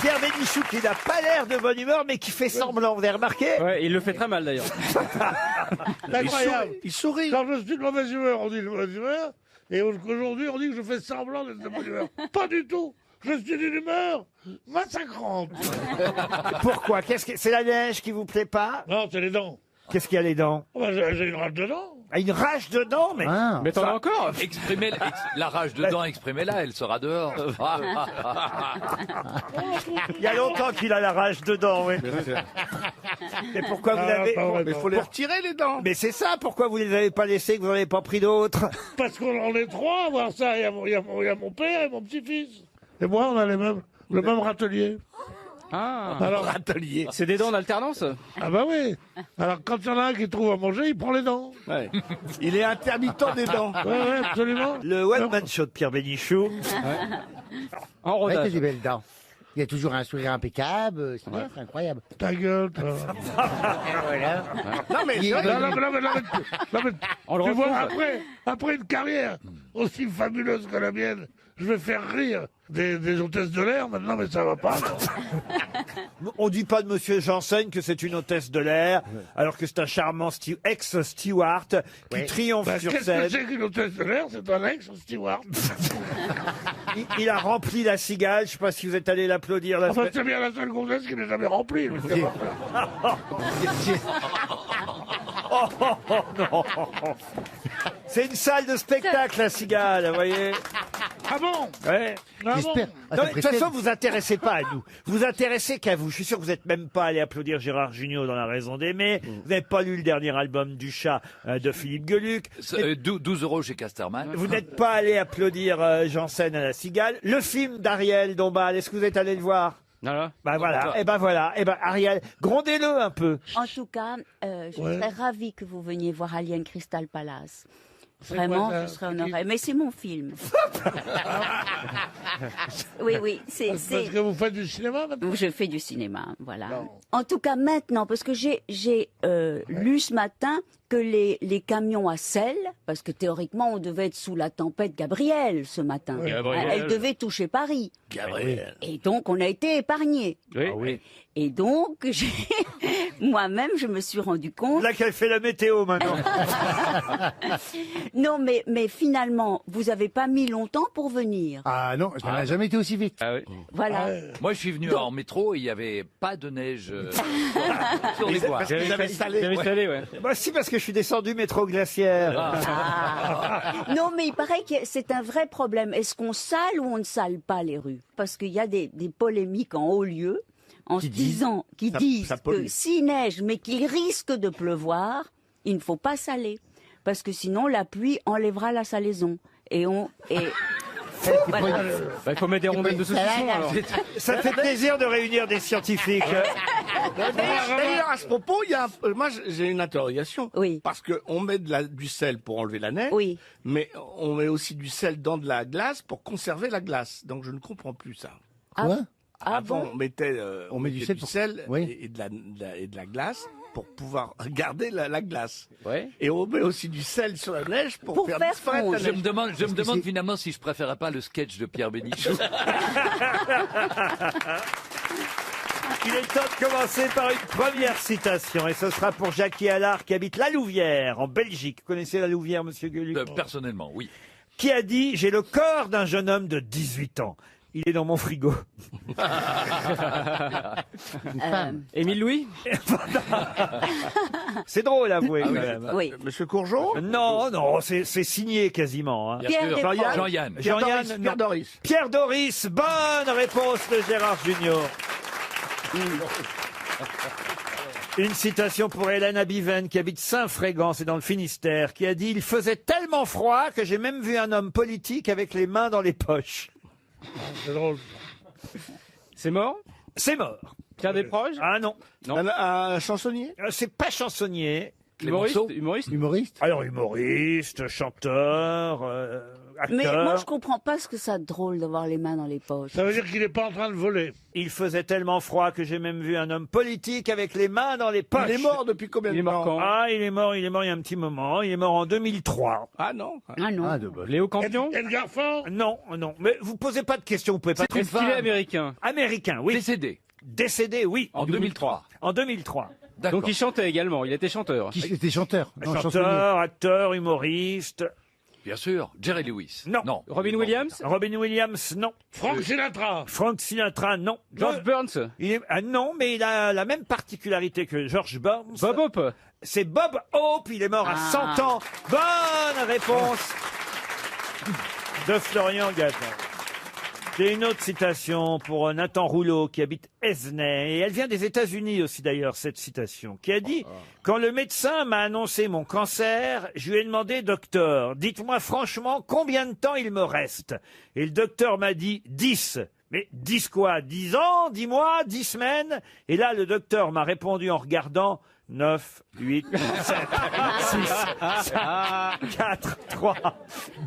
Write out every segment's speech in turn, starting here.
Pierre Bénichou qui n'a pas l'air de bonne humeur, mais qui fait semblant. Vous avez remarqué? Ouais, il le fait très mal d'ailleurs. C'est incroyable. Il sourit. Quand je suis de mauvaise humeur, on dit de mauvaise humeur. Et aujourd'hui, on dit que je fais semblant d'être de bonne humeur. Pas du tout. Je suis d'une humeur massacrante. Pourquoi? C'est la neige qui vous plaît pas? Non, c'est les dents. Qu'est-ce qu'il y a les dents? Oh, bah, j'ai une rage de dents. Ah, une rage de dents, mais... Mais t'en as encore. Exprimez la rage dedans, exprimez-la, elle sera dehors. Il y a longtemps qu'il a la rage de dents, oui. Mais pourquoi vous l'avez... Mais il faut les retirer, les dents. Mais c'est ça, pourquoi vous les avez pas laissés, que vous n'en avez pas pris d'autres? Parce qu'on en est trois à voir ça. Il y a mon père et mon petit-fils. Et moi, on a le même râtelier. Ah, Alors, Atelier. c'est des dents d'alternance. ah bah oui. Alors, quand il y en a un qui trouve à manger, il prend les dents. Ouais. Il est intermittent des dents. Ouais, absolument. Le one-man show de Pierre Bénichou. En Ouais, rodage. t'as des belles dents. Il y a toujours un sourire impeccable, c'est incroyable. Ta gueule, toi. Voilà. Non, mais c'est vrai. Non, mais, On le tu vois, retrouve. après une carrière aussi fabuleuse que la mienne, je vais faire rire des hôtesses de l'air maintenant, mais ça va pas. On dit pas de Monsieur Janssen que c'est une hôtesse de l'air, alors que c'est un charmant ex-steward qui Ouais. triomphe Bah, sur qu'est-ce que scène. c'est qu'une hôtesse de l'air? C'est un ex-steward. Il a rempli la cigale. Je sais pas si vous êtes allé l'applaudir. La Enfin, semaine- c'est bien la seule gonzesse qui n'est jamais remplie. mais c'est pas- Non. C'est une salle de spectacle, la cigale, vous voyez. Ah bon? Ouais. Ah bon? J'espère. Ah, Non, ça mais de toute façon, précède. vous vous intéressez pas à nous. Vous vous intéressez qu'à vous. Je suis sûr que vous n'êtes même pas allé applaudir Gérard Jugnot dans La Raison d'aimer. Vous n'avez pas lu le dernier album du chat de Philippe Gueluc. 12 € chez Casterman. Vous n'êtes pas allé applaudir Janssen à la Cigale. Le film d'Ariel Dombal, est-ce que vous êtes allé le voir? Voilà. Bah voilà, et ben voilà, et ben Ariel, grondez-le un peu. En tout cas, je Ouais. serais ravie que vous veniez voir Alien Crystal Palace. C'est Vraiment, quoi, ça? je serais honorée. Mais c'est mon film. Oui, c'est... Parce que vous faites du cinéma maintenant? Je fais du cinéma, voilà. En tout cas, maintenant, parce que j'ai lu ce matin que les camions à sel, parce que théoriquement, on devait être sous la tempête Gabrielle ce matin. Gabrielle. Elle devait toucher Paris. Gabriel. Et donc, on a été épargnés. Oui. Et donc, moi-même, je me suis rendu compte... Là qu'elle fait la météo maintenant. Non, mais finalement, vous n'avez pas mis longtemps pour venir. Ah non, ça n'a jamais été aussi vite. Ah oui. Voilà. Moi, je suis venu en métro, il n'y avait pas de neige sur les voies. J'avais salé, ouais. Moi si, parce que je suis descendu métro glaciaire. Non, mais il paraît que c'est un vrai problème. Est-ce qu'on sale ou on ne sale pas les rues? Parce qu'il y a des polémiques en haut lieu qui disent ça pollue. que s'il neige, mais qu'il risque de pleuvoir, il ne faut pas saler. Parce que sinon, la pluie enlèvera la salaison. Voilà. Bah, il faut mettre des rondelles de saucisson alors. Ça fait plaisir de réunir des scientifiques. D'ailleurs, à ce propos, moi j'ai une interrogation. Oui. Parce qu'on met du sel pour enlever la neige, Oui. mais on met aussi du sel dans de la glace pour conserver la glace. Donc je ne comprends plus ça. Quoi? Ah Avant, bon? on mettait, On met du sel pour- Oui. et de la glace pour pouvoir garder la glace. Ouais. Et on met aussi du sel sur la neige pour faire faire disparaître fondre. la Je neige. me demande finalement si je préférais pas le sketch de Pierre Bénichou. Il est temps de commencer par une première citation, et ce sera pour Jackie Allard qui habite La Louvière, en Belgique. Vous connaissez La Louvière, monsieur Gueluc? Personnellement, oui. Qui a dit « J'ai le corps d'un jeune homme de 18 ans. Il est dans mon frigo. Émile Louis. » C'est drôle, avouez, quand même. Oui. Monsieur Courgeot? Non, non, c'est signé quasiment. Hein. Bien Pierre sûr. Desproges. Jean-Yann. Jean-Yann, non. Pierre Doris. Pierre Doris, bonne réponse de Gérard Junior. Une citation pour Hélène Abiven, qui habite Saint-Frégan, c'est dans le Finistère, qui a dit « Il faisait tellement froid que j'ai même vu un homme politique avec les mains dans les poches. C'est drôle. » C'est mort. C'est mort. Pierre Desproges. Ah non, Non. Un chansonnier? C'est pas chansonnier. Humoriste. Clémenceau. Humoriste. Humoriste? Alors humoriste, chanteur, Mais acteur. moi, je comprends pas ce que ça a de drôle d'avoir les mains dans les poches. Ça veut dire qu'il n'est pas en train de voler. Il faisait tellement froid que j'ai même vu un homme politique avec les mains dans les poches. Il est mort depuis combien Il de est mort temps quand Ah, il est mort il y a un petit moment. Il est mort en 2003. Ah non. Ah non. Léo Campion. Edgar Faure. Non, non. Mais vous posez pas de questions, vous pouvez pas. Est-ce qu'il est américain? Américain, oui. Décédé Décédé, oui. en 2003. En 2003. D'accord. Donc il chantait également, il était chanteur. Qui était chanteur? Non, chansonnier. Chanteur, acteur, humoriste. Bien sûr. Jerry Lewis. Non. Robin Williams? Robin Williams, non. Frank Sinatra. Frank Sinatra, non. George Burns? Non, mais il a la même particularité que George Burns. Bob Hope? C'est Bob Hope, il est mort à 100 ans. Bonne réponse de Florian Gazan. J'ai une autre citation pour Nathan Rouleau qui habite Esnay. Et elle vient des États-Unis aussi d'ailleurs, cette citation, qui a dit « Quand le médecin m'a annoncé mon cancer, je lui ai demandé « Docteur, dites-moi franchement combien de temps il me reste ?» Et le docteur m'a dit « 10 ». Mais 10 quoi? 10 ans? 10 mois? 10 semaines? Et là, le docteur m'a répondu en regardant 9, 8, 7, 6, 5, 4, 3,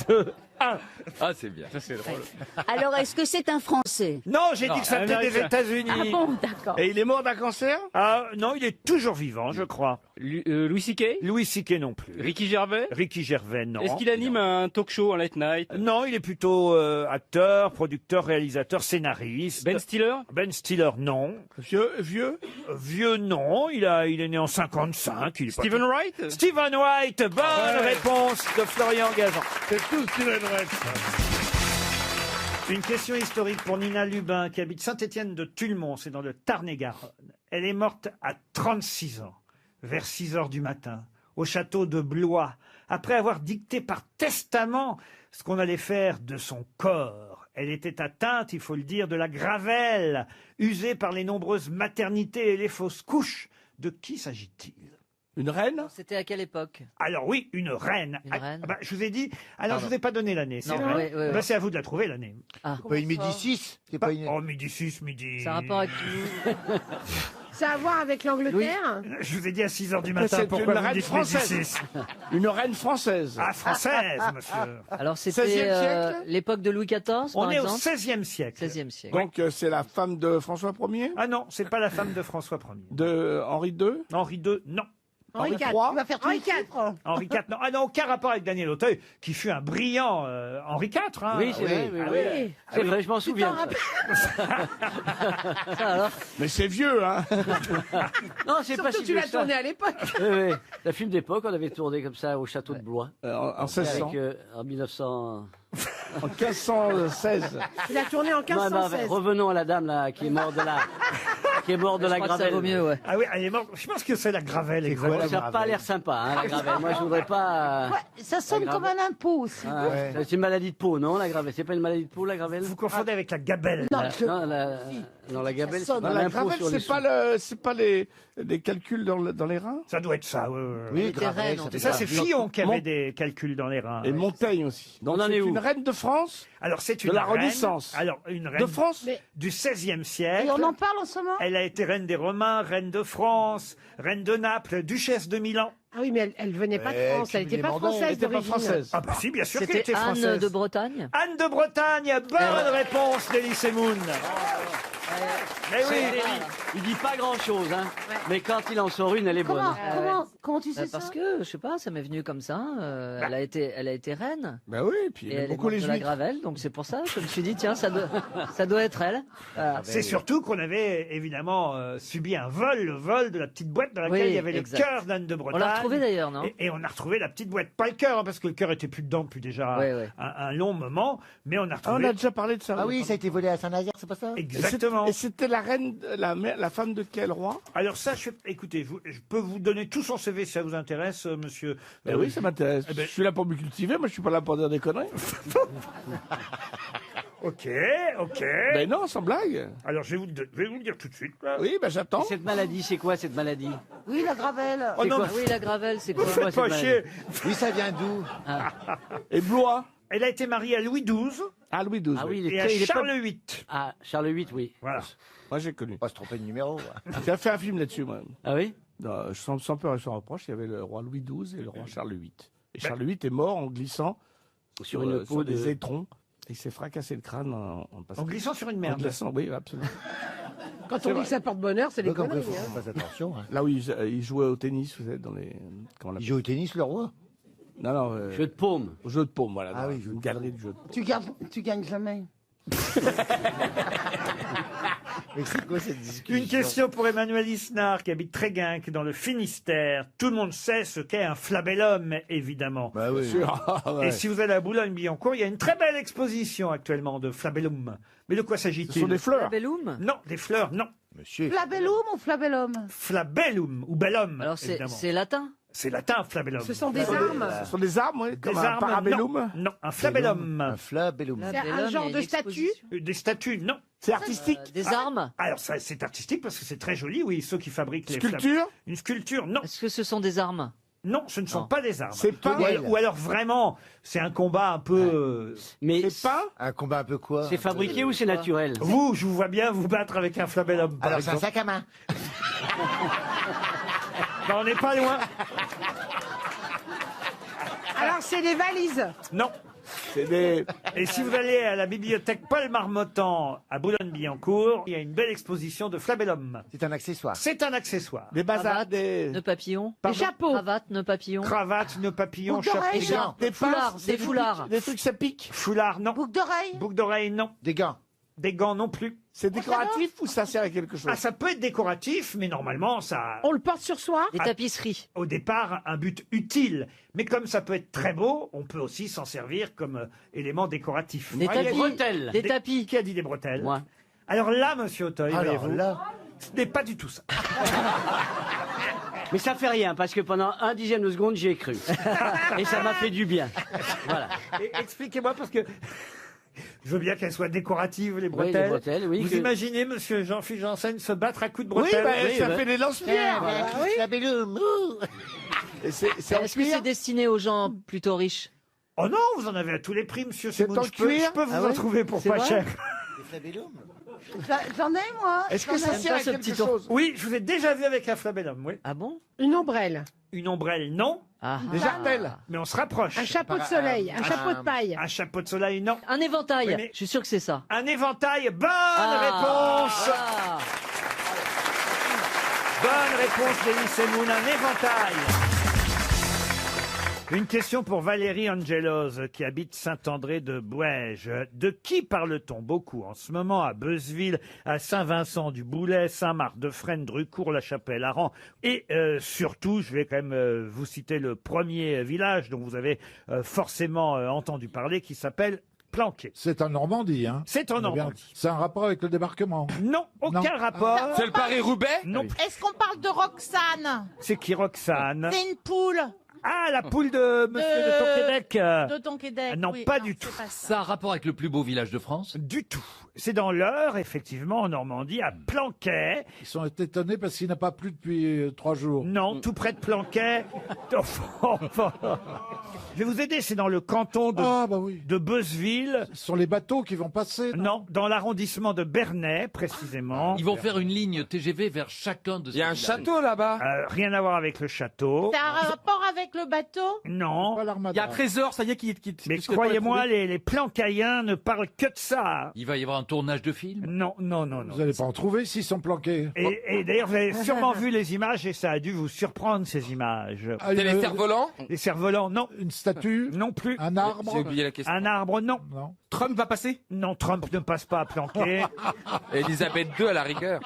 2, 1. Ah, c'est bien. Ça c'est drôle. Alors, est-ce que c'est un Français? Non, j'ai dit que ça venait des américain. États-Unis. Ah bon, d'accord. Et il est mort d'un cancer? Ah, non, il est toujours vivant, je crois. Louis C.K. Louis C.K. non plus. Ricky Gervais? Ricky Gervais, non. Est-ce qu'il anime un talk show en late night? Non, il est plutôt acteur, producteur, réalisateur, scénariste. Ben Stiller? Ben Stiller, non. Vieux? Vieux, non. Il est né en 55. Il est pas Stephen Wright? tout- Stephen Wright, bonne réponse de Florian Gazan. C'est tout Steven Wright. Une question historique pour Nina Lubin, qui habite Saint-Étienne de Tulmont, c'est dans le Tarn-et-Garonne. Elle est morte à 36 ans, vers 6 heures du matin, au château de Blois, après avoir dicté par testament ce qu'on allait faire de son corps. Elle était atteinte, il faut le dire, de la gravelle, usée par les nombreuses maternités et les fausses couches. De qui s'agit-il? Une reine? C'était à quelle époque? Alors oui, une reine. Une reine. Bah, je vous ai dit. Alors Pardon. je vous ai pas donné l'année. C'est Non, vrai. oui, oui, Bah, oui. c'est à vous de la trouver l'année. Ah. Pas une Médicis? C'est pas une... Oh, midi 6, midi. Ça a rapport avec Ça a à voir avec l'Angleterre? Je vous ai dit à 6 heures du matin. C'est Pourquoi une vous reine dites française. Médicis? Une reine française. Ah, française, monsieur. Alors 16e c'était siècle l'époque de Louis XIV, On par est au exemple. 16e siècle. 16e siècle. Donc c'est la femme de François Ier? Ah non, c'est pas la femme de François Ier. De Henri II? Henri II, non. Henri IV. III. Tu vas faire tous les titres. Henri IV, non. Ah non, aucun rapport avec Daniel Auteuil, qui fut un brillant Henri IV. Hein. Oui, c'est vrai. Oui, oui. C'est vrai, je m'en souviens. Ça, alors Mais c'est vieux, hein? Non, c'est pas Surtout si tu vieux l'as que ça. tourné à l'époque. Oui, oui. La film d'époque, on avait tourné comme ça au château de Blois. En 1600. Avec, en 1900. En 1516. Il a tourné en Non, non, 1516. revenons à la dame là qui est morte de la, qui est morte de je la crois que ça gravelle. vaut mieux, ouais. Ah oui, elle est morte. Je pense que c'est la gravelle, exactement. Ça n'a pas l'air sympa, hein, la gravelle. Moi, je voudrais pas. Ça sonne La comme un impôt aussi. C'est une maladie de peau, non, la gravelle? C'est pas une maladie de peau, la gravelle? Vous confondez avec la gabelle. Non, la gabelle, c'est sonne. pas La l'impôt gravelle, sur les c'est pas les calculs dans les reins? Ça doit être ça, oui. Oui, était Gravelle, reine, ça en fait Et ça, c'est grave. Fillon qui avait des calculs dans les reins. Et Montaigne aussi. Donc On en c'est est où? une reine de France? Alors, c'est une De la reine- Renaissance. Alors, une reine De France? Mais- du XVIe Et siècle. on en parle en ce moment? Elle a été reine des Romains, reine de France, reine de Naples, duchesse de Milan. Ah oui, mais elle venait pas de Ouais, France. Elle Cumulé n'était pas Mordant. Elle française était pas d'origine. française. Ah bah si, bien sûr qu'elle C'était était Anne française. de Bretagne. Anne de Bretagne, bonne réponse d'Elie Moon. Mais oui, Il dit pas grand chose, hein. Mais quand il en sort une, elle est bonne. Comment tu sais ça? Parce que, je sais pas, ça m'est venu comme ça. Elle a été reine. Ben oui, puis Et il aime elle est beaucoup morte les de la huîtres. gravelle, donc c'est pour ça que je me suis dit, tiens, ça doit être elle. Voilà. c'est surtout qu'on avait évidemment subi un vol, le vol de la petite boîte dans laquelle Oui, il y avait exact. le cœur d'Anne de Bretagne. On l'a retrouvé d'ailleurs, non? Et on a retrouvé la petite boîte, pas le cœur, hein, parce que le cœur était plus dedans depuis déjà Ouais, ouais. un long moment, mais on a Ah, retrouvé... on a déjà parlé de ça. Ah oui, ça a été volé à Saint-Nazaire, c'est pas ça? Exactement. Et c'était la reine, la femme de quel roi? Alors ça, écoutez, je peux vous donner tout son CV si ça vous intéresse, monsieur. Ben oui, ça m'intéresse. Eh ben- Je suis là pour me cultiver, moi je suis pas là pour dire des conneries. Ok. Ben non, sans blague. Alors je vais vous le dire tout de suite. là. Oui, ben j'attends. Cette maladie, c'est quoi cette maladie? Oui, la gravelle. Oh non, quoi mais Oui, la gravelle, c'est quoi? vous faites pas cette chier. Oui, ça vient d'où? Et Blois? Elle a été mariée à Louis XII Ah, Louis XII. Ah oui, et à il est pas- Charles VIII. Ah, Charles VIII, oui. Voilà. Moi j'ai connu. Faut pas se tromper de numéro. J'ai fait un film là-dessus, moi. Ah oui? Non, sans peur et sans reproche, il y avait le roi Louis XII et le roi Charles VIII. Et Charles VIII est mort en glissant Sur une peau de... des étrons. Il s'est fracassé le crâne en passant. En glissant sur une En merde. glaçant, oui, absolument. Quand on dit que ça porte bonheur, c'est les Donc après, conneries. faut qu'on fasse attention. Hein. Là où il jouait au tennis, vous savez, dans les... comment on Il appelle joue au tennis, le roi? ça? Non, Jeu de paume. au jeu de paume, voilà. Ah dans oui, jeu de une paume. galerie de jeux de paume. Tu gagnes jamais. Mais c'est quoi cette discussion? Une question pour Emmanuel Isnard, qui habite Tréguinck, dans le Finistère. Tout le monde sait ce qu'est un flabellum, évidemment. Bah oui. Ah, ouais. Et si vous allez à Boulogne-Billancourt, il y a une très belle exposition actuellement de flabellum. Mais de quoi Ce s'agit-il? sont des fleurs. Bellum. Non, des fleurs, non. Monsieur. Flabellum ou flabellum? Flabellum, ou bellum, Alors évidemment. c'est latin. C'est latin, flabellum. Ce sont des armes. Ce sont des armes, oui, Des comme un armes, parabellum. non. Non, un flabellum. Un flabellum. C'est un genre de statue. Des statues, non. C'est artistique. Des armes. Alors, ça, c'est artistique parce que c'est très joli, oui, ceux qui fabriquent les Sculpture. Une sculpture, non. Est-ce que ce sont des armes? Non, ce ne sont Non. pas des armes. C'est pas- Ou alors vraiment, c'est un combat un peu... Mais C'est pas. Un combat un peu quoi? c'est fabriqué ou c'est naturel? Vous, je vous vois bien vous battre avec un flabellum, par Alors c'est un exemple. sac à main. Ben, on n'est pas loin. Alors c'est des valises. Non. C'est des. Et si vous allez à la bibliothèque Paul Marmottan à Boulogne-Billancourt, il y a une belle exposition de flabellum. C'est un accessoire. C'est un accessoire. Des bazars, Cravate, des. nœuds papillons. Des Pardon chapeaux. Cravate, nœuds papillons. Cravate, nœuds papillons, Boucle d'oreille. chapeau. gants. Des Foulards, pinces, des foulards. Des trucs, ça pique. Foulard, non. Boucle d'oreille. Boucle d'oreille, non. Des gants. Des gants, non plus. C'est décoratif ou ça sert à quelque chose? Ah, ça peut être décoratif, mais normalement, ça On le porte sur soi. Des tapisseries. au départ un but utile. Mais comme ça peut être très beau, on peut aussi s'en servir comme élément décoratif. Des Ah, il y a des tapis. bretelles. Des tapis. Qui a dit des bretelles? Moi. Alors là, monsieur Auteuil, Alors voyez-vous, là, ce n'est pas du tout ça. Mais ça fait rien, parce que pendant un dixième de seconde, j'y ai cru. Et ça m'a fait du bien. Voilà. Et expliquez-moi, parce que je veux bien qu'elles soient décoratives, les Oui, bretelles. les bretelles, oui. Vous que- imaginez, monsieur Jean-Philippe Janssen, se battre à coups de Oui, bretelles? bah, Oui, ça bah. fait des lance-pierres. flabellum. ouh. Et c'est en Est-ce que c'est cuir. destiné aux gens plutôt riches? Oh non, vous en avez à tous les prix, monsieur C'est Semoun. en Je peux cuir. vous Ah ouais en trouver pour C'est pas vrai cher. Des flabellum. J'en ai moi. Est-ce que ça J'aime sert pas à ce quelque petit chose? Oui, je vous ai déjà vu avec un flabellum, oui. Ah bon? Une ombrelle. Une ombrelle, non. Ah. Des jartelles. Mais on se rapproche. Un chapeau de soleil. Un chapeau de paille. Un chapeau de soleil, non. Un éventail. Oui, mais- Je suis sûr que c'est ça. Un éventail, bonne Ah, réponse. voilà. Bonne réponse d'Elie Semoun, un éventail. Une question pour Valérie Angelos, qui habite Saint-André de Bouèges. De qui parle-t-on beaucoup en ce moment à Beuzeville, à Saint-Vincent-du-Boulet, Saint-Marc-de-Fresnes, Drucourt, La Chapelle, Aran et surtout, je vais quand même vous citer le premier village dont vous avez forcément entendu parler, qui s'appelle Planquet. C'est en Normandie, hein. C'est en On est bien- Normandie. C'est un rapport avec le débarquement. Non, aucun Non. rapport. C'est le Paris-Roubaix Non, Est-ce qu'on parle de Roxane? c'est qui Roxane? C'est une poule Ah, la poule de monsieur de Tonquédec. de Tonquédec. Non, oui. pas du tout. c'est pas ça. Ça a un rapport avec le plus beau village de France? Du tout. C'est dans l'Eure, effectivement, en Normandie, à Planquet. Ils sont étonnés parce qu'il n'a pas plu depuis 3 jours. Non, tout près de Planquet. Je vais vous aider, c'est dans le canton Ah, bah oui. de Beuzeville. Ce sont les bateaux qui vont passer. Non, dans l'arrondissement de Bernay, précisément. Ils vont faire une ligne TGV vers chacun de ces Il y a un villages. château là-bas. Rien à voir avec le château. Ça a un rapport avec le bateau? Non. Pas Il y a l'armada. un trésor, ça y est, qui. Mais puisque toi, croyez-moi, trouvé. les Plancaïens ne parlent que de ça. Il va y avoir un tournage de film? Non, non, non, non. Vous n'allez pas en trouver s'ils sont planqués. Et d'ailleurs, vous avez sûrement vu les images et ça a dû vous surprendre, ces images. Ah, C'est les une- cerfs-volants. Les cerfs-volants, non. Une statue. Non plus. Un arbre. J'ai oublié la question. Un arbre, non. Non. Trump va passer. Non, Trump ne passe pas à planquer. Elisabeth II à la rigueur.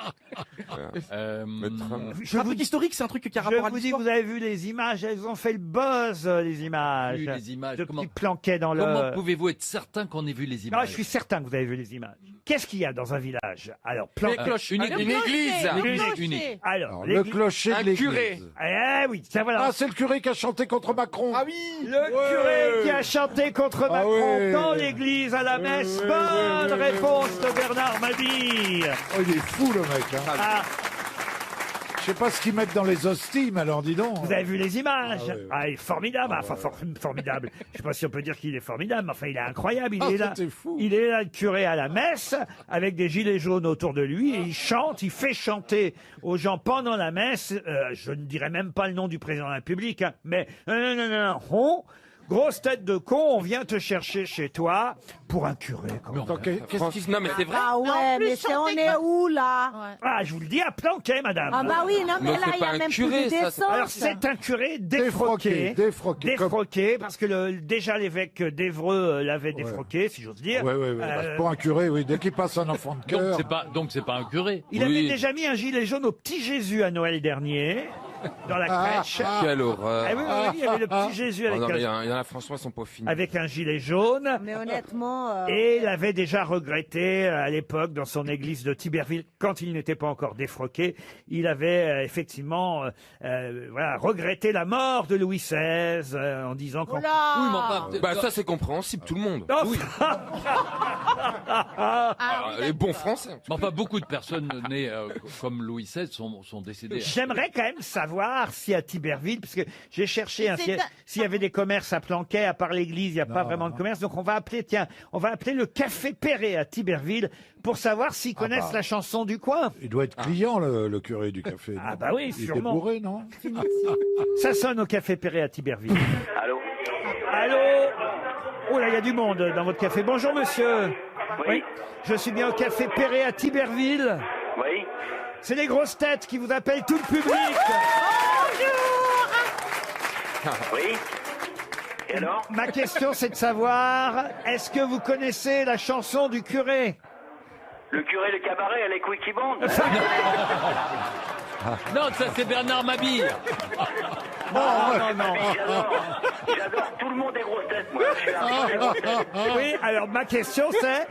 Euh, Trump. Je un vous truc historique, c'est un truc qui a Je rapport à vous dis, l'histoire. vous avez vu les images, elles ont fait le buzz, les images. vu les images. De Comment petits planquets dans comment le... pouvez-vous être certain qu'on ait vu les Non, images? je suis certain que vous avez vu les images. Qu'est-ce qu'il y a dans un village? Alors, Les cloches. Une Une église. église. Le Unique, clocher. unique. Alors, Alors, le l'église- clocher Un de l'église. curé. Eh oui, ça voilà. Ah, c'est le curé qui a chanté contre Macron. Ah oui. Le curé qui a chanté contre Ah Macron oui. dans l'église à la messe. Bonne réponse de Bernard Mabille. Oh, il est fou, le mec. Hein. Ah, Je sais pas ce qu'ils mettent dans les hosties, mais alors dis donc. vous avez vu les images? Ah ouais. Ah, il est formidable. Enfin, formidable. Je sais pas si on peut dire qu'il est formidable, mais enfin, il est incroyable. Il Ah, est là. c'était fou. Il est là, le curé à la messe, avec des gilets jaunes autour de lui, et il chante, il fait chanter aux gens pendant la messe. Je ne dirais même pas le nom du président de la République, hein, mais Grosse tête de con, on vient te chercher chez toi pour un curé. Non, mais c'est vrai. Ah ouais, mais on est où là? Ah, je vous le dis, à Planquet, madame. Ah bah oui, non mais Mais là c'est il y pas a un même curé, plus de ça, décence. Alors, c'est un curé défroqué. Défroqué, Parce que déjà l'évêque d'Évreux l'avait défroqué, si j'ose dire. Ouais. Pour un curé, oui. Dès qu'il passe un enfant de cœur. Donc c'est pas un curé. Il avait déjà mis un gilet jaune au petit Jésus à Noël dernier, dans la crèche. Quelle horreur. Ah oui, il y avait le petit Jésus Oh avec, non, mais il y en a, franchement, ils sont pas finis. avec un gilet jaune. Mais honnêtement. Et il avait déjà regretté à l'époque dans son église de Tiberville, quand il n'était pas encore défroqué, il avait effectivement regretté la mort de Louis XVI en disant qu'on... Bah, ça, c'est compréhensible, tout le monde. Non, Les bons Français. Mais enfin, beaucoup de personnes nées comme Louis XVI sont décédées. J'aimerais quand même savoir si à Tiberville, parce que j'ai cherché s'il y avait des commerces à Planquet, à part l'église, il n'y a pas vraiment de commerce. Donc on va appeler le Café Perret à Tiberville pour savoir s'ils connaissent la chanson du coin. Il doit être client, le curé du café. Ah bah oui, il sûrement. était bourré, non? Ça sonne au Café Perret à Tiberville. Allô? Allô? Oh là, il y a du monde dans votre café. Bonjour monsieur. Oui. Je suis bien au Café Perret à Tiberville. Oui. C'est les grosses têtes qui vous appellent tout le public. Oui. Et alors? Ma question, c'est de savoir, est-ce que vous connaissez la chanson du curé? Le curé de cabaret à les couilles qui bandent. Non, ça c'est Bernard Mabille. Non. J'adore tout le monde des grosses têtes, moi. Je suis un des grosses têtes. Oui, alors ma question c'est,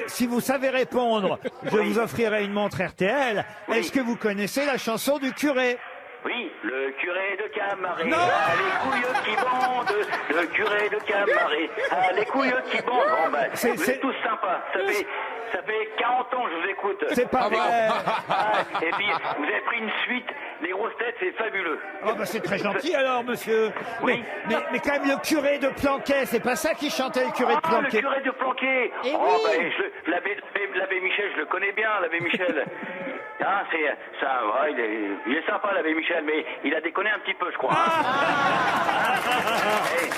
si vous savez répondre, je vous offrirai une montre RTL. Est-ce que vous connaissez la chanson du curé? Oui, le curé de Camaret, Non. ah, les couilles qui bandent, le curé de Camaret, ah, les couilles qui bandent. Bon, ben, C'est- vous c'est- êtes tous sympas. Ça fait 40 ans que je vous écoute. C'est pas vrai. Ah, et puis, vous avez pris une suite, les grosses têtes, c'est fabuleux. Oh bah c'est très gentil alors monsieur. Oui. Mais quand même le curé de Planquet, c'est pas ça qui chantait le curé de Ah, le Planquet. curé de Planquet. Eh Oh, oui. ben, l'abbé Michel, je le connais bien, l'abbé Michel. Ah, c'est ça, ouais, il est sympa, l'abbé Michel, mais il a déconné un petit peu, je crois. Hey,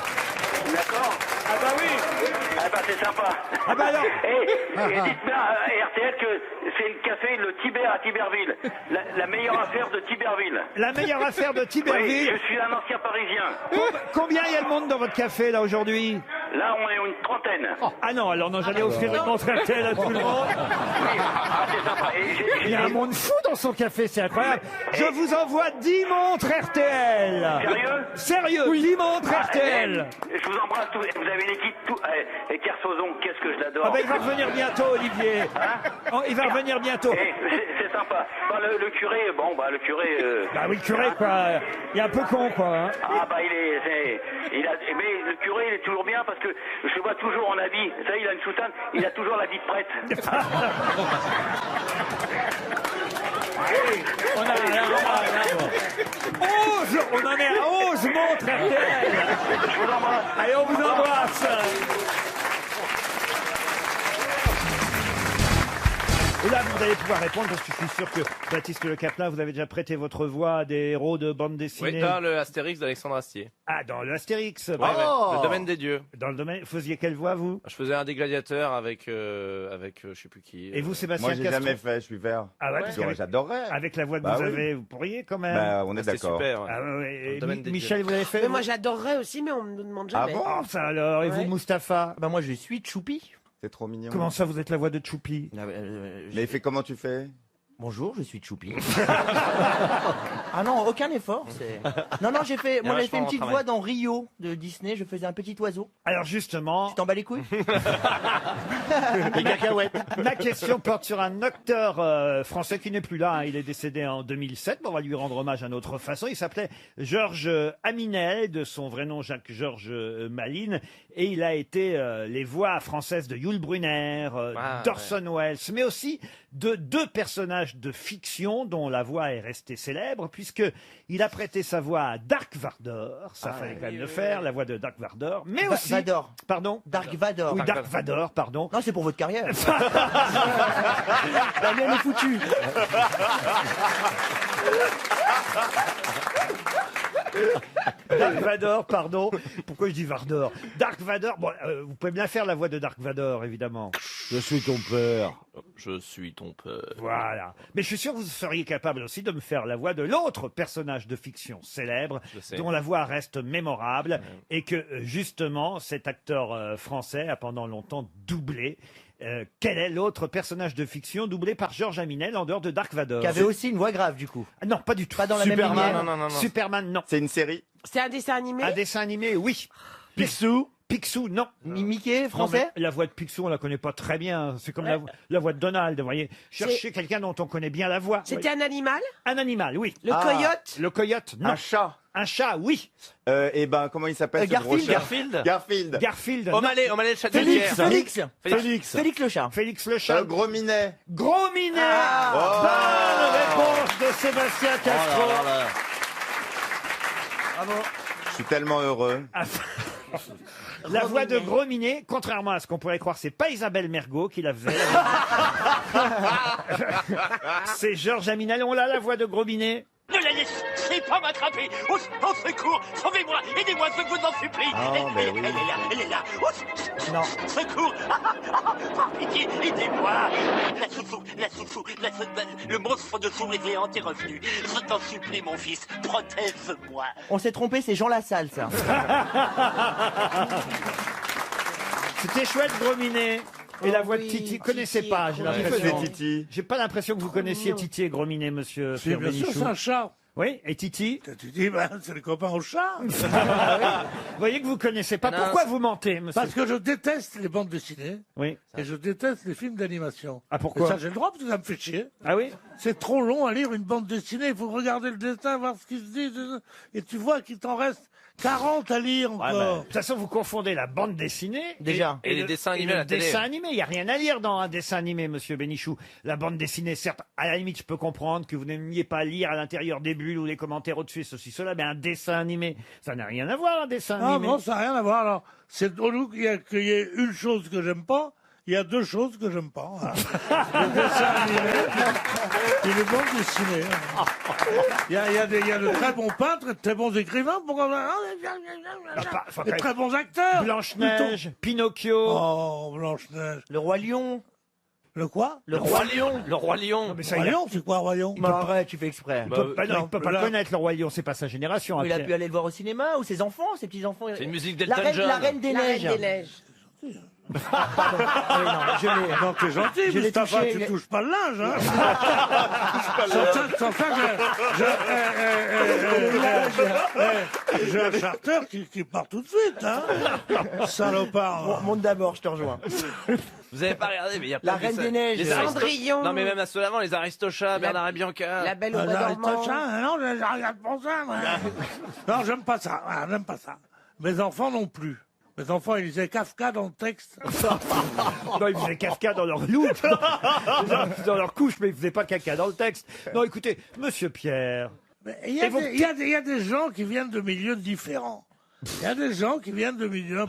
d'accord. Ah bah oui. Ah bah c'est sympa. Ah bah alors. Et dites-moi à RTL que c'est le café Le Tiber à Tiberville. La meilleure affaire de Tiberville. La meilleure affaire de Oui, Tiberville. je suis un ancien parisien. Combien il y a de monde dans votre café là aujourd'hui? Là, on est une trentaine. Ah non, alors non, j'allais offrir une montre RTL à tout le monde. Oui, ah, c'est sympa. Et Il y a un monde fou dans son café, c'est incroyable. Je vous envoie 10 montres RTL. Sérieux? Sérieux, 10 montres RTL. Je vous embrasse tous. Vous avez une équipe tout. Et Kersozon, qu'est-ce que je l'adore. Ah ben il va revenir bientôt, Olivier. Oh, il va revenir bientôt. C'est sympa. Bah, le curé, bon, bah le curé. Bah oui, le curé quoi. Il est un peu con quoi. Hein. Ah bah mais le curé il est toujours bien parce que je le vois toujours en habit. Vous savez, il a une soutane, il a toujours la vie prête. On en est à 11 montres RTL. Je vous embrasse. Allez, on vous embrasse. Et là, vous allez pouvoir répondre parce que je suis sûr que Baptiste Le Caplin, vous avez déjà prêté votre voix à des héros de bande dessinée. Oui, dans le Astérix d'Alexandre Astier. Ah, dans le Astérix. Ouais, Oh. le domaine des dieux. Dans le domaine, vous faisiez quelle voix, vous? Je faisais un des gladiateurs avec je sais plus qui. Et vous, Sébastien Moi, j'ai Castro? jamais fait, je suis vert. Ah ouais, parce qu'avec- J'adorerais. Avec la voix que Bah vous oui. avez, vous pourriez quand même. Bah, on est C'était d'accord. super. Ah ouais, ouais. Dans le domaine des Michel, dieux. vous l'avez fait? Mais moi j'adorerais aussi, mais on me demande jamais. Ah, ça alors. Et vous, Ouais. Mustapha? Bah moi je suis Choupi. C'est trop mignon. Comment ça, vous êtes la voix de Choupi? Mais fais comment tu fais? Bonjour, je suis Choupi. Ah non, aucun effort. Non, j'ai fait, Il y a moi j'avais fait une vachement petite de voix dans Rio de Disney, je faisais un petit oiseau. Alors justement, Tu t'en bats les couilles? les cacahuètes. Ma question porte sur un acteur français qui n'est plus là. Hein. Il est décédé en 2007. Bon, on va lui rendre hommage à notre façon. Il s'appelait Georges Aminel, de son vrai nom Jacques-Georges Malines. Et il a été les voix françaises de Yul Brynner, d'Orson Welles, mais aussi de deux personnages de fiction dont la voix est restée célèbre, puisque il a prêté sa voix à Dark Vador. Ça fallait quand même le faire, la voix de Dark Vador. Mais aussi... Vador. Pardon? Dark Vador. Oui, Dark Vador, pardon. Non, c'est pour votre carrière. La mienne est foutue. Dark Vador, pardon. Pourquoi je dis Vador? Dark Vador. Bon, vous pouvez bien faire la voix de Dark Vador, évidemment. Je suis ton père. Je suis ton père. Voilà. Mais je suis sûr que vous seriez capable aussi de me faire la voix de l'autre personnage de fiction célèbre, Je sais. dont la voix reste mémorable, et que, justement, cet acteur français a pendant longtemps doublé. Quel est l'autre personnage de fiction doublé par Georges Aminel en dehors de Dark Vador? Qui avait aussi une voix grave, du coup. Ah non, pas du tout. Pas dans la même Superman, lignée. Non. Superman, non. C'est une série. C'est un dessin animé Un dessin animé, oui. Picsou. Picsou, non. Mickey, Non, français. mais la voix de Picsou, on la connaît pas très bien. C'est comme la voix de Donald, vous voyez. Cherchez quelqu'un dont on connaît bien la voix. C'était un animal Un animal, oui. Le coyote Le coyote, non. Un chat. Un chat, oui. Et ben, comment il s'appelle ce gros Garfield. chat Garfield. Garfield, non. O'Malley le chat de Félix. pierre. Félix le chat. Félix le chat. Gros Minet. Gros Minet. Bonne réponse de Sébastien Castro. Je suis tellement heureux. La voix de Gros Minet, contrairement à ce qu'on pourrait croire, c'est pas Isabelle Mergo qui la faisait. C'est Georges Aminel. On l'a, la voix de Gros Minet. Ne la laissez pas m'attraper. Au secours, sauvez-moi, aidez-moi, je vous en supplie. mais oui. Elle est là. Non. Secours. Par pitié, aidez-moi. La soufou, le monstre de souris géante est revenu. Je t'en supplie, mon fils, protège-moi. On s'est trompé, c'est Jean Lassalle, ça. C'était chouette, Gros Minet. Et la voix de Titi, connaissez pas, j'ai l'impression. Titi. J'ai pas l'impression que vous connaissiez Titi et Gros Minet, monsieur Si, Pierre bien sûr, Bénichou. c'est un chat. Oui, et Titi? Tu dis, c'est les copains au chat. Vous voyez que vous connaissez pas. Pourquoi vous mentez, monsieur? Parce que je déteste les bandes dessinées. Oui. Et je déteste les films d'animation. Ah, pourquoi? Et ça, j'ai le droit, parce que ça me fait chier. Ah oui? C'est trop long à lire une bande dessinée. Il faut regarder le dessin, voir ce qu'il se dit. Et tu vois qu'il t'en reste 40 à lire encore. De toute façon, vous confondez la bande dessinée Déjà. Et les dessins animés à la télé. dessin animé. Il n'y a rien à lire dans un dessin animé, monsieur Bénichou. La bande dessinée, certes, à la limite, je peux comprendre que vous n'aimiez pas lire à l'intérieur des bulles ou les commentaires au-dessus, ceci, cela, mais un dessin animé, ça n'a rien à voir, un dessin Ah animé. non, ça n'a rien à voir. Alors, c'est au lieu qu'il y ait une chose que j'aime pas, il y a deux choses que j'aime pas. Voilà. Le dessin animé et les bandes dessinées. Il y a de très bons peintres et de très bons écrivains. Et très bons acteurs. Blanche-Neige, Pinocchio. Oh, Blanche-Neige. Le Roi Lion. Le quoi? Le Roi Lion. Le Roi Lion. Non, mais ça, Roi il a- Lion, c'est quoi, Roi Lion? Bah, arrête, tu fais exprès. il peut pas, non, il peut pas là- connaître le Roi Lion, c'est pas sa génération. Il a Pierre. pu aller le voir au cinéma, ou ses enfants, ses petits-enfants. C'est une musique la d'Elton reine, John. la Reine des La Neiges. Reine des Neiges. Ah oui, non, je l'ai. Non, t'es gentil, Je l'ai Mustapha, touché, tu mais- touches pas le linge, hein. Sans ça, j'ai un charter qui part tout de suite, hein. Salopard. Monte d'abord, je te rejoins. Vous avez pas regardé, mais il y a La plein de Reine dessins. des Neiges. Les Cendrillon. Non, mais même à ceux d'avant, les Aristochats, Bernard et Bianca. La Belle au bois dormant. Non, je regarde pas ça, moi. Non, j'aime pas ça. Ah, j'aime pas ça. Mes enfants non plus. Mes enfants, ils lisaient Kafka dans le texte. Non, ils faisaient Kafka dans leur loupe, dans leur couche, mais ils faisaient pas caca dans le texte. Non, écoutez, monsieur Pierre. Mais il y a des gens qui viennent de milieux différents. Il y a des gens qui viennent de milieux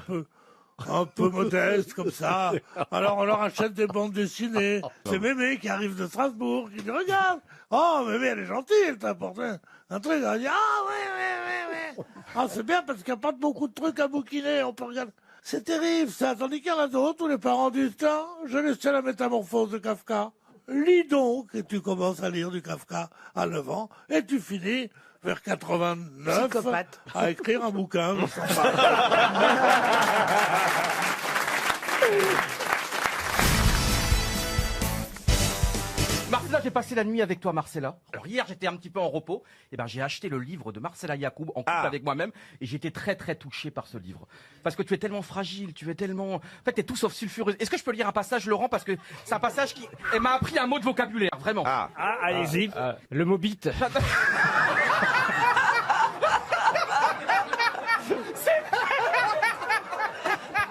un peu modestes, comme ça. Alors on leur achète des bandes dessinées. C'est Mémé qui arrive de Strasbourg, qui dit, regarde, oh, Mémé, elle est gentille, elle t'a apporté un truc. Elle dit, ah, ouais. Ah, c'est bien parce qu'il n'y a pas beaucoup de trucs à bouquiner, on peut regarder. C'est terrible, ça. Tandis qu'il y en a d'autres où les parents disent, tiens, je laisse la métamorphose de Kafka. Lis donc, et tu commences à lire du Kafka à 9 ans, et tu finis vers 89 Psychopathe. à écrire un bouquin. Marcella, j'ai passé la nuit avec toi, Marcella. Alors hier, j'étais un petit peu en repos. Et ben, j'ai acheté le livre de Marcella Yacoub en couple avec moi-même, et j'ai été très très touché par ce livre. Parce que tu es tellement fragile, tu es tellement, en fait, t'es tout sauf sulfureuse. Est-ce que je peux lire un passage, Laurent, parce que c'est un passage qui m'a appris un mot de vocabulaire, vraiment. Allez-y. Le mot bite.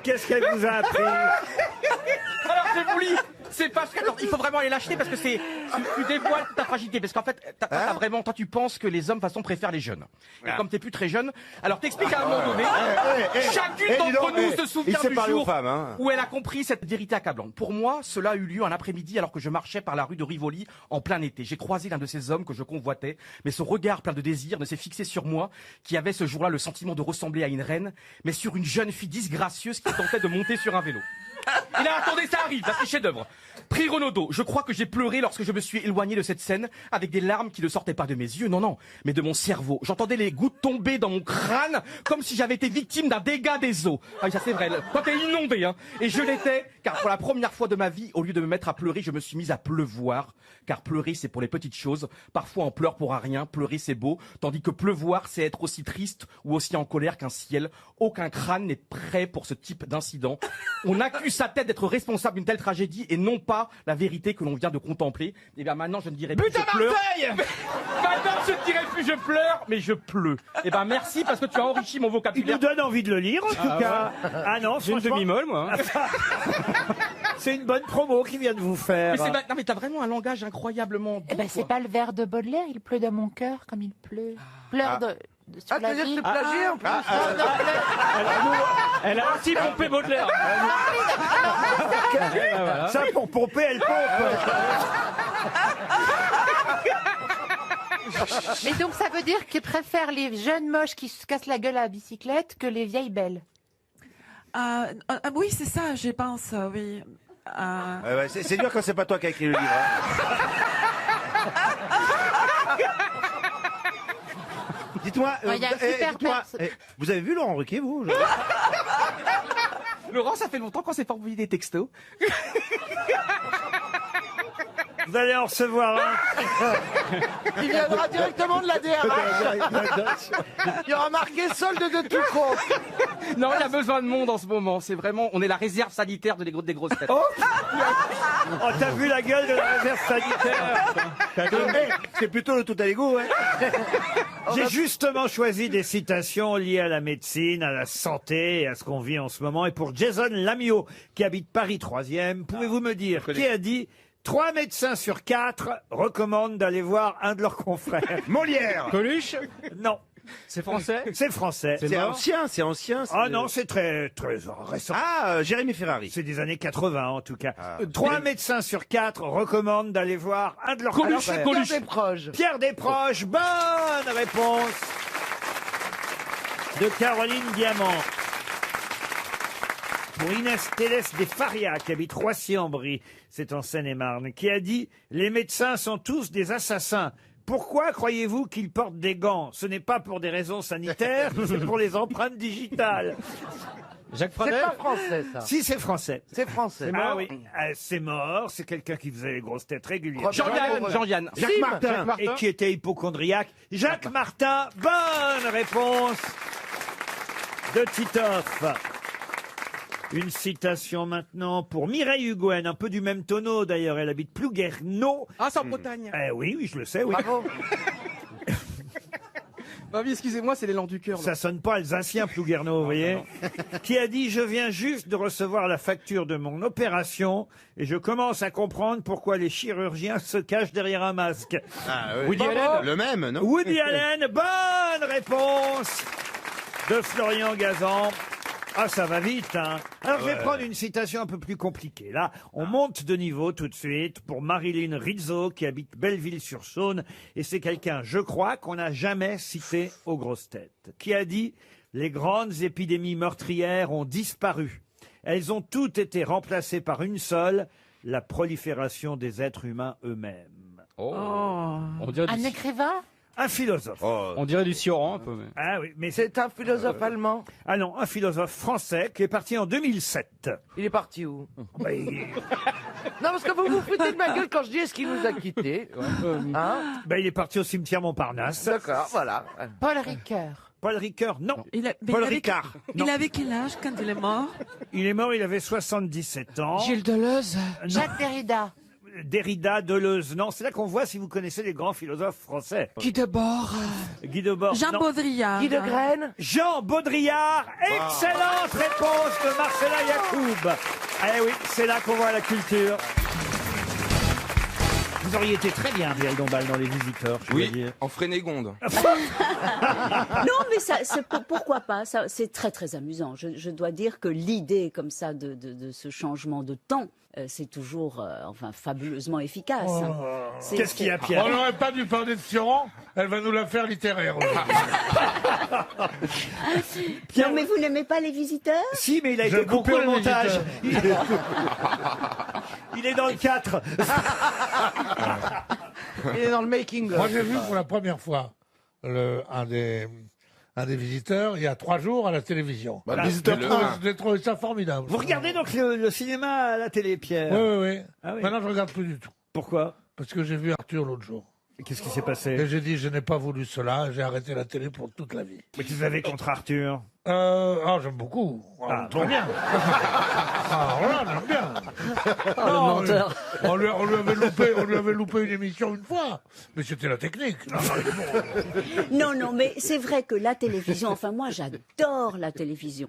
Qu'est-ce qu'elle vous a appris? Alors, je vous lis. C'est pas ce que... Il faut vraiment aller l'acheter parce que c'est... Tu dévoiles ta fragilité. Parce qu'en fait, t'as vraiment... Toi, tu penses que les hommes, de toute façon, préfèrent les jeunes. Et comme t'es plus très jeune, alors t'expliques à un moment donné... Chacune d'entre nous se souvient du jour où elle a compris cette vérité accablante. Pour moi, cela a eu lieu un après-midi alors que je marchais par la rue de Rivoli en plein été. J'ai croisé l'un de ces hommes que je convoitais, mais son regard plein de désir ne s'est fixé sur moi, qui avait ce jour-là le sentiment de ressembler à une reine, mais sur une jeune fille disgracieuse qui tentait de monter sur un vélo. Et là, attendez, ça arrive, là, c'est chef-d'œuvre. Prix Renaudot, je crois que j'ai pleuré lorsque je me suis éloigné de cette scène avec des larmes qui ne sortaient pas de mes yeux, non, mais de mon cerveau. J'entendais les gouttes tomber dans mon crâne comme si j'avais été victime d'un dégât des eaux. Ah, ça c'est vrai, quand t'es inondé, hein. Et je l'étais, car pour la première fois de ma vie, au lieu de me mettre à pleurer, je me suis mise à pleuvoir. Car pleurer, c'est pour les petites choses. Parfois, on pleure pour un rien. Pleurer, c'est beau. Tandis que pleuvoir, c'est être aussi triste ou aussi en colère qu'un ciel. Aucun crâne n'est prêt pour ce type d'incident. On accuse sa tête d'être responsable d'une telle tragédie et non pas la vérité que l'on vient de contempler. Et bien maintenant, je ne dirai plus je pleure. Maintenant, je ne dirai plus je pleure, mais je pleure. Et ben merci parce que tu as enrichi mon vocabulaire. Il nous donne envie de le lire, en tout cas. Ouais. Ah non, j'ai une demi-molle, moi. C'est une bonne promo qui vient de vous faire. Mais non, mais t'as vraiment un langage incroyablement doux. Eh ben, c'est pas le vers de Baudelaire, il pleut dans mon cœur comme il pleut. Pleure sur la vie. c'est plagié en plus. Elle a aussi pompé Baudelaire. Voilà. Ça, pour pomper, elle pompe. Mais donc ça veut dire qu'il préfère les jeunes moches qui se cassent la gueule à la bicyclette que les vieilles belles. Oui, c'est ça, je pense, oui. Ouais, c'est dur quand c'est pas toi qui as écrit le livre. Dites-moi, vous avez vu Laurent Ruquier, vous Laurent, ça fait longtemps qu'on s'est pas envoyé des textos. Vous allez en recevoir un. Il viendra directement de la DRH. Il y aura marqué solde de tout compte. Non, il y a besoin de monde en ce moment. C'est vraiment, on est la réserve sanitaire des grosses têtes. Oh, t'as vu la gueule de la réserve sanitaire? C'est plutôt le tout à l'égo, hein. J'ai justement choisi des citations liées à la médecine, à la santé et à ce qu'on vit en ce moment. Et pour Jason Lamiot, qui habite Paris 3e, pouvez-vous me dire qui a dit 3 médecins sur 4 recommandent d'aller voir un de leurs confrères? Molière. Coluche? Non. C'est français? C'est français. C'est ancien. Ah non, c'est très récent. Ah, Jérémy Ferrari. C'est des années 80 en tout cas. 3 médecins sur 4 recommandent d'aller voir un de leurs confrères. Pierre Desproges. Pierre Desproges, bonne réponse de Caroline Diamant. Pour Inès Télès des Faria, qui habite Roissy-en-Brie, c'est en Seine-et-Marne, qui a dit « Les médecins sont tous des assassins. Pourquoi croyez-vous qu'ils portent des gants? Ce n'est pas pour des raisons sanitaires, c'est pour les empreintes digitales. » Jacques C'est Pradel? pas français, ça. Si, c'est français. C'est français. Ah oui, c'est mort. C'est quelqu'un qui faisait les grosses têtes régulièrement. Jean-Yann. Jacques Martin. Et qui était hypochondriaque. Jacques Martin, bonne réponse de Titoff. Une citation maintenant pour Mireille Hugoen, un peu du même tonneau d'ailleurs. Elle habite Plouguerneau. Ah, c'est en Bretagne. Oui, je le sais, oui. Bravo. Bah oui, excusez-moi, c'est l'élan du cœur. là. Ça sonne pas alsacien, Plouguerneau, vous voyez. Qui a dit « Je viens juste de recevoir la facture de mon opération et je commence à comprendre pourquoi les chirurgiens se cachent derrière un masque. » Woody Allen? Le même, non? Woody Allen, bonne réponse de Florian Gazan. Ah, ça va vite, hein. Alors, je vais prendre une citation un peu plus compliquée. Là, on monte de niveau tout de suite pour Marilyn Rizzo, qui habite Belleville-sur-Saône. Et c'est quelqu'un, je crois, qu'on n'a jamais cité aux grosses têtes. Qui a dit « Les grandes épidémies meurtrières ont disparu. Elles ont toutes été remplacées par une seule, la prolifération des êtres humains eux-mêmes. » On dirait Un écrivain? Un philosophe. On dirait du Sioran un peu. Mais... Ah oui, mais C'est un philosophe allemand. Ah non, un philosophe français qui est parti en 2007. Il est parti où? Bah, il... Non, parce que vous vous foutez de ma gueule quand je dis est-ce qu'il nous a quittés. Hein? bah, il est parti au cimetière Montparnasse. D'accord, voilà. Paul Ricoeur. Paul Ricoeur, non. Paul Ricard. Il avait quel âge quand il est mort? Il est mort, il avait 77 ans. Gilles Deleuze. Jacques Derrida. Derrida, Deleuze, non. C'est là qu'on voit si vous connaissez les grands philosophes français. Guy Debord. Guy Debord, Jean non. Baudrillard. Guy de Graine. Jean Baudrillard, excellente réponse de Marcella Yacoub. Eh oui, c'est là qu'on voit la culture. Vous auriez été très bien, Ariel Dombal, dans Les Visiteurs, je dois Oui, dire. en Frénégonde. Non, mais ça, pourquoi pas ça, c'est très très amusant. Je dois dire que l'idée comme ça de ce changement de temps, c'est toujours enfin fabuleusement efficace. hein. Qu'est-ce qu'il y a, Pierre? On n'aurait pas dû parler de Sioran, elle va nous la faire littéraire. Non, mais vous n'aimez pas Les Visiteurs? Si, mais il a été J'aime coupé beaucoup au Les montage. Visiteurs. Il est dans le 4. Il est dans le making. Moi, j'ai vu pour la première fois un des visiteurs il y a 3 jours à la télévision. Bah, le visiteur J'ai trouvé ça formidable. Vous regardez donc le cinéma à la télé, Pierre? Oui. Ah oui. Maintenant, je regarde plus du tout. Pourquoi? Parce que j'ai vu Arthur l'autre jour. Qu'est-ce qui s'est passé? Et j'ai dit, je n'ai pas voulu cela, j'ai arrêté la télé pour toute la vie. Mais qu'est-ce que vous avez contre Arthur? J'aime beaucoup. Très bien. Voilà, j'aime bien. le menteur. On lui avait loupé une émission une fois. Mais c'était la technique. Non, mais c'est vrai que la télévision, enfin moi j'adore la télévision.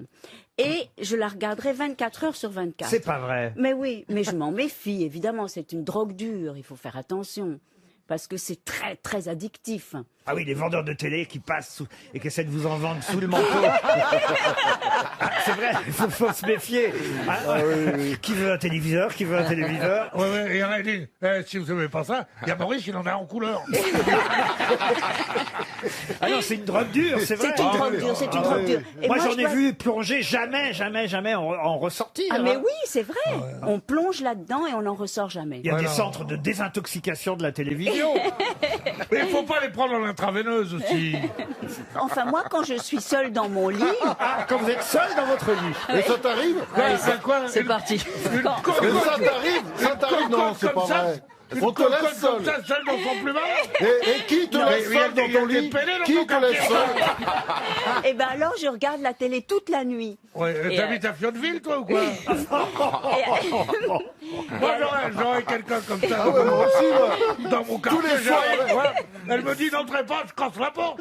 Et je la regarderai 24 heures sur 24. C'est pas vrai. Mais oui, mais je m'en méfie, évidemment, c'est une drogue dure, il faut faire attention. Parce que c'est très, très addictif. Ah oui, les vendeurs de télé qui passent et qui essaient de vous en vendre sous le manteau. C'est vrai, il faut se méfier. Qui veut un téléviseur? Qui veut un téléviseur? Oui, et il a dit, si vous n'aimez pas ça, il y a Maurice, il en a en couleur. Ah non, c'est une drogue dure, c'est vrai. C'est une drogue dure, c'est une drogue dure. Et Moi, j'en ai je vu plonger jamais en ressortir. Ah mais oui, c'est vrai. On plonge là-dedans et on n'en ressort jamais. Il y a des centres de désintoxication de la télévision. Mais il ne faut pas les prendre en intraveineuse aussi. Enfin, moi, quand je suis seule dans mon lit... Ah, quand vous êtes seule dans votre lit. Et ça t'arrive? C'est parti. Ça t'arrive? Non, c'est pas vrai. On te laisse seul. Seul dans son plumard. Et qui te laisse seul dans ton lit? Qui te laisse seul? Eh ben alors, je regarde la télé toute la nuit. Ouais, t'habites à Fionville, toi, ou quoi? Moi, j'aurais quelqu'un comme ça. Ah ouais, moi aussi, moi. Dans mon quartier, elle me dit n'entrez pas, je casse la porte.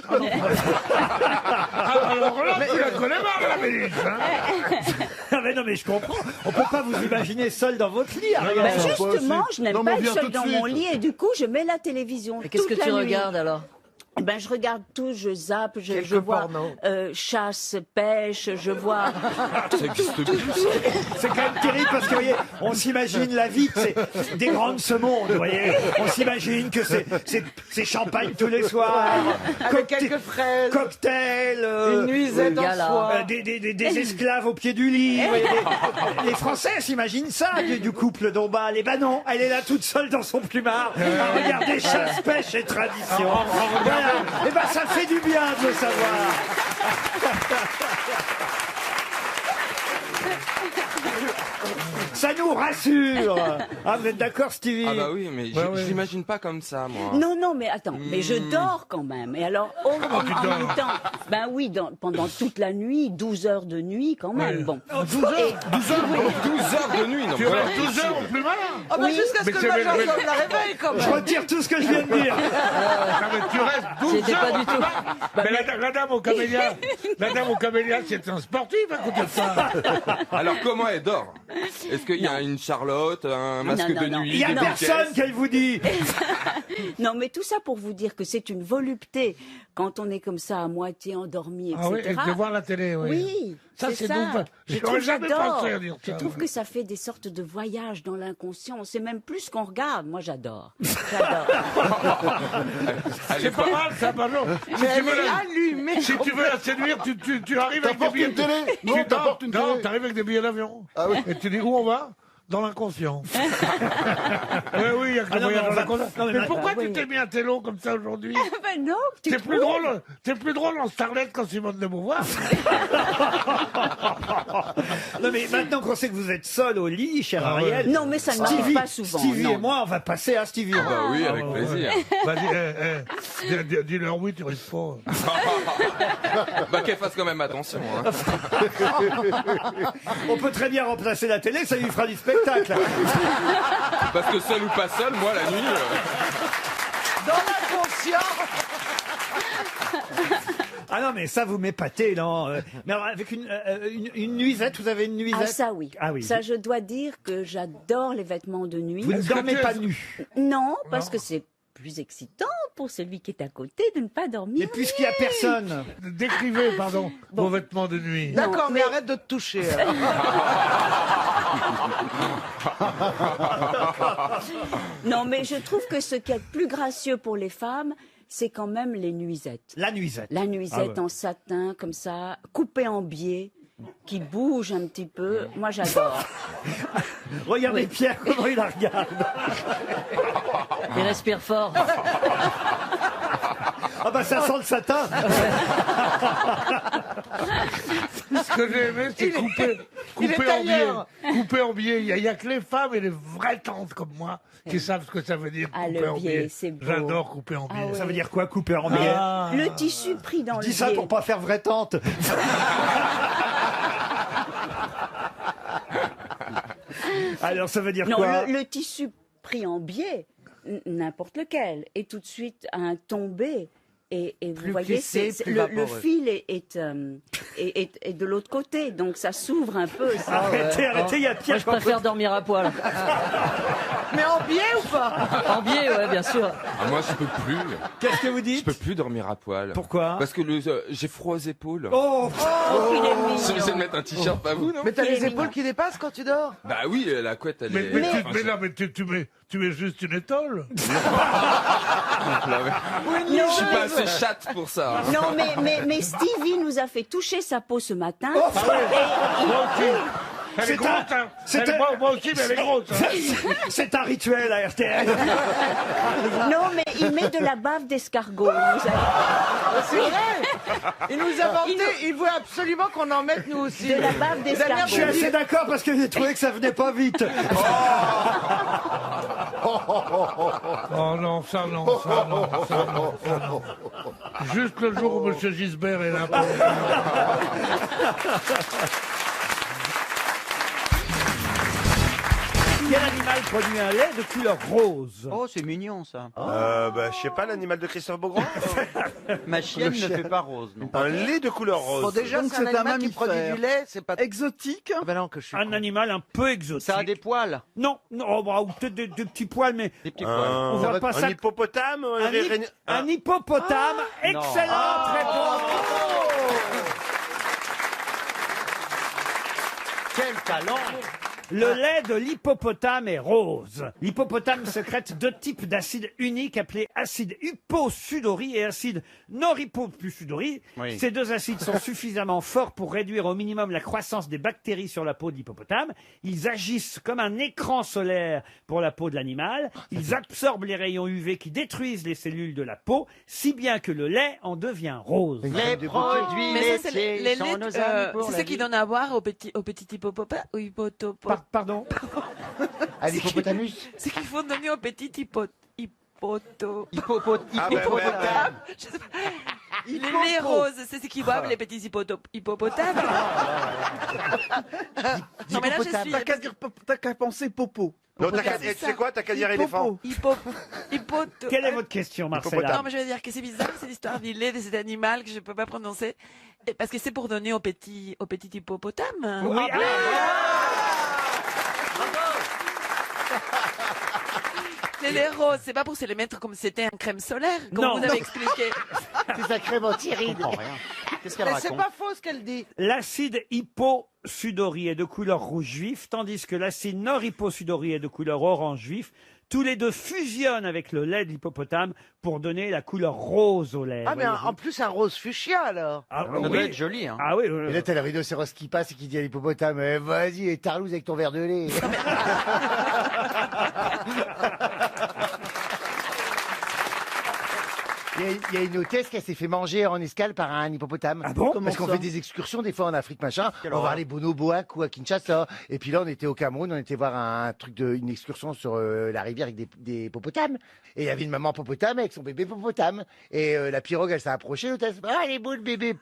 Alors là, tu la connais mal, la Mélisse. Ah mais non, mais je comprends. On peut pas vous imaginer seul dans votre lit. Ariel. Ben justement, je n'aime pas être seule dans mon lit et du coup, je mets la télévision. Et qu'est-ce que toute tu la nuit. regardes alors? Eh ben, je regarde tout, je zappe, je vois chasse, pêche, je vois tout. C'est quand même terrible parce que, vous voyez, on s'imagine la vie des grands de ce monde, vous voyez. On s'imagine que c'est champagne tous les soirs. Avec quelques fraises. Cocktails. Une nuisette en soie. Des esclaves au pied du lit. Vous voyez, les Français s'imaginent ça du couple Dombal. Et ben non, elle est là toute seule dans son plumard à regarder chasse, pêche et tradition. Et ben ça fait du bien de le savoir. Ça nous rassure. Ah, vous êtes d'accord, Stevie? Ah bah oui, mais je l'imagine pas comme ça, moi. Non, mais attends, mais je dors quand même. Et alors, en même temps, ben oui, pendant toute la nuit, 12 heures de nuit quand même. Bon. 12 heures 12 heures de nuit, non? Tu restes 12 heures au plus malin. Ah bah jusqu'à ce que le major sonne la réveille, quand même. Je retire tout ce que je viens de dire. Mais tu restes 12 C'était heures. pas du tout. Mais la dame au camélia, c'est un sportif à côté de ça. Alors comment elle dort? Est-ce qu'il y a une Charlotte, un masque de nuit? Il n'y a personne qu'elle vous dit. Non, mais tout ça pour vous dire que c'est une volupté quand on est comme ça à moitié endormi, etc. Ah oui, et de voir la télé, oui. Oui, ça c'est ça. donc. J'aurais jamais pensé à dire ça. Je trouve que ça fait des sortes de voyages dans l'inconscient. On sait même plus ce qu'on regarde. Moi, j'adore. J'adore. C'est pas mal, ça, pardon. Si tu veux la séduire, tu arrives avec des billets de télé. Non, t'apportes une télé. Non, t'arrives avec des billets d'avion. Ah oui. Et tu dis où on va? Dans l'inconscient. Oui, il y a que le voyage dans l'inconscient. Mais pourquoi tu t'es mis un télo comme ça aujourd'hui? Ben non, T'es plus drôle en starlette qu'en Simone de Beauvoir. Non mais maintenant qu'on sait que vous êtes seul au lit, cher Ariel. Non, mais ça ne m'arrive pas souvent. Stevie non. et moi, on va passer à Stevie. Ah bah oui, avec plaisir. Vas-y, dis-leur oui, tu risques pas. Bah qu'elle fasse quand même attention. Hein. On peut très bien remplacer la télé, ça lui fera du spectacle. Parce que seul ou pas seul, moi la nuit... Dans l'inconscient. Ah non, mais ça, vous m'épatez, non mais alors, avec une nuisette, vous avez une nuisette? Ah ça oui. Ah oui. Ça je dois dire que j'adore les vêtements de nuit. Vous ne dormez pas nu? Non, parce que c'est plus excitant pour celui qui est à côté de ne pas dormir. Mais puisqu'il n'y a personne. Décrivez, pardon, vos vêtements de nuit. D'accord, mais arrête de te toucher. alors. Non, mais je trouve que ce qui est plus gracieux pour les femmes, c'est quand même les nuisettes. La nuisette. La nuisette Ah ouais. en satin, comme ça, coupée en biais, qui bouge un petit peu. Moi, j'adore. Regardez Oui. Pierre, comment il la regarde. Il respire fort. Ah bah ça sent le satin. Ce que j'ai aimé, c'est couper en biais. Couper en biais. Il y a que les femmes et les vraies tantes comme moi qui savent ce que ça veut dire Ah, couper le en biais, biais. c'est beau. J'adore couper en Ah biais. ouais. Ça veut dire quoi, couper en biais? Le tissu pris dans Je le dis ça biais. pour pas faire vraie tante. Alors ça veut dire Non, quoi? le tissu pris en biais, n'importe lequel, est tout de suite à un tombé. Et vous Plus voyez, plissé, plus le vaporeux. fil est de l'autre côté, donc ça s'ouvre un peu. ça. Arrêtez, il y a Moi, Pierre je préfère dormir à poil. Mais en biais ou pas? En biais, ouais, bien sûr. Ah, moi, je peux plus. Qu'est-ce que vous Je dites? peux plus dormir à poil. Pourquoi? Parce que j'ai froid aux épaules. Oh, Oh, il est Je suis obligé de mignon. mettre un t-shirt, pas vous, non? Mais t'as Il est les épaules mignon. qui dépassent quand tu dors? Bah oui, la couette, elle Mais, est... mais, Enfin, tu, mais non, mais tu mets juste une étole. je suis pas assez chatte pour ça. Non, mais Stevie nous a fait toucher sa peau ce matin. Moi aussi. Elle est C'est grosse, un- hein. c'est un- Moi aussi, mais elle est grosse. hein. c'est un rituel à RTL. Non, mais il met de la bave d'escargot. Il nous a- C'est vrai. Il nous a vanté, il voulait absolument qu'on en mette nous aussi. De la bave d'escargot. Je suis assez d'accord parce que j'ai trouvé que ça venait pas vite. Oh non, ça non, ça non, ça non, ça non. Juste le jour où M. Gisbert est là. Quel animal produit un lait de couleur rose? Oh, c'est mignon ça. Je sais pas, l'animal de Christophe Beaugrand. Ma chienne ne fait pas rose. Non. Un lait de couleur Bon, rose. déjà, Donc c'est un c'est un animal qui produit mammifère. du lait, c'est pas... Exotique. Ah ben non, que je suis Un con. animal un peu exotique. Ça a des poils. Non, non, oh, bah, ou peut-être des petits poils, mais Des petits Un, poils. on voit pas ça. un hippopotame. Un hippopotame. Excellente réponse. Quel talent. Le lait de l'hippopotame est rose. L'hippopotame sécrète deux types d'acides uniques appelés acide hyposudori et acide noriposudori. Oui. Ces deux acides sont suffisamment forts pour réduire au minimum la croissance des bactéries sur la peau de l'hippopotame. Ils agissent comme un écran solaire pour la peau de l'animal. Ils absorbent les rayons UV qui détruisent les cellules de la peau, si bien que le lait en devient rose. Les produits Mais ça, c'est laitiers sont nos amis pour c'est la ça qui vie. donne à boire au petit hippopotame ou Pardon. À l'hippopotamus. C'est qu'il faut donner au petit Hippopotame. Je sais pas. Les laits roses, c'est ce qu'ils boivent les petits hippopotames. Non mais là je suis. T'as qu'à penser popo. Non, C'est tu ça. sais quoi, t'as qu'à dire éléphant. Quelle est votre question, Marcella? Non mais je veux dire que c'est bizarre cette histoire du lait de cet animal que je peux pas prononcer. Et parce que c'est pour donner au petit hippopotame. Oui, Les laits roses, c'est pas pour se les mettre comme c'était un crème solaire, comme Non. vous avez expliqué. C'est sa crème anti-rides. Je comprends rien. Qu'est-ce qu'elle Mais c'est raconte? pas faux ce qu'elle dit. L'acide hyposudori est de couleur rouge vif, tandis que l'acide noriposudori est de couleur orange vif. Tous les deux fusionnent avec le lait de l'hippopotame pour donner la couleur rose au lait. Ah mais voyez-vous. en plus un rose fuchsia alors. Ah, Ça oui. doit être joli, hein. Ah oui, Et là, t'as le rhinocéros qui passe et qui dit à l'hippopotame, vas-y, et tarlouse avec ton verre de lait. Il y a une hôtesse qui s'est fait manger en escale par un hippopotame. Ah bon? Parce qu'on fait des excursions des fois en Afrique, machin. On va voir les bonobos ou à Kinshasa. Et puis là, on était au Cameroun, on était voir une excursion sur la rivière avec des hippopotames. Et il y avait une maman hippopotame avec son bébé hippopotame. Et la pirogue, elle s'est approchée, l'hôtesse. Ah, elle est beau le bébé,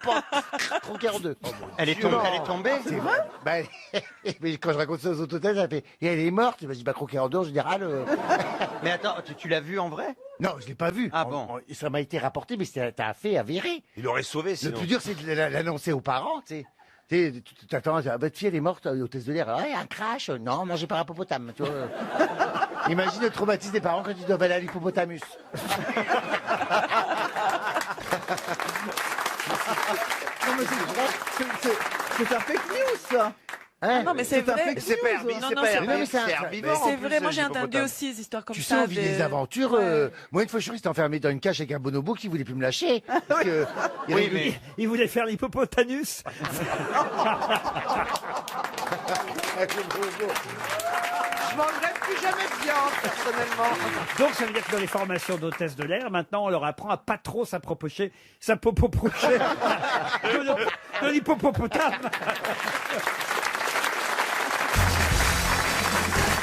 croqué en deux. Elle est tombée. C'est vrai? Bah, mais quand je raconte ça aux autres hôtesses, elle fait, et elle est morte. Je dis, bah, croqué en deux, je dis, ah, le... Mais attends, tu l'as vu en vrai? Non, je l'ai pas vu. Ah bon? Ça m'a été rapporté, mais c'était un fait avéré. Il aurait sauvé, Le sinon. plus dur, c'est de l'annoncer aux parents, tu sais. Tu t'attends, votre fille, elle est morte au test de l'air. Ouais, un crash. Non, mangez par un hippopotame. Tu vois. Imagine le traumatisme des parents quand ils doivent aller à l'hippopotamus. Non, mais c'est un fake news, ça. Hein? Non, mais c'est vrai. C'est pas Non, non, c'est herbivore. C'est vrai, moi j'ai entendu aussi des histoires comme Tu ça. sais, on vit des aventures. Ouais. Moi, une fois, je suis resté enfermé dans une cage avec un bonobo qui voulait plus me lâcher. Parce que, Il voulait faire l'hippopotanus. Je mangerai plus jamais de viande, personnellement. Donc ça veut dire que dans les formations d'hôtesse de l'air, maintenant on leur apprend à pas trop s'approcher de l'hippopotame.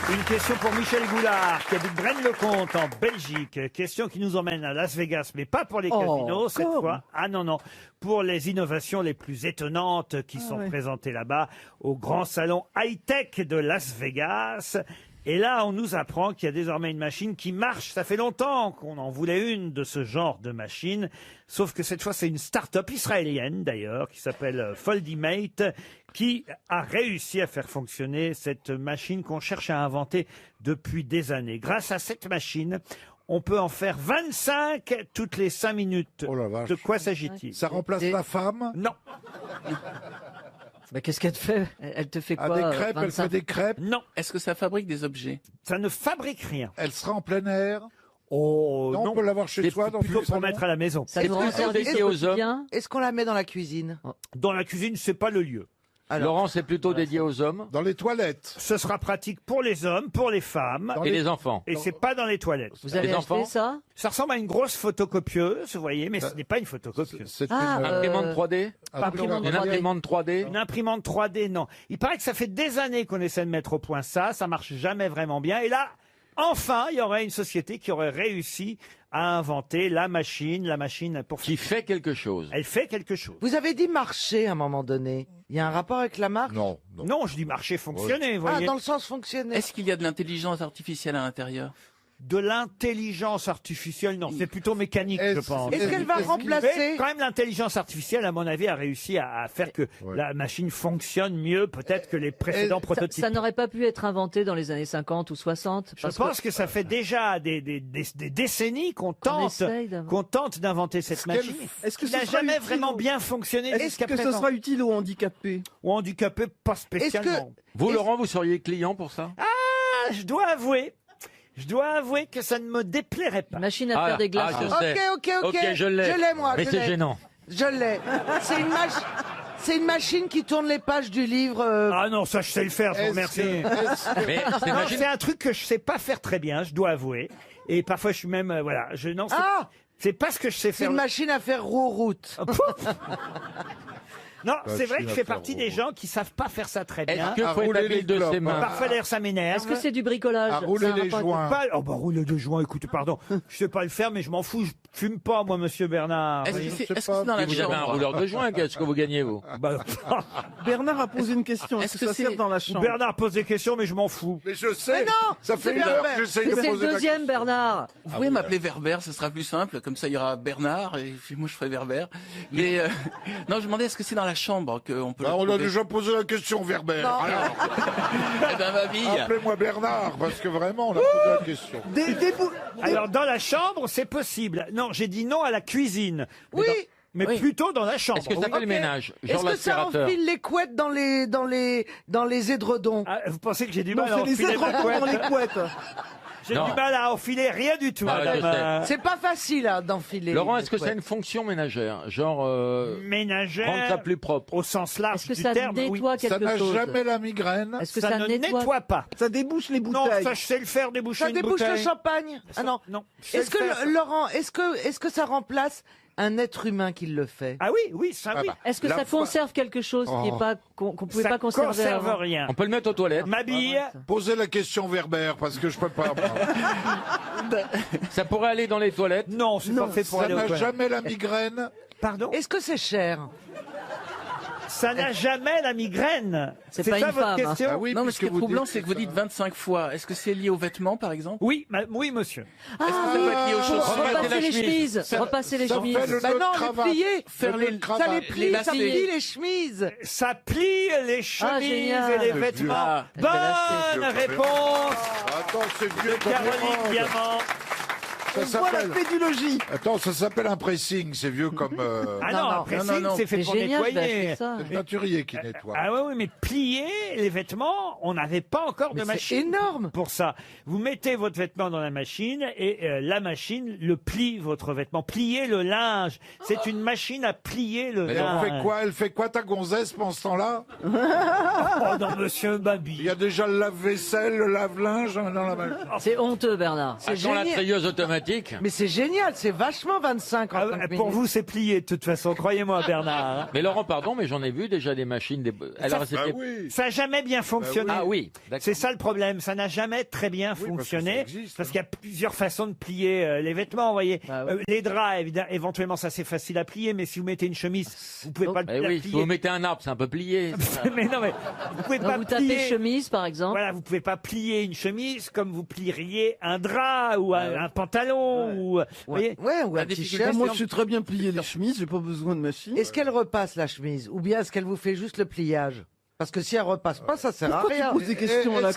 Une question pour Michel Goulard, qui habite Braine-le-Comte, en Belgique. Question qui nous emmène à Las Vegas, mais pas pour les casinos cette fois. Ah non, non. Pour les innovations les plus étonnantes qui sont présentées là-bas, au grand salon high-tech de Las Vegas. Et là, on nous apprend qu'il y a désormais une machine qui marche. Ça fait longtemps qu'on en voulait une de ce genre de machine. Sauf que cette fois, c'est une start-up israélienne, d'ailleurs, qui s'appelle Foldimate, qui a réussi à faire fonctionner cette machine qu'on cherche à inventer depuis des années. Grâce à cette machine, on peut en faire 25 toutes les 5 minutes. Oh la vache. De quoi s'agit-il? Ça remplace la femme? Non. Bah, qu'est-ce qu'elle te fait? Elle te fait Ah, quoi? des crêpes, elle 25? fait des crêpes? Non. Est-ce que ça fabrique des objets? Ça ne fabrique rien. Elle sera en plein air? Oh, non, non. on peut l'avoir chez C'est soi dans plutôt le pour salon? mettre à la maison. Ça nous rend service au quotidien? Est-ce qu'on la met dans la cuisine? Dans la cuisine, c'est pas le lieu. Alors, Laurent, c'est plutôt dédié aux hommes Dans les toilettes? Ce sera pratique pour les hommes, pour les femmes. et les enfants. Et c'est pas dans les toilettes. Vous avez Les acheté enfants ça? Ça ressemble à une grosse photocopieuse, vous voyez, mais ce n'est pas une photocopieuse. C'est Ah, une... Imprimante 3D imprimante Une 3D. imprimante 3D Une imprimante 3D, non. Il paraît que ça fait des années qu'on essaie de mettre au point ça marche jamais vraiment bien. Et là, enfin, il y aurait une société qui aurait réussi à inventer la machine pour... qui fait quelque chose. Elle fait quelque chose. vous avez dit marcher à un moment donné. Il y a un rapport avec la marque? Non, non. Non, je dis marcher, fonctionner, vous Ah, voyez. dans le sens fonctionner. Est-ce qu'il y a de l'intelligence artificielle à l'intérieur? De l'intelligence artificielle, non, c'est plutôt mécanique, je pense. Est-ce qu'elle va Mais remplacer? quand même, l'intelligence artificielle, à mon avis, a réussi à faire que la machine fonctionne mieux, peut-être que les précédents prototypes. Ça n'aurait pas pu être inventé dans les années 50 ou 60. Je pense que ça fait déjà des décennies qu'on tente d'inventer cette machine. Est-ce que qui n'a jamais vraiment bien fonctionné jusqu'à présent. utile aux handicapés? Ou handicapés, pas spécialement. Vous, Laurent, vous seriez client pour ça? Ah, je dois avouer que ça ne me déplairait pas. Machine à faire des glaces. Ah, je sais. Ok, je l'ai. moi. Mais je c'est l'ai. gênant. Je l'ai. C'est une machine qui tourne les pages du livre. Ah non, ça je sais le faire, je vous remercie. Mais c'est Non, imagine- c'est un truc que je sais pas faire très bien, je dois avouer. Et parfois je suis même, voilà, non, c'est pas ce que je sais C'est faire. une machine à faire roue-route. Non, c'est vrai que je fais partie des gens qui savent pas faire ça très bien. Est-ce qu'il faut être habile de ses mains? Parfois d'ailleurs ça m'énerve. Est-ce que c'est du bricolage? À rouler Ça a un les rapport avec- joints. Pas- Oh bah rouler de joints, écoutez, pardon, je sais pas le faire, mais je m'en fous, je fume pas moi, monsieur Bernard. Est-ce que je c'est sais est-ce que pas. c'est dans la Vous avez un chambre? rouleur de joint, qu'est-ce que vous gagnez, vous? Bah, Bernard a posé une question. Est-ce que ça sert dans la Bernard pose des questions, mais je m'en fous. Mais je sais. Mais non, ça fait c'est une heure Berbère. que j'essaye de C'est le poser la deuxième, Bernard. Vous pouvez m'appeler Verber, ce sera plus simple, comme ça il y aura Bernard, et puis moi je ferai Verber. Mais non, je demandais est-ce que c'est dans la chambre qu'on peut Bah, le on a trouver? déjà posé la question, Verber. Non. Alors, Eh ben ma bille. appelez-moi Bernard, parce que vraiment, on a posé la question. Alors dans la chambre, c'est possible. Non, j'ai dit non à la cuisine. Mais Oui. mais Oui. plutôt dans la chambre. Est-ce que ça fait Oui. le ménage? Genre Est-ce que ça l'aspirateur? enfile les couettes dans les édredons? Ah, vous pensez que j'ai du mal à enfiler ma couette? couettes. J'ai Non. du mal à enfiler rien du tout, Ah, je madame. C'est pas facile hein, d'enfiler. Laurent, les est-ce que ça a couettes. une fonction ménagère? Genre, rendre ça Ménagère, plus propre? au sens large Est-ce que du ça terme, oui. nettoie Ça quelque n'a chose? jamais la migraine. Est-ce que Ça ça ne nettoie? nettoie pas. Ça débouche les Non, bouteilles. ça je sais le faire, déboucher Ça une débouche le bouteille. champagne. Ah non. Non. je sais Est-ce que le faire, ça. Laurent, est-ce que ça remplace un être humain qui le fait? Ah oui, oui, ça oui. Est-ce que La ça fois- conserve quelque chose qui est pas qu'on pouvait Ça pas conserver conserve avant? rien. On peut le mettre aux toilettes. M'habille. Posez la question, Verber, parce que je peux pas. Ça pourrait aller dans les toilettes. Non, c'est pas fait pour Ça aller au n'a toilette. jamais la migraine. Pardon? Est-ce que c'est cher? Ça n'a jamais la migraine. C'est pas ça une votre femme, hein. question? Ah oui, Non, mais ce qui est puisque vous troublant, dites- c'est que vous dites 25 fois. Est-ce que c'est lié aux vêtements, par exemple? Oui, oui, monsieur. Est-ce que ça peut être lié aux chaussures? Repasser les chemises. Repasser les Ça chemises. fait le Bah nœud de non, cravate. les plier. Faire les- Ça les plie, les ça lacets. plie les chemises. Ça plie les chemises génial. et les C'est vêtements. Ah, je vais Bonne l'acheter. réponse Attends, c'est vieux de comme les Caroline mangues. Diamant. Ça On voit la s'appelle... pédologie. Attends, ça s'appelle un pressing, c'est vieux comme... Ah Non, non, non, un pressing, non, non. c'est fait C'est pour génial, je vais nettoyer. acheter ça. C'est le teinturier qui nettoie. Ah oui, mais plier les vêtements, on n'avait pas encore de Mais c'est machine énorme. pour ça. Vous mettez votre vêtement dans la machine et la machine le plie votre vêtement. Plier le linge, c'est une machine à plier le Elle linge. fait quoi? Elle fait quoi ta gonzesse pendant ce temps-là? Oh non, monsieur Il Babi. y a déjà le lave-vaisselle, le lave-linge dans la machine. C'est honteux, Bernard. C'est Attends la génial. treilleuse automatique. Mais c'est génial, c'est vachement 25 en Ah, 5 pour minutes. vous, c'est plié de toute façon, croyez-moi, Bernard. hein. Mais Laurent, pardon, mais j'en ai vu déjà des machines. Alors, Bah c'était. oui. Ça n'a jamais bien fonctionné. Ah oui, d'accord. C'est ça le problème, ça n'a jamais très bien Oui, parce que fonctionné, ça existe, parce qu'il y a plusieurs façons de plier les vêtements, vous voyez. Bah oui. Les draps, éventuellement, ça c'est facile à plier, mais si vous mettez une chemise, vous pouvez pas Eh la oui, si plier. vous mettez un arbre, c'est un peu plié. mais non, mais vous pouvez Non, pas vous tapez plier. chemise, par exemple. Voilà, vous pouvez pas plier une chemise comme vous plieriez un drap ou un pantalon ou, vous voyez. Ouais, ou La un difficulté, t-shirt. moi, Moi, je je sais très bien plier les chemises, j'ai pas besoin de machine. Est-ce qu'elle repasse la chemise ou bien est-ce qu'elle vous fait juste le pliage? Parce que si elle repasse pas, ça sert à rien. Est-ce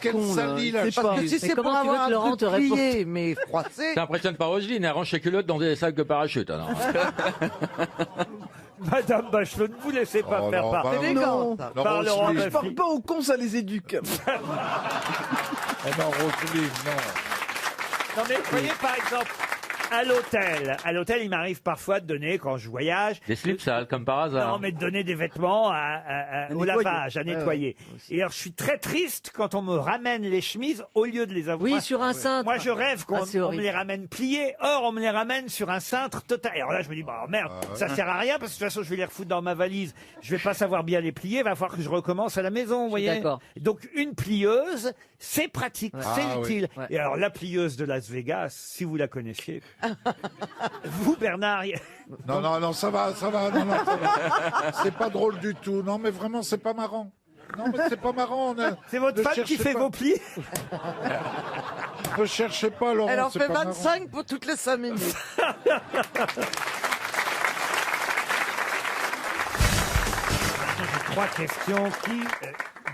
qu'elle salit la C'est parce que chemise? si c'est pour comment tu veux avoir que Laurent un te truc réponde plié mais froissé. T'impressionnes pas Roselyne, elle range ses culottes dans des sacs de parachute. Alors. Madame Bachelot, ne vous laissez pas Oh faire non, par. bah, C'est élégant. non, Par Laurent Roselyne. Baffy. Je parle pas aux cons, ça les éduque. Ah non, Roselyne, non. Non mais voyez par exemple à l'hôtel, il m'arrive parfois de donner quand je voyage. Des slips sales, comme par hasard. Non, mais de donner des vêtements au nettoyer. lavage, à nettoyer. Et alors, je suis très triste quand on me ramène les chemises au lieu de les avoir. Oui, sur un cintre. Moi, je rêve qu'on Ah, c'est on me horrible. les ramène pliés. Or, on me les ramène sur un cintre total. Et alors là, je me dis, bah merde, ça sert à rien parce que de toute façon, je vais les refoutre dans ma valise. Je vais pas savoir bien les plier. Va falloir que je recommence à la maison, vous voyez. d'accord. Donc, une plieuse, c'est pratique, c'est Ah, oui. utile. Ouais. Et alors, la plieuse de Las Vegas, si vous la connaissiez. Vous, Bernard, Non, non, non, ça va, non, non, ça va. C'est pas drôle du tout. Non, mais vraiment, c'est pas marrant. Non, mais c'est pas marrant. c'est votre Ne femme qui cherchez fait pas. vos plis. Ne cherchez pas, Laurent. Elle en c'est fait pas 25 pour toutes les 5 minutes. Trois questions qui,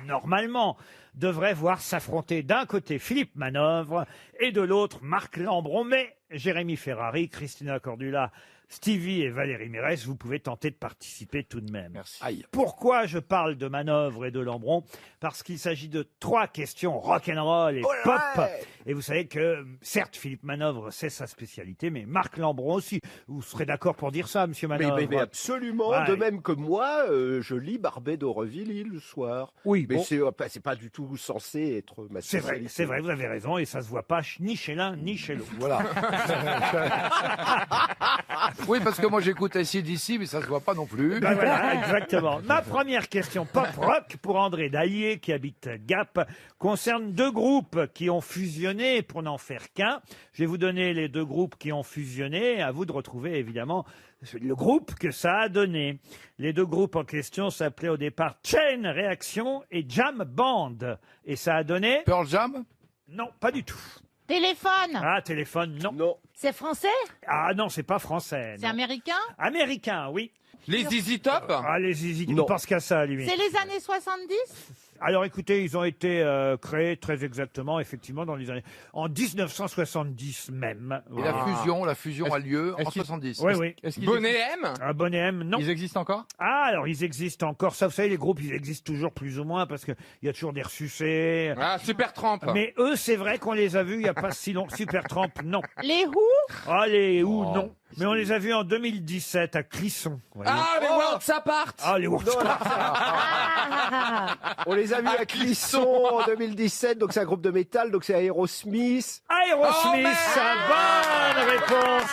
normalement, devraient voir s'affronter d'un côté Philippe Manœuvre et de l'autre Marc Lambron. Mais Jérémy Ferrari, Christina Cordula, Stevie et Valérie Mérès, vous pouvez tenter de participer tout de même. Merci. Pourquoi je parle de Manœuvre et de Lambron? Parce qu'il s'agit de trois questions rock'n'roll et pop. Et vous savez que, certes, Philippe Manœuvre, c'est sa spécialité, mais Marc Lambron aussi. Vous serez d'accord pour dire ça, monsieur Manœuvre? Mais absolument, Ouais. de même que moi, je lis Barbet d'Aurevilly le soir. Oui, mais bon. c'est pas du tout censé être ma C'est spécialité. c'est vrai, vous avez raison, et ça se voit pas ni chez l'un ni chez l'autre. Voilà. Oui, parce que moi j'écoute AC/DC, mais ça se voit pas non plus. Ben voilà, exactement. Ma première question pop-rock pour André Dallier, qui habite Gap, concerne deux groupes qui ont fusionné pour n'en faire qu'un. Je vais vous donner les deux groupes qui ont fusionné, à vous de retrouver évidemment le groupe que ça a donné. Les deux groupes en question s'appelaient au départ Chain Reaction et Jam Band. Et ça a donné... Pearl Jam? Non, pas du tout. Téléphone. Ah, téléphone, non. Non. C'est français? Ah non, c'est pas français. C'est non. américain? Américain, oui. Les ZZ Top? Ah, les Zizi, il Non. pense qu'à ça, lui. C'est les années 70? Alors écoutez, ils ont été créés très exactement, effectivement, dans les années en 1970 même. Et la fusion a lieu en 70. Oui, oui. Bonnet M? Un Bonnet M, non. Ils existent encore? Ah, alors ils existent encore. Ça, vous savez, les groupes, ils existent toujours plus ou moins parce qu'il y a toujours des ressucés. Ah, Supertramp. Mais eux, c'est vrai qu'on les a vus il n'y a pas si longtemps. Supertramp, non. Les Who? Ah, les Who, non. Mais on les a vus en 2017 à Clisson. vous voyez. Ah, les Worlds Apart. Ah, les Worlds On les a vus à Clisson en 2017, donc c'est un groupe de métal, donc c'est Aerosmith. Aerosmith, bonne réponse.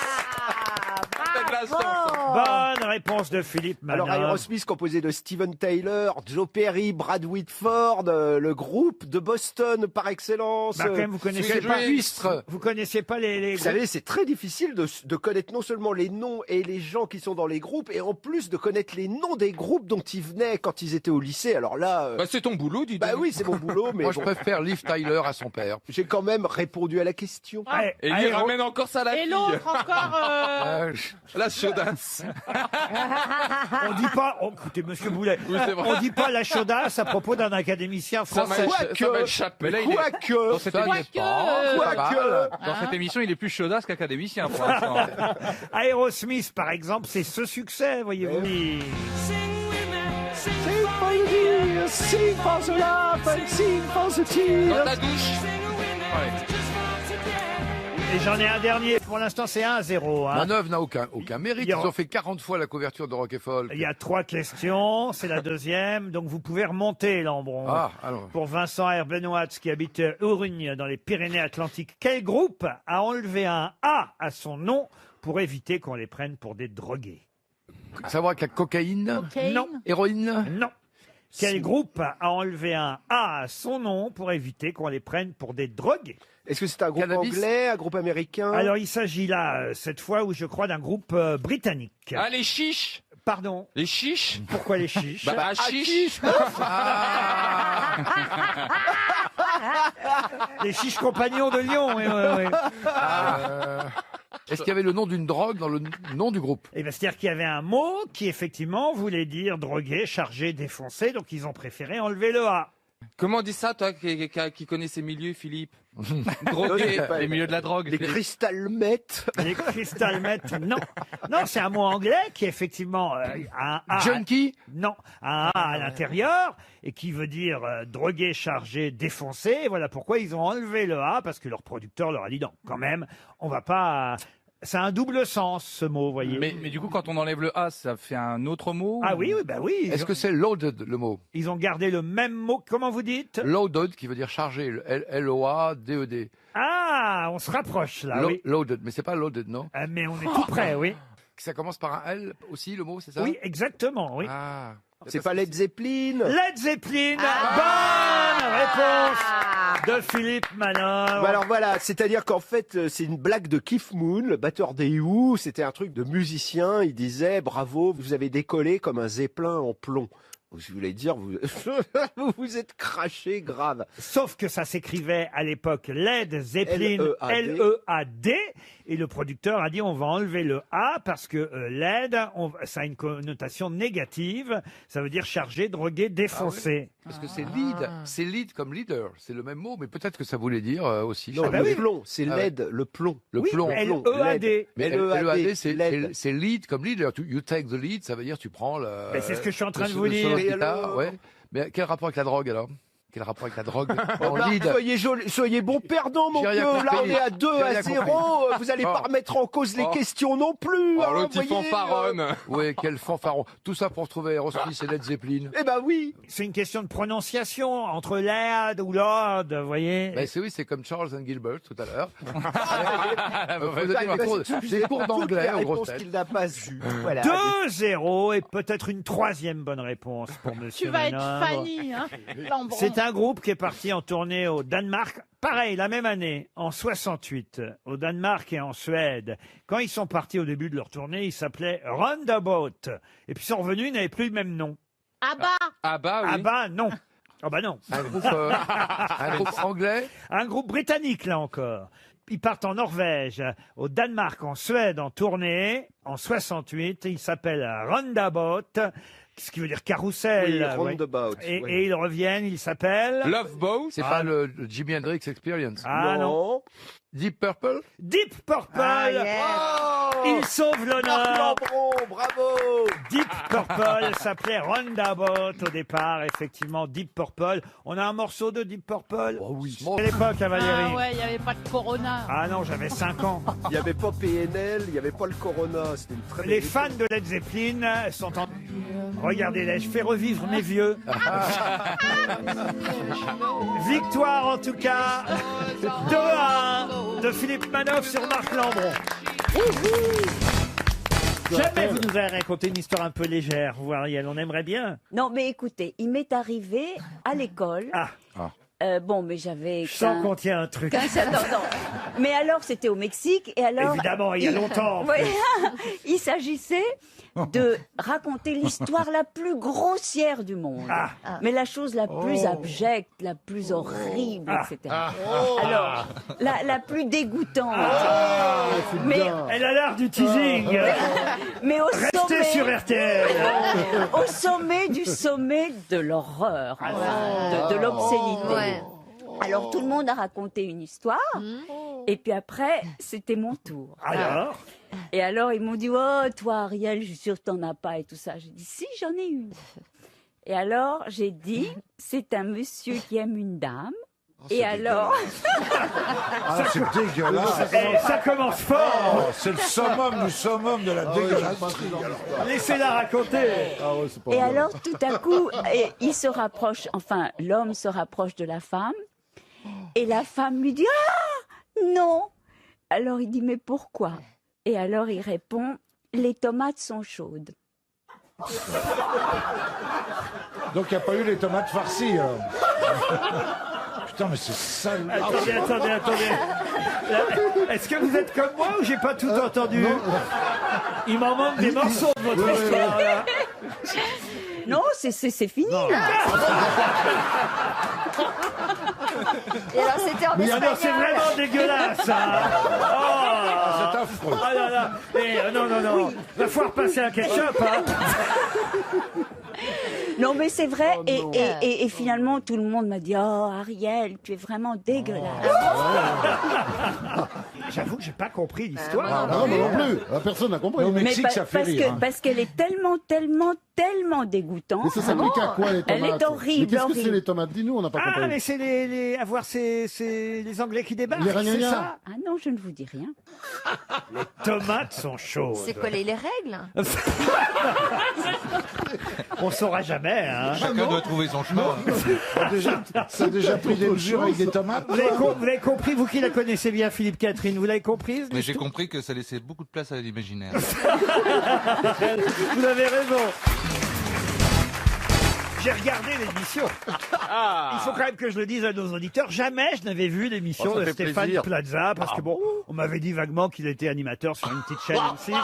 Bonne réponse de Philippe Manœuvre. Alors Aerosmith composé de Steven Tyler, Joe Perry, Brad Whitford, le groupe de Boston par excellence. Bah, quand même, vous connaissiez pas les Vous groupes. savez, c'est très difficile de connaître non seulement les noms et les gens qui sont dans les groupes, et en plus de connaître les noms des groupes dont ils venaient quand ils étaient au lycée. Alors là... Bah, c'est ton boulot, dis donc. Bah oui, c'est mon boulot, mais Moi, je bon. préfère Liv Tyler à son père. J'ai quand même répondu à la question. Et lui, il ramène encore ça à la Et fille. l'autre encore. La chaudasse. On dit pas, oh, écoutez, monsieur Boulet, Oui, c'est vrai. on dit pas la chaudasse à propos d'un académicien français. Mais là, il est... Dans cette émission, dans cette émission, il est plus chaudasse qu'académicien pour l'instant. Aerosmith, par exemple, c'est ce succès, voyez-vous. Sing for the love and sing for the tears. Dans ta douche. Et j'en ai un dernier. Pour l'instant, c'est 1-0. Hein. Manœuvre n'a aucun mérite. Il y Ils aura- ont fait 40 fois la couverture de Rock et Folk. Il y a 3 questions. C'est la deuxième. Donc, vous pouvez remonter, Lambron. Ah, alors. Pour Vincent Herbenoat, qui habite Urugne, dans les Pyrénées-Atlantiques. Quel groupe a enlevé un A à son nom pour éviter qu'on les prenne pour des drogués? Savoir avec la cocaïne. Non. Héroïne. Non. Quel groupe a enlevé un A à son nom pour éviter qu'on les prenne pour des drogués? Est-ce que c'est un groupe Cannabis. anglais, un groupe américain? Alors, il s'agit là, cette fois, où je crois, d'un groupe britannique. Ah, les chiches. Pardon. Les chiches. Pourquoi les chiches? Bah, chiches. Les chiches compagnons de Lyon. Oui, oui, oui. Est-ce qu'il y avait le nom d'une drogue dans le nom du groupe? Eh ben, c'est-à-dire qu'il y avait un mot qui, effectivement, voulait dire drogué, chargé, défoncé, donc ils ont préféré enlever le A. Comment on dit ça, toi, qui connais ces milieux, Philippe? Drogué. Les milieux de la drogue. Les cristalmettes. Les cristalmettes, non. Non, c'est un mot anglais qui, effectivement, a un A. Junkie? Non, un A à l'intérieur, et qui veut dire drogué, chargé, défoncé. Et voilà pourquoi ils ont enlevé le A, parce que leur producteur leur a dit non, quand même, on va pas... C'est un double sens, ce mot, vous voyez. Mais du coup, quand on enlève le A, ça fait un autre mot? Ah oui, oui, bah oui. Est-ce que c'est loaded, le mot? Ils ont gardé le même mot. Comment vous dites? Loaded, qui veut dire chargé. L-O-A-D-E-D. Ah, on se rapproche là, oui. Loaded, mais c'est pas loaded, non? Mais on est tout près, oui. Ça commence par un L aussi, le mot, c'est ça? Oui, exactement, oui. Ah. C'est pas Led Zeppelin? Led Zeppelin, bonne réponse de Philippe Manœuvre. Bah alors voilà, c'est-à-dire qu'en fait, c'est une blague de Keith Moon, le batteur des Who. C'était un truc de musicien. Il disait, bravo, vous avez décollé comme un zeppelin en plomb. Je voulais dire, vous vous êtes craché grave. Sauf que ça s'écrivait à l'époque Led Zeppelin, L-E-A-D. L-E-A-D, et le producteur a dit on va enlever le A parce que Led, ça a une connotation négative, ça veut dire chargé, drogué, défoncé. Parce que c'est lead comme leader, c'est le même mot, mais peut-être que ça voulait dire aussi. Non, le plomb, c'est LED, le plomb. Le Oui, plomb. L-E-A-D. Mais L-E-A-D, L-E-A-D, LED. c'est lead comme leader. You take the lead, ça veut dire tu prends le. Mais c'est ce que je suis en train de le vous solo dire. de Et guitare, alors ouais. Mais quel rapport avec la drogue alors? Quel rapport avec la drogue en Bah, lead? soyez bon perdant, mon J'ai vieux. rien Là, compris. on est à 2 J'ai à rien 0. Vous allez pas Oh. remettre en cause les Oh. questions non plus. Oh, hein, l'autre, il voyez, fanfaronne. Oui, quel fanfaron. Tout ça pour trouver Aerosmith et Led Zeppelin. Eh ben oui. C'est une question de prononciation entre Led ou Lord, vous voyez. Ben c'est comme Charles and Gilbert tout à l'heure. Vous Bah, avez des cours d'anglais aux grosses réponses têtes. qu'il n'a pas eues. Voilà. 2-0 et peut-être une troisième bonne réponse pour Monsieur Tu vas être Manœuvre. Fanny, hein, Lambron. C'est un groupe qui est parti en tournée au Danemark, pareil, la même année, en 68, au Danemark et en Suède. Quand ils sont partis au début de leur tournée, ils s'appelaient Roundabout. Et puis ils sont revenus, ils n'avaient plus le même nom. Ah bah. Ah bah oui. Ah bah non. Ah bah non. Un groupe anglais? Un groupe britannique, là encore. Ils partent en Norvège, au Danemark, en Suède, en tournée, en 68. Ils s'appellent Roundabout, ce qui veut dire carrousel. Oui, ouais. roundabout, Et, oui. et ils reviennent, ils s'appellent... Love Boat. C'est pas le Jimi Hendrix Experience. Ah non. Deep Purple? Deep Purple. Oh Il sauve Marc l'honneur. Lambron, bravo. Deep Purple s'appelait Roundabout au départ, effectivement, Deep Purple. On a un morceau de Deep Purple. Oh oui. À l'époque, à Valérie. Ah ouais, il n'y avait pas de Corona. Ah non, j'avais 5 ans. Il n'y avait pas PNL, il n'y avait pas le Corona. C'était une très Les belle fans de Led Zeppelin sont en... Regardez-les, je fais revivre mes vieux. Victoire en tout cas, 2-1 de Philippe Manœuvre sur Marc Lambron. Jamais vous nous avez raconté une histoire un peu légère, vous, Ariel. On aimerait bien. Non, mais écoutez, il m'est arrivé à l'école. Bon, mais j'avais. Je sens qu'on tient un truc. Non. Mais alors, c'était au Mexique, et alors. Évidemment, il y a longtemps. en Oui, plus. il s'agissait de raconter l'histoire la plus grossière du monde. Mais la chose la plus abjecte, la plus horrible, etc. Alors, la plus dégoûtante. Mais Elle a l'art du teasing. mais au Restez sommet, sur RTL. au sommet du sommet de l'horreur, enfin, de l'obscénité. Alors tout le monde a raconté une histoire, et puis après c'était mon tour. Alors Et alors ils m'ont dit oh toi Ariel, je suis sûre que t'en as pas et tout ça. J'ai dit si, j'en ai une. Et alors j'ai dit c'est un monsieur qui aime une dame. Et alors C'est dégueulasse. Ça commence fort. C'est le summum du summum de la dégueulasserie. Laissez-la raconter. Et alors, tout à coup, il se rapproche, enfin, l'homme se rapproche de la femme, et la femme lui dit « Ah, non !» Alors il dit « Mais pourquoi ?» Et alors il répond « Les tomates sont chaudes. Donc il n'y a pas eu les tomates farcies. Putain, mais c'est sale. Attendez. Est-ce que vous êtes comme moi ou j'ai pas tout entendu? Il m'en manque des morceaux de votre histoire, là. » Non, c'est fini. Là. Et alors, c'était en espagnol. C'est vraiment dégueulasse, hein. C'est affreux. Ah là là. Non. Va falloir passer un ketchup, hein. Non, mais c'est vrai. Et finalement, tout le monde m'a dit « Oh, Ariel, tu es vraiment dégueulasse. » J'avoue que j'ai pas compris l'histoire. Non, moi non plus. Personne n'a compris. Au Mexique, ça fait rire. Parce qu'elle est tellement dégoûtante. Mais ça s'applique à quoi, les tomates? Elle est horrible. Mais qu'est-ce que horrible. c'est les tomates? Dis-nous, on n'a pas compris. Ah, mais c'est les Anglais qui débarquent, Les c'est ragnagnas. ça? Ah non, je ne vous dis rien. Les tomates sont chaudes. C'est quoi les règles? On saura jamais, hein. Chacun doit trouver son chemin. Ça a déjà pris des mesures avec des tomates? Vous avez compris, vous qui la connaissez bien, Philippe Catherine, vous l'avez comprise? Mais j'ai compris que ça laissait beaucoup de place à l'imaginaire. Vous avez raison. J'ai regardé l'émission. Il faut quand même que je le dise à nos auditeurs. Jamais je n'avais vu l'émission Oh, ça de fait Stéphane plaisir. Plaza, parce que bon, on m'avait dit vaguement qu'il était animateur sur une petite chaîne M6.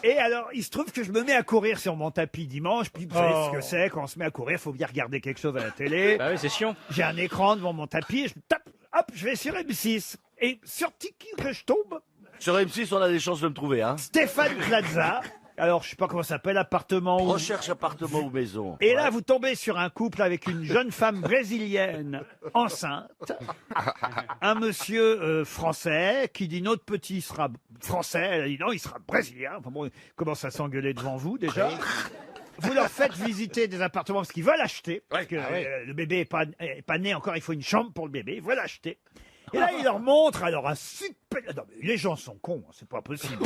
Et alors, il se trouve que je me mets à courir sur mon tapis dimanche, puis vous savez ce que c'est, quand on se met à courir, il faut bien regarder quelque chose à la télé. Bah oui, c'est chiant. J'ai un écran devant mon tapis, et je tape, hop, je vais sur M6. Et sur qui que je tombe? Sur M6, on a des chances de me trouver, hein. Stéphane Plaza. Alors, je sais pas comment ça s'appelle, appartement ou... Recherche appartement ou maison. Et là, vous tombez sur un couple avec une jeune femme brésilienne enceinte, un monsieur français qui dit notre petit sera français, elle a dit non, il sera brésilien. Enfin bon, il commence à s'engueuler devant vous déjà. Vous leur faites visiter des appartements parce qu'ils veulent acheter, parce que le bébé est pas né encore, il faut une chambre pour le bébé, ils veulent acheter. Et là, il leur montre alors un super... Non, mais les gens sont cons, c'est pas possible.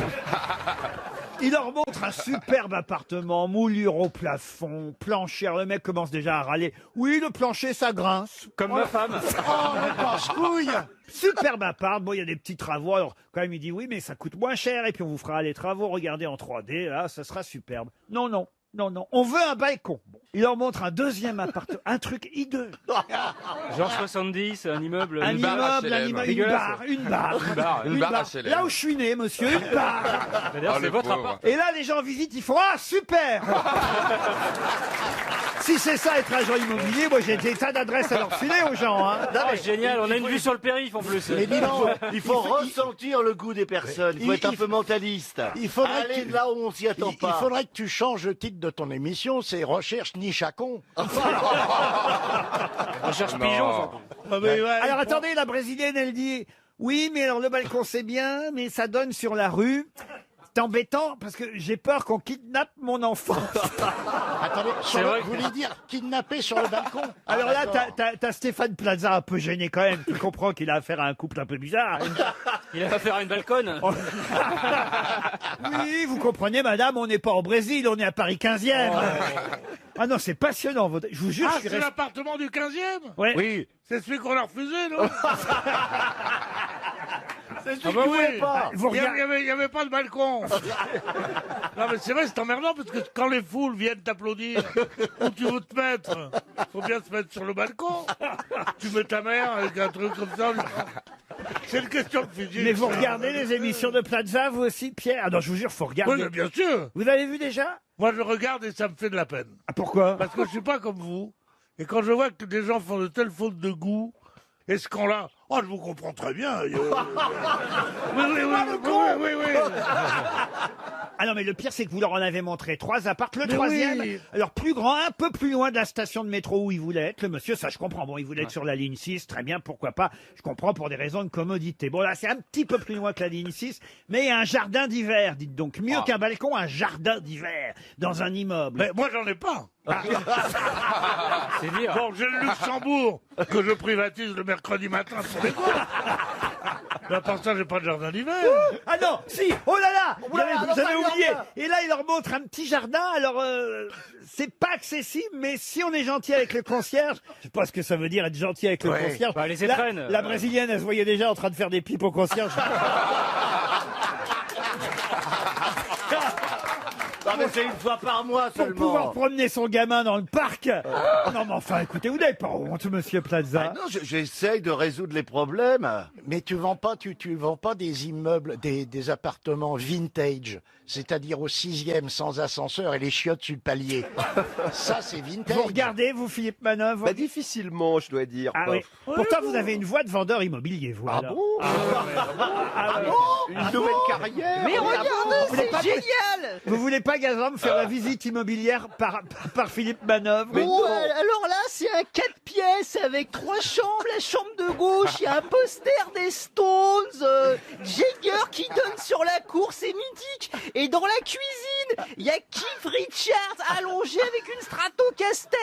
Il leur montre un superbe appartement, moulure au plafond, plancher. Le mec commence déjà à râler. Oui, le plancher, ça grince. Comme ma femme. Oh, le casse-couille. Superbe appart. Bon, il y a des petits travaux. Alors, quand même, il dit oui, mais ça coûte moins cher. Et puis, on vous fera les travaux. Regardez en 3D. Là, ça sera superbe. Non. On veut un balcon. Bon. Il leur montre un deuxième appartement. Un truc hideux. Genre 70, un immeuble. Un immeuble, une barre. Là où je suis né, monsieur, une barre. D'ailleurs, c'est votre appart. Et là, les gens visitent, ils font ah super. Si c'est ça être agent immobilier, moi j'ai des tas d'adresses à leur filer aux gens. Hein. Ah, génial, on a une vue sur le périph' en plus. Mais dis donc, il faut ressentir le goût des personnes. Il faut être un peu mentaliste. Il faudrait aller là où on s'y attend pas. Il faudrait que tu changes le titre de ton émission, c'est Recherche niche à con. Recherche pigeon. Alors attendez, la brésilienne, elle dit oui, mais alors le balcon c'est bien, mais ça donne sur la rue. C'est embêtant parce que j'ai peur qu'on kidnappe mon enfant. Attendez, vous voulez dire kidnapper sur le balcon? Alors là, t'as Stéphane Plaza un peu gêné quand même. Tu comprends qu'il a affaire à un couple un peu bizarre. Il a affaire à une balconne. Oui, vous comprenez, madame, on n'est pas au Brésil, on est à Paris 15e. Ah non, c'est passionnant. Je vous jure, Ah, je suis c'est l'appartement du 15e? Ouais. Oui. C'est celui qu'on a refusé, non? Ah bah oui. Vous Il y avait pas de balcon. Non mais c'est vrai, c'est emmerdant parce que quand les foules viennent t'applaudir, où tu veux te mettre? Faut bien se mettre sur le balcon. Tu mets ta mère avec un truc comme ça. C'est une question de physique. Mais vous regardez les émissions de Plaza, vous aussi, Pierre? Ah non, je vous jure, faut regarder. Oui, mais bien sûr. Vous avez vu déjà? Moi, je regarde et ça me fait de la peine. Ah, pourquoi? Parce que je suis pas comme vous. Et quand je vois que des gens font de telles fautes de goût, et ce qu'on-là, oh, je vous comprends très bien. Oui. Ah non, mais le pire, c'est que vous leur en avez montré 3 apparts. Le Mais troisième, oui. alors plus grand, un peu plus loin de la station de métro où il voulait être. Le monsieur, ça je comprends. Bon, il voulait être sur la ligne 6, très bien, pourquoi pas. Je comprends pour des raisons de commodité. Bon, là, c'est un petit peu plus loin que la ligne 6, mais il y a un jardin d'hiver, dites donc. Mieux qu'un balcon, un jardin d'hiver dans un immeuble. Mais moi, j'en ai pas. C'est dire. Bon, j'ai le Luxembourg que je privatise le mercredi matin pour les cours. Mais à part ça, j'ai pas de jardin d'hiver. Ah non, si, oh là là, vous avez non, oublié. pas. Et là, il leur montre un petit jardin. Alors, c'est pas accessible, mais si on est gentil avec le concierge, je sais pas ce que ça veut dire être gentil avec le concierge. Bah, les étrennes. La brésilienne, elle se voyait déjà en train de faire des pipes au concierge. Non, mais c'est une fois par mois Pour seulement. pouvoir promener son gamin dans le parc. Non, mais enfin, écoutez, vous n'avez pas honte, monsieur Plaza. Ah non, j'essaye de résoudre les problèmes. Mais tu vends pas des immeubles, des appartements vintage, c'est-à-dire au 6e sans ascenseur et les chiottes sur le palier. Ça, c'est vintage. Vous regardez, vous, Philippe Manœuvre? Bah, difficilement, je dois dire. Ah oui. Pourtant, vous avez une voix de vendeur immobilier, vous. Ah alors. bon Ah ouais. Une nouvelle carrière. Mais Vous voulez regardez, pas- c'est génial. Vous voulez pas, Gazan, me faire la visite immobilière par Philippe Manœuvre? Alors là, c'est un 4 pièces avec 3 chambres. La chambre de gauche, il y a un poster des Stones, Jagger qui donne sur la cour, c'est mythique. Et dans la cuisine, il y a Keith Richards allongé avec une Stratocaster.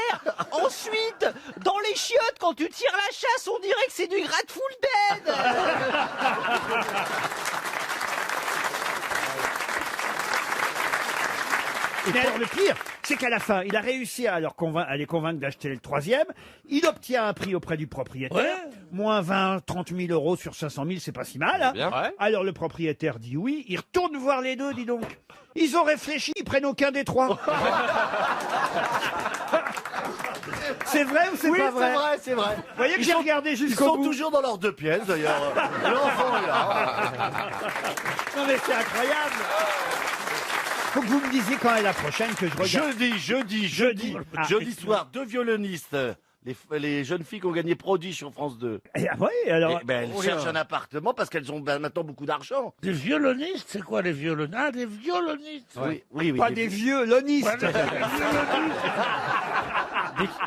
Ensuite, dans les chiottes, quand tu tires la chasse, on dirait que c'est du Grateful Dead. Mais alors, le pire, c'est qu'à la fin, il a réussi à les convaincre d'acheter le troisième. Il obtient un prix auprès du propriétaire. Moins 20, 30 000 euros sur 500 000, c'est pas si mal. Hein. Bien. Ouais. Alors le propriétaire dit oui. Il retourne voir les deux, dis donc. Ils ont réfléchi, ils prennent aucun des trois. C'est vrai ou c'est Oui, pas vrai? c'est vrai, c'est vrai. Vous voyez que j'ai regardé Ils jusqu'au sont bout. toujours dans leurs 2 pièces, d'ailleurs. L'enfant est là. Non mais c'est incroyable. Faut que vous me disiez quand est la prochaine que je regarde. Jeudi Ah, soir, 2 violonistes. Les jeunes filles qui ont gagné Prodige sur France 2. Et ah ouais, alors. Elles cherchent un appartement parce qu'elles ont maintenant beaucoup d'argent. Des violonistes, c'est quoi les violonistes? Ah, des violonistes. Oui. Pas des violonistes. Ouais,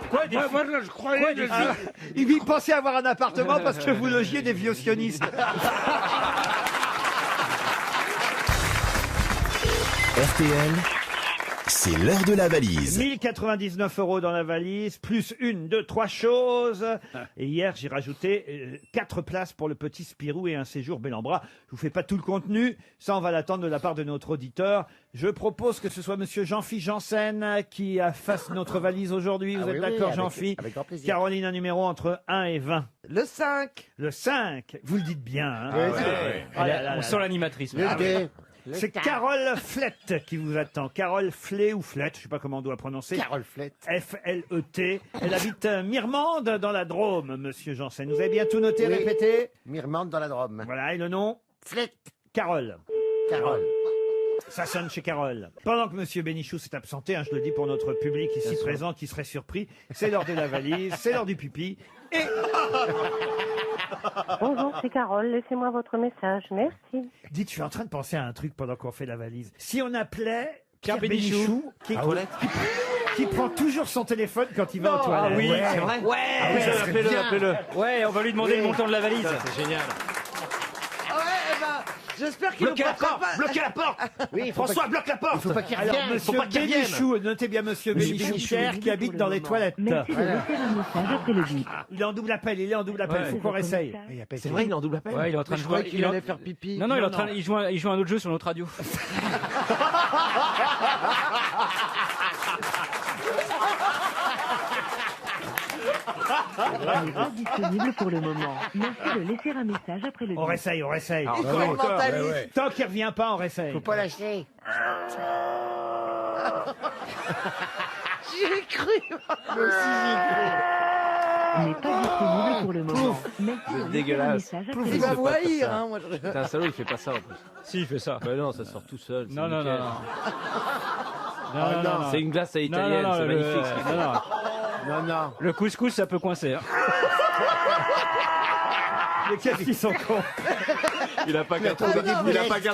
Quoi, des moi, je croyais des Ah, il pensait avoir un appartement parce que vous logiez des violonistes. RTL, c'est l'heure de la valise. 1099 euros dans la valise, plus 1, 2, 3 choses. Et hier, j'ai rajouté 4 places pour le petit Spirou et un séjour Bellambra. Je vous fais pas tout le contenu, ça on va l'attendre de la part de notre auditeur. Je propose que ce soit monsieur Jean-Philippe Janssen qui fasse notre valise aujourd'hui. Vous Ah êtes oui, d'accord, avec- Jean-Philippe? avec grand plaisir. Caroline, un numéro entre 1 et 20. Le 5. Le 5, vous le dites bien. Hein. Ah, Ah là là on là sent là. l'animatrice. C'est Carole Flette qui vous attend. Carole Flé ou Flette, je sais pas comment on doit prononcer. Carole Flette. F-L-E-T. Elle habite Mirmande dans la Drôme, monsieur Janssen. Vous avez bien tout noté, Oui. répété? Mirmande dans la Drôme. Voilà, et le nom? Flette. Carole. Carole. Ça sonne chez Carole. Pendant que monsieur Bénichou s'est absenté, hein, je le dis pour notre public ici présent qui serait surpris, c'est l'heure de la valise, c'est l'heure du pipi. Et Bonjour, c'est Carole. Laissez-moi votre message. Merci. dites, je suis en train de penser à un truc pendant qu'on fait la valise. Si on appelait Pierre Bénichou. Bénichou, qui prend toujours son téléphone quand il va aux toilettes. Ah oui, Ouais. c'est vrai. Ouais, Ah oui, ça serait appelez-le, bien. appelez-le. Ouais, on va lui demander le montant de la valise. C'est génial. Ah ouais, eh ben, j'espère qu'il nous Bloquez la prendra porte, pas. bloquez la porte. Oui, il faut François, pas- bloque la porte. Il faut pas qu'il Alors, revienne. monsieur pas qu'il revienne. Bénichou, notez bien monsieur Bénichou, Pierre, qui habite dans les toilettes. Merci de laisser un message après le bip. Il est en double appel, Ouais. faut qu'on réessaye. C'est vrai, il est en double appel. Ouais, il est en train de Je jouer. croyais qu'il allait faire pipi. Non, il est en train, il joue à un autre jeu sur notre radio. n'est pas disponible pour le moment. Merci de laisser un message après le bip. On réessaye, on réessaye. Il est mentaliste. Tant qu'il revient pas, on réessaye. Faut pas lâcher. J'y ai cru. Moi aussi, j'y ai cru. N'est pas disponible pour le moment. Merci de laisser un Dégueulasse. message après le Il va bip. vous haïr, hein, moi. T'es un salaud, il fait pas ça en plus. Si, il fait ça. Bah non, ça sort tout seul. c'est Non, non, nickel. non, non. Ah Non, non, non. C'est une glace à l'italienne, Non, non, c'est le- magnifique. ce qu'il fait. non, non. Non, non. Le couscous, ça peut coincer. hein. Les qu'est-ce qu'ils sont cons. Il a pas qu'un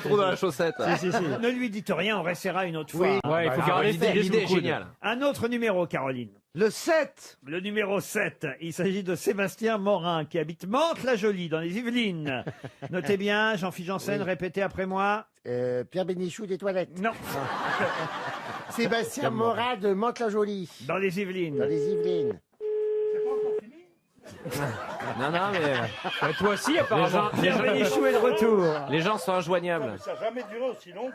trou dans la chaussette. Ne lui dites rien, on restera une autre fois. Oui, ouais, il faut garder l'idée l'idée est géniale. Un autre numéro, Caroline. Le 7. Le numéro 7, il s'agit de Sébastien Morin qui habite Mantes-la-Jolie dans les Yvelines. Notez bien, Jean-Philippe Janssen, répétez après moi. Pierre Bénichou des toilettes. Non, Sébastien Morin de Mantes-la-Jolie. dans les Yvelines. Dans les Yvelines. Non, non, mais Toi aussi, apparemment. Pierre Bénichou est de retour. les gens sont injoignables. Ça n'a jamais duré aussi longtemps.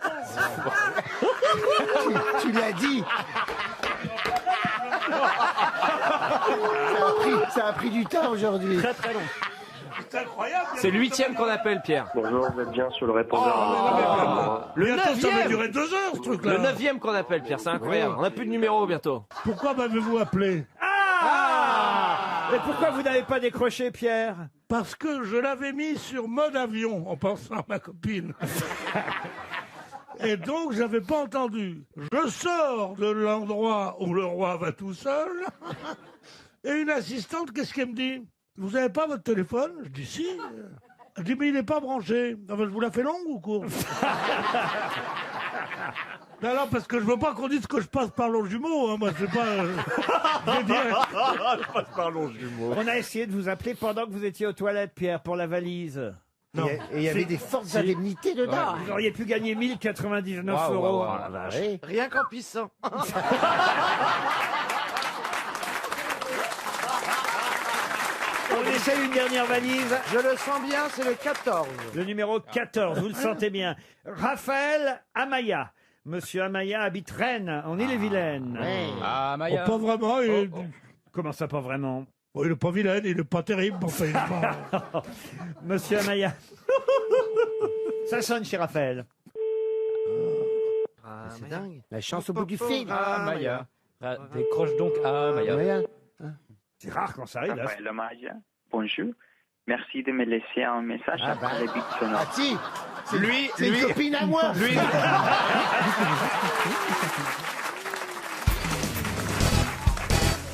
Tu l'as dit. Ça a pris du temps aujourd'hui. Très très long. C'est incroyable. C'est le 8e qu'on appelle, Pierre. Bonjour, vous êtes bien sur le répondeur. Le bientôt, ça va 9e. durer 2 heures, ce truc-là. Le 9e qu'on appelle, Pierre, c'est incroyable. On n'a plus de numéro bientôt. Pourquoi m'avez-vous appelé? Et pourquoi vous n'avez pas décroché, Pierre? Parce que je l'avais mis sur mode avion en pensant à ma copine. Et donc, j'avais pas entendu. Je sors de l'endroit où le roi va tout seul. Et une assistante, qu'est-ce qu'elle me dit? Vous avez pas votre téléphone? Je dis si. Elle dit mais il n'est pas branché. Ah ben, je vous la fais longue ou courte? Non, non, parce que je veux pas qu'on dise que je passe par l'eau jumeau. Hein. Moi, c'est pas. Je dirais- On a essayé de vous appeler pendant que vous étiez aux toilettes, Pierre, pour la valise. Et il y avait des fortes indemnités dedans. Vous auriez pu gagner 1099 Waouh, euros. waouh, la vache. Oui. Rien qu'en pissant. On essaie une dernière valise. Je le sens bien, c'est le 14. Le numéro 14, vous le sentez bien. Raphaël Amaya. Monsieur Amaya habite Rennes, en Ille-et-Vilaine. Ah, Oh, Maya. pas vraiment. Comment ça, pas vraiment? Oh, il est pas vilain, il est pas terrible. Enfin, il est pas... Monsieur Amaya. Ça sonne chez Raphaël. C'est dingue. La chance au bout du fil. Ah, Maya. Ah, décroche donc. Ah, Maya. C'est rare quand ça arrive. Là. Raphaël Amaya, bonjour. Merci de me laisser un message après le bip sonore. Ah si. C'est une copine à moi.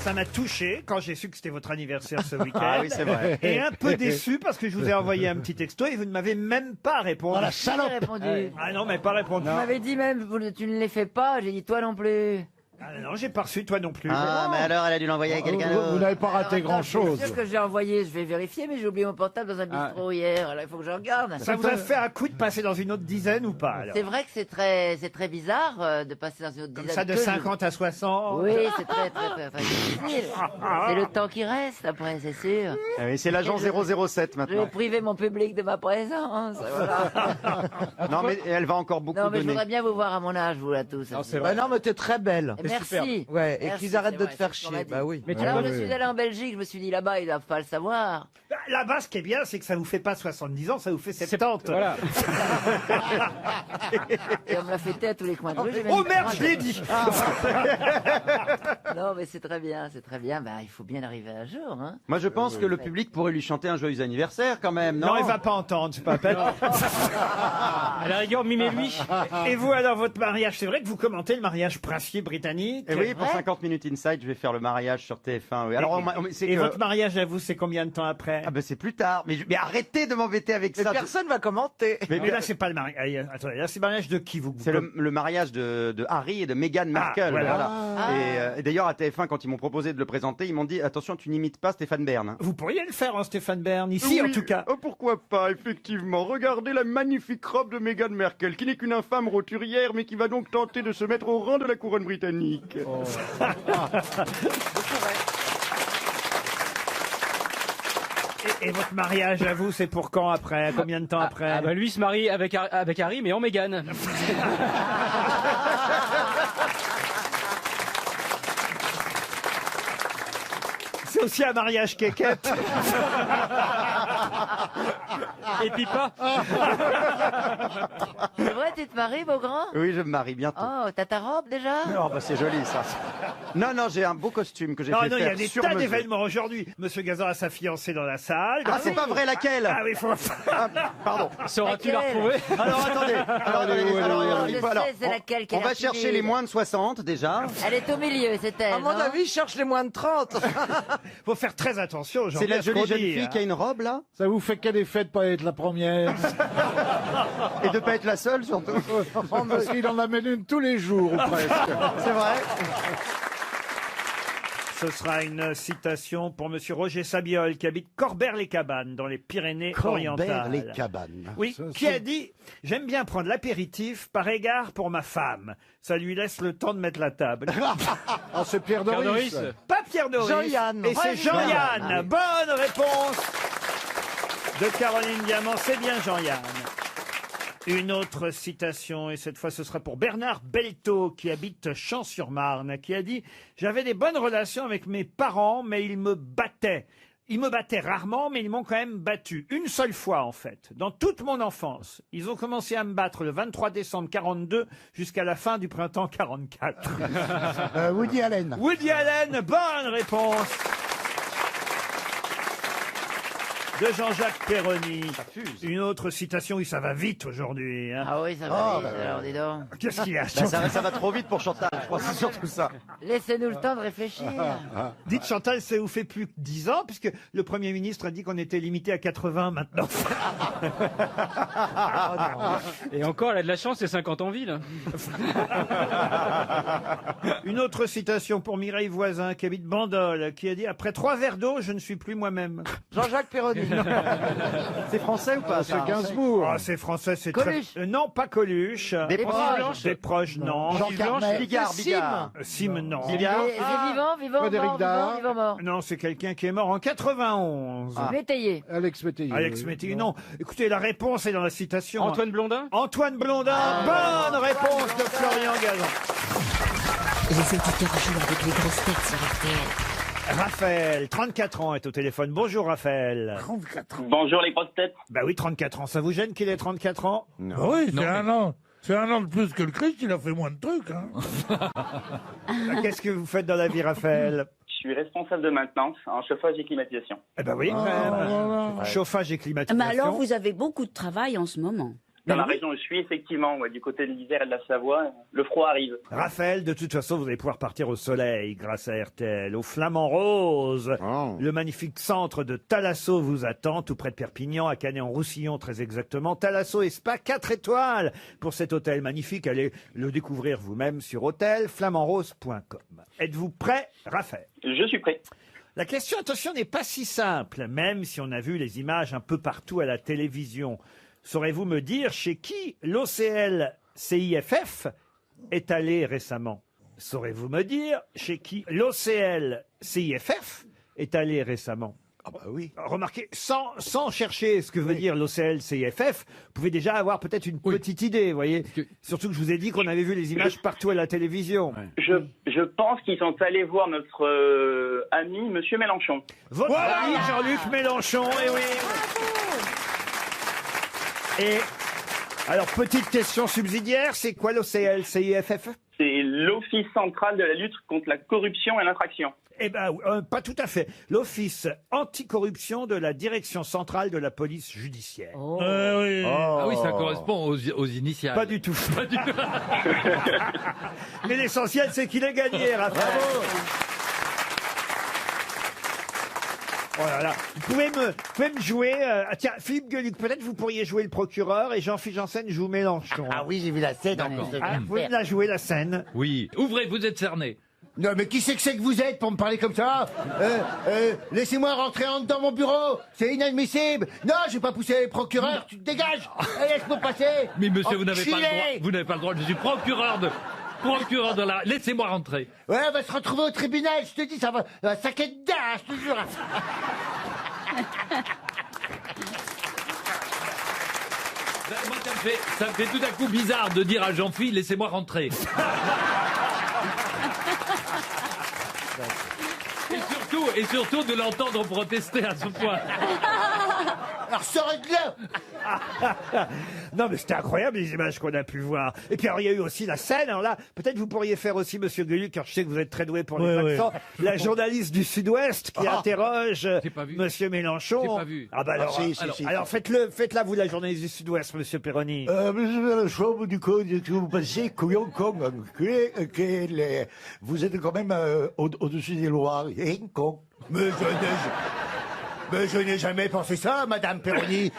Ça m'a touché quand j'ai su que c'était votre anniversaire ce week-end. Ah oui, c'est vrai. Et un peu déçu parce que je vous ai envoyé un petit texto et vous ne m'avez même pas répondu. Oh, la salope. J'ai répondu. Ah non, mais pas répondu. Tu m'avais dit même, tu ne les fais pas. J'ai dit toi non plus. Ah non, j'ai pas reçu, toi non plus. Ah, mais alors, elle a dû l'envoyer à quelqu'un Vous d'autre. n'avez pas raté Alors, attends, grand-chose. C'est sûr que j'ai envoyé, je vais vérifier, mais j'ai oublié mon portable dans un bistrot hier. Alors il faut que je regarde. Ça vous a fait un coup de passer dans une autre dizaine ou pas alors C'est vrai que c'est très bizarre de passer dans une autre Comme dizaine. ça de que je- 50 à 60. Oui, c'est très difficile. C'est le temps qui reste après, c'est sûr. Ah oui, c'est l'agent 007 Je vais maintenant. priver mon public de ma présence. Voilà. Non, mais elle va encore beaucoup Non, mais je donner. voudrais bien vous voir à mon âge, vous là tous. Bah non, mais t'es très belle. Merci. Ouais, et Merci, qu'ils arrêtent c'est de vrai, te faire c'est ce qu'on chier. m'a dit. Bah oui. Mais tu Alors vois, je suis allé en Belgique, je me suis dit là-bas, ils doivent pas le savoir. Là-bas, ce qui est bien, c'est que ça vous fait pas 70 ans, ça vous fait 70. Voilà. Et on me l'a fêté à tous les coins de rue. j'ai même Oh eu merde, le je l'ai dit. Non, mais c'est très bien, c'est très bien. Bah, il faut bien arriver un jour, hein. Moi, je pense que le public pourrait lui chanter un joyeux anniversaire quand même, non? Non, il va pas entendre, c'est pas la peine. À la rigueur, mimez-lui. Et vous, alors, votre mariage, c'est vrai que vous commentez le mariage princier britannique. Et oui, pour vrai 50 minutes inside, je vais faire le mariage sur TF1. Oui. Alors, c'est Et que... votre mariage à vous, c'est combien de temps après? Ah ben c'est plus tard. Mais arrêtez de m'embêter avec Mais ça. personne va commenter. Mais là, c'est pas le mariage. Attendez, là, c'est le mariage de qui vous C'est le mariage de Harry et de Meghan Markle. voilà. Et d'ailleurs, à TF1, quand ils m'ont proposé de le présenter, ils m'ont dit attention, tu n'imites pas Stéphane Bern. hein. Vous pourriez le faire, hein, Stéphane Bern, ici Oui. en tout cas. Oh, pourquoi pas, effectivement. Regardez la magnifique robe de Meghan Markle, qui n'est qu'une infâme roturière, mais qui va donc tenter de se mettre au rang de la couronne britannique. Et votre mariage à vous, c'est pour quand après? Combien de temps après? Ah bah lui se marie avec Harry, mais en Mégane. C'est aussi un mariage quéquette. Et puis pas. C'est vrai, tu te maries, Beaugrand? Oui, je me marie bientôt. Oh, t'as ta robe déjà? Oh, bah c'est joli ça. Non, j'ai un beau costume que j'ai Non, fait non, il y a faire des sur tas mesure. d'événements aujourd'hui. Monsieur Gazan a sa fiancée dans la salle. Ah, c'est pas vrai, laquelle? Ah oui, faut... Pardon. Sauras-tu la Laquelle? retrouver? Alors attendez, Je sais, c'est laquelle qui on a va fini. chercher les moins de 60 déjà. Elle est au milieu, c'est elle. À mon non avis, je cherche les moins de 30. faut faire très attention. C'est la jolie jeune fille qui a une robe là. Ça vous fait quel effet de pas être la première? Et de pas être la seule surtout. Parce qu'il en amène une tous les jours, ou presque. C'est vrai. Ce sera une citation pour Monsieur Roger Sabiol, qui habite Corbert-les-Cabanes, dans les Pyrénées-Orientales. Corbert-les-Cabanes. Oui, qui a dit « J'aime bien prendre l'apéritif par égard pour ma femme. Ça lui laisse le temps de mettre la table. » Ah, c'est Pierre Doris. Pas Pierre Doris. Jean-Yann. Et c'est Ouais, Jean-Yann. Ah oui. Bonne réponse de Caroline Diamant. C'est bien Jean-Yann. Une autre citation, et cette fois ce sera pour Bernard Belteau, qui habite Champs-sur-Marne, qui a dit « J'avais des bonnes relations avec mes parents, mais ils me battaient. Ils me battaient rarement, mais ils m'ont quand même battu. Une seule fois, en fait, dans toute mon enfance. Ils ont commencé à me battre le 23 décembre 42 jusqu'à la fin du printemps 44. Woody Allen. Woody Allen, bonne réponse de Jean-Jacques Perroni. Une autre citation, oui, ça va vite aujourd'hui. Hein. Ah oui, ça va vite, alors dis donc. Qu'est-ce qu'il y a Bah, ça va trop vite pour Chantal, je crois que c'est surtout ça. Laissez-nous le temps de réfléchir. Dites Chantal, ça vous fait plus que 10 ans, puisque le Premier ministre a dit qu'on était limité à 80 maintenant. Et encore, elle a de la chance, c'est 50 en ville. Une autre citation pour Mireille Voisin, qui habite Bandol, qui a dit « Après 3 verres d'eau, je ne suis plus moi-même. » Jean-Jacques Perroni. C'est français ou pas C'est ça? Gainsbourg. Ah, c'est français, c'est Coluche. très... non, pas Coluche. Des proches. Des proches, non. Jean Carmet. Bigard. Sim, non. C'est vivant, Frédéric mort, Dard. vivant, mort. Non, c'est quelqu'un qui est mort en 91. Métayer. Alex Métayer. Alex Métayer, non. Écoutez, la réponse est dans la citation. Antoine Blondin? Antoine Blondin, bonne réponse de Florian Gazan. Les auditeurs jouent avec les grosses têtes sur RTL. Raphaël, 34 ans, est au téléphone. Bonjour Raphaël. 34 ans. Bonjour les grosses têtes. Bah oui, 34 ans. Ça vous gêne qu'il ait 34 ans? Ah oui, Non, c'est mais- un an. C'est un an de plus que le Christ, il a fait moins de trucs. Hein. Qu'est-ce que vous faites dans la vie, Raphaël? Je suis responsable de maintenance en chauffage et climatisation. Eh ben oui, quand même. Chauffage et climatisation. Mais alors, vous avez beaucoup de travail en ce moment. Dans la région où je suis, effectivement, ouais, du côté de l'Isère et de la Savoie, le froid arrive. Raphaël, de toute façon, vous allez pouvoir partir au soleil grâce à RTL, au Flamand Rose. Oh. Le magnifique centre de Thalasso vous attend, tout près de Perpignan, à Canet-en-Roussillon, très exactement. Thalasso et Spa, 4 étoiles pour cet hôtel magnifique. Allez le découvrir vous-même sur hôtelflamandrose.com. Êtes-vous prêt, Raphaël? Je suis prêt. La question, attention, n'est pas si simple, même si on a vu les images un peu partout à la télévision. Saurez-vous me dire chez qui l'OCL CIFF est allé récemment? Saurez-vous me dire chez qui l'OCL CIFF est allé récemment? Ah bah oui. Remarquez, sans chercher ce que veut dire l'OCL CIFF, vous pouvez déjà avoir peut-être une petite idée, vous voyez. Surtout que je vous ai dit qu'on avait vu les images partout à la télévision. Je pense qu'ils sont allés voir notre ami, Monsieur Mélenchon. Votre ami Jean-Luc Mélenchon, eh oui. Et alors, petite question subsidiaire, c'est quoi l'OCL CIFF? C'est l'Office central de la lutte contre la corruption et l'infraction. Eh ben, pas tout à fait. L'Office anticorruption de la Direction centrale de la police judiciaire. Oui. Ah oui, ça correspond aux initiales. Pas du tout. Mais l'essentiel, c'est qu'il ait gagné, Raphaël. Oh là là. Vous pouvez me jouer... tiens, Philippe Gueluc, peut-être vous pourriez jouer le procureur et Jean-Philippe Janssen joue Mélenchon. Ah oui, j'ai vu la scène. Vous pouvez me la jouer, la scène? Oui. Ouvrez, vous êtes cerné. Non, mais qui c'est que vous êtes pour me parler comme ça? Laissez-moi rentrer dans mon bureau. C'est inadmissible. Non, je vais pas pousser les procureurs. Tu te dégages. Laisse-moi passer. Mais monsieur, vous n'avez pas le droit. Enculé. Vous n'avez pas le droit. Je suis procureur de la... Laissez-moi rentrer. Ouais, on va se retrouver au tribunal. Je te dis, ça va saquer de dents, je te jure. Moi, ça me fait tout à coup bizarre de dire à Jean-Philippe, laissez-moi rentrer. Et surtout de l'entendre protester à ce point. Alors sortez de là. Non, mais c'était incroyable les images qu'on a pu voir. Et puis alors, il y a eu aussi la scène. Alors là, peut-être vous pourriez faire aussi, Monsieur Gueluc, car je sais que vous êtes très doué pour les accents, la journaliste du Sud-Ouest qui interroge Monsieur Mélenchon. J'ai pas vu. Ah bah alors, alors faites-la vous la journaliste du Sud-Ouest, Monsieur Perroni. Monsieur Mélenchon, du coup, vous pensez que vous êtes quand même au-dessus des lois, hein, con. Mais je n'ai jamais pensé ça, Madame Perroni.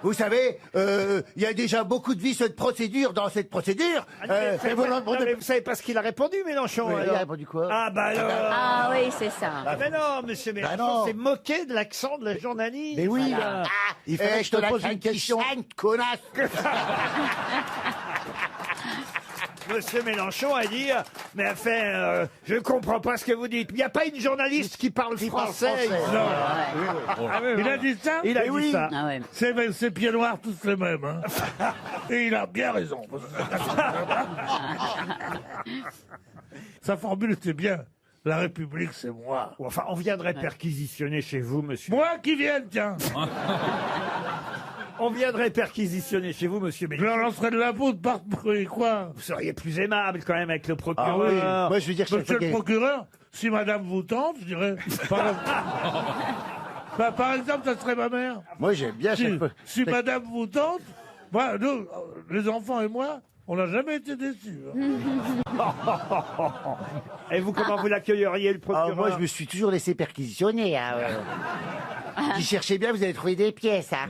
Vous savez, il y a déjà beaucoup de vices de procédure dans cette procédure. Vous savez pas ce qu'il a répondu, Mélenchon? Oui, il alors a répondu quoi? Ah bah alors. Ah oui, c'est ça. Ah mais non, Monsieur Mélenchon s'est moqué de l'accent de la journaliste. Mais oui, Voilà. il fallait que je te pose une question. Connasse. Monsieur Mélenchon a dit, mais enfin, je ne comprends pas ce que vous dites. Il n'y a pas une journaliste qui parle français. Non. Ah oui, Il a dit ça? Il a dit ça. Ah ouais. C'est pieds noirs tous les mêmes. Hein. Et il a bien raison. Sa formule était bien. La République, c'est moi. Enfin, on viendrait perquisitionner chez vous, monsieur. Moi qui vienne, tiens. On viendrait perquisitionner chez vous, monsieur Je Mélenchon. leur lancerai de la poudre partout et quoi. Vous seriez plus aimable quand même avec le procureur. Ah oui. Moi, je veux dire, Monsieur le procureur, si madame vous tente, je dirais. Par exemple, ça serait ma mère. Moi, j'aime bien Si madame vous tente, moi, nous, les enfants et moi, on n'a jamais été déçus. Hein. Et vous, comment vous l'accueilleriez, le procureur? Moi, je me suis toujours laissé perquisitionner. Hein, Qui cherchez bien, vous allez trouver des pièces. Hein.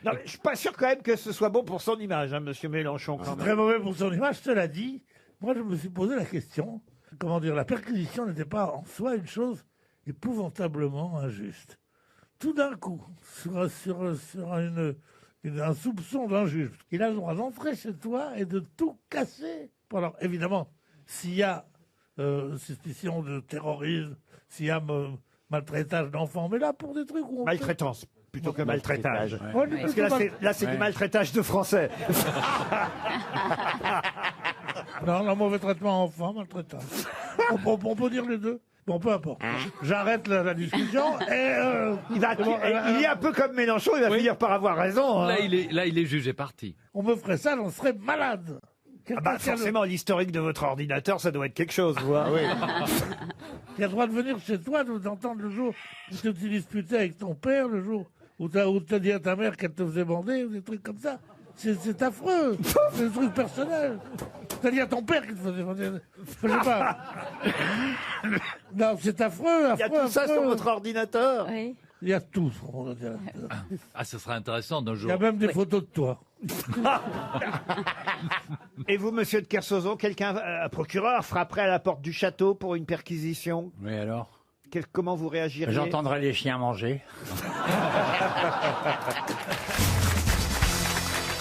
Non, mais je suis pas sûr quand même que ce soit bon pour son image, hein, monsieur Mélenchon. Quand même. Très mauvais pour son image, cela dit. Moi, je me suis posé la question, comment dire, la perquisition n'était pas en soi une chose épouvantablement injuste. Tout d'un coup, sur un soupçon d'injuste, il a le droit d'entrer chez toi et de tout casser. Alors, évidemment, s'il y a suspicion de terrorisme, s'il y a maltraitage d'enfants, mais là, pour des trucs où on Maltraitance, plutôt que maltraitage. Ouais, Parce que là, c'est du maltraitage de français. Non, le mauvais traitement enfant, maltraitage. On peut dire les deux. Bon, peu importe. J'arrête la discussion et... Il est un peu comme Mélenchon, il va finir par avoir raison. Hein. Là, il est jugé parti. On me ferait ça, j'en serais malade. Ah bah, forcément, l'historique de votre ordinateur, ça doit être quelque chose, vous. Hein. Il a le droit de venir chez toi, de t'entendre le jour où tu t'es disputé avec ton père, le jour où t'as dit à ta mère qu'elle te faisait bander, ou des trucs comme ça. C'est affreux. C'est des trucs personnels. T'as dit à ton père qu'il te faisait bander. Je sais pas. Non, c'est affreux, affreux. Il y a tout ça sur votre ordinateur. Oui. Il y a tout sur mon ordinateur. Ah, ce serait intéressant d'un Il jour. y a même des photos de toi. Et vous, monsieur de Kersauzon, un procureur frapperait à la porte du château pour une perquisition? Oui, alors? Comment vous réagiriez? J'entendrai les chiens manger.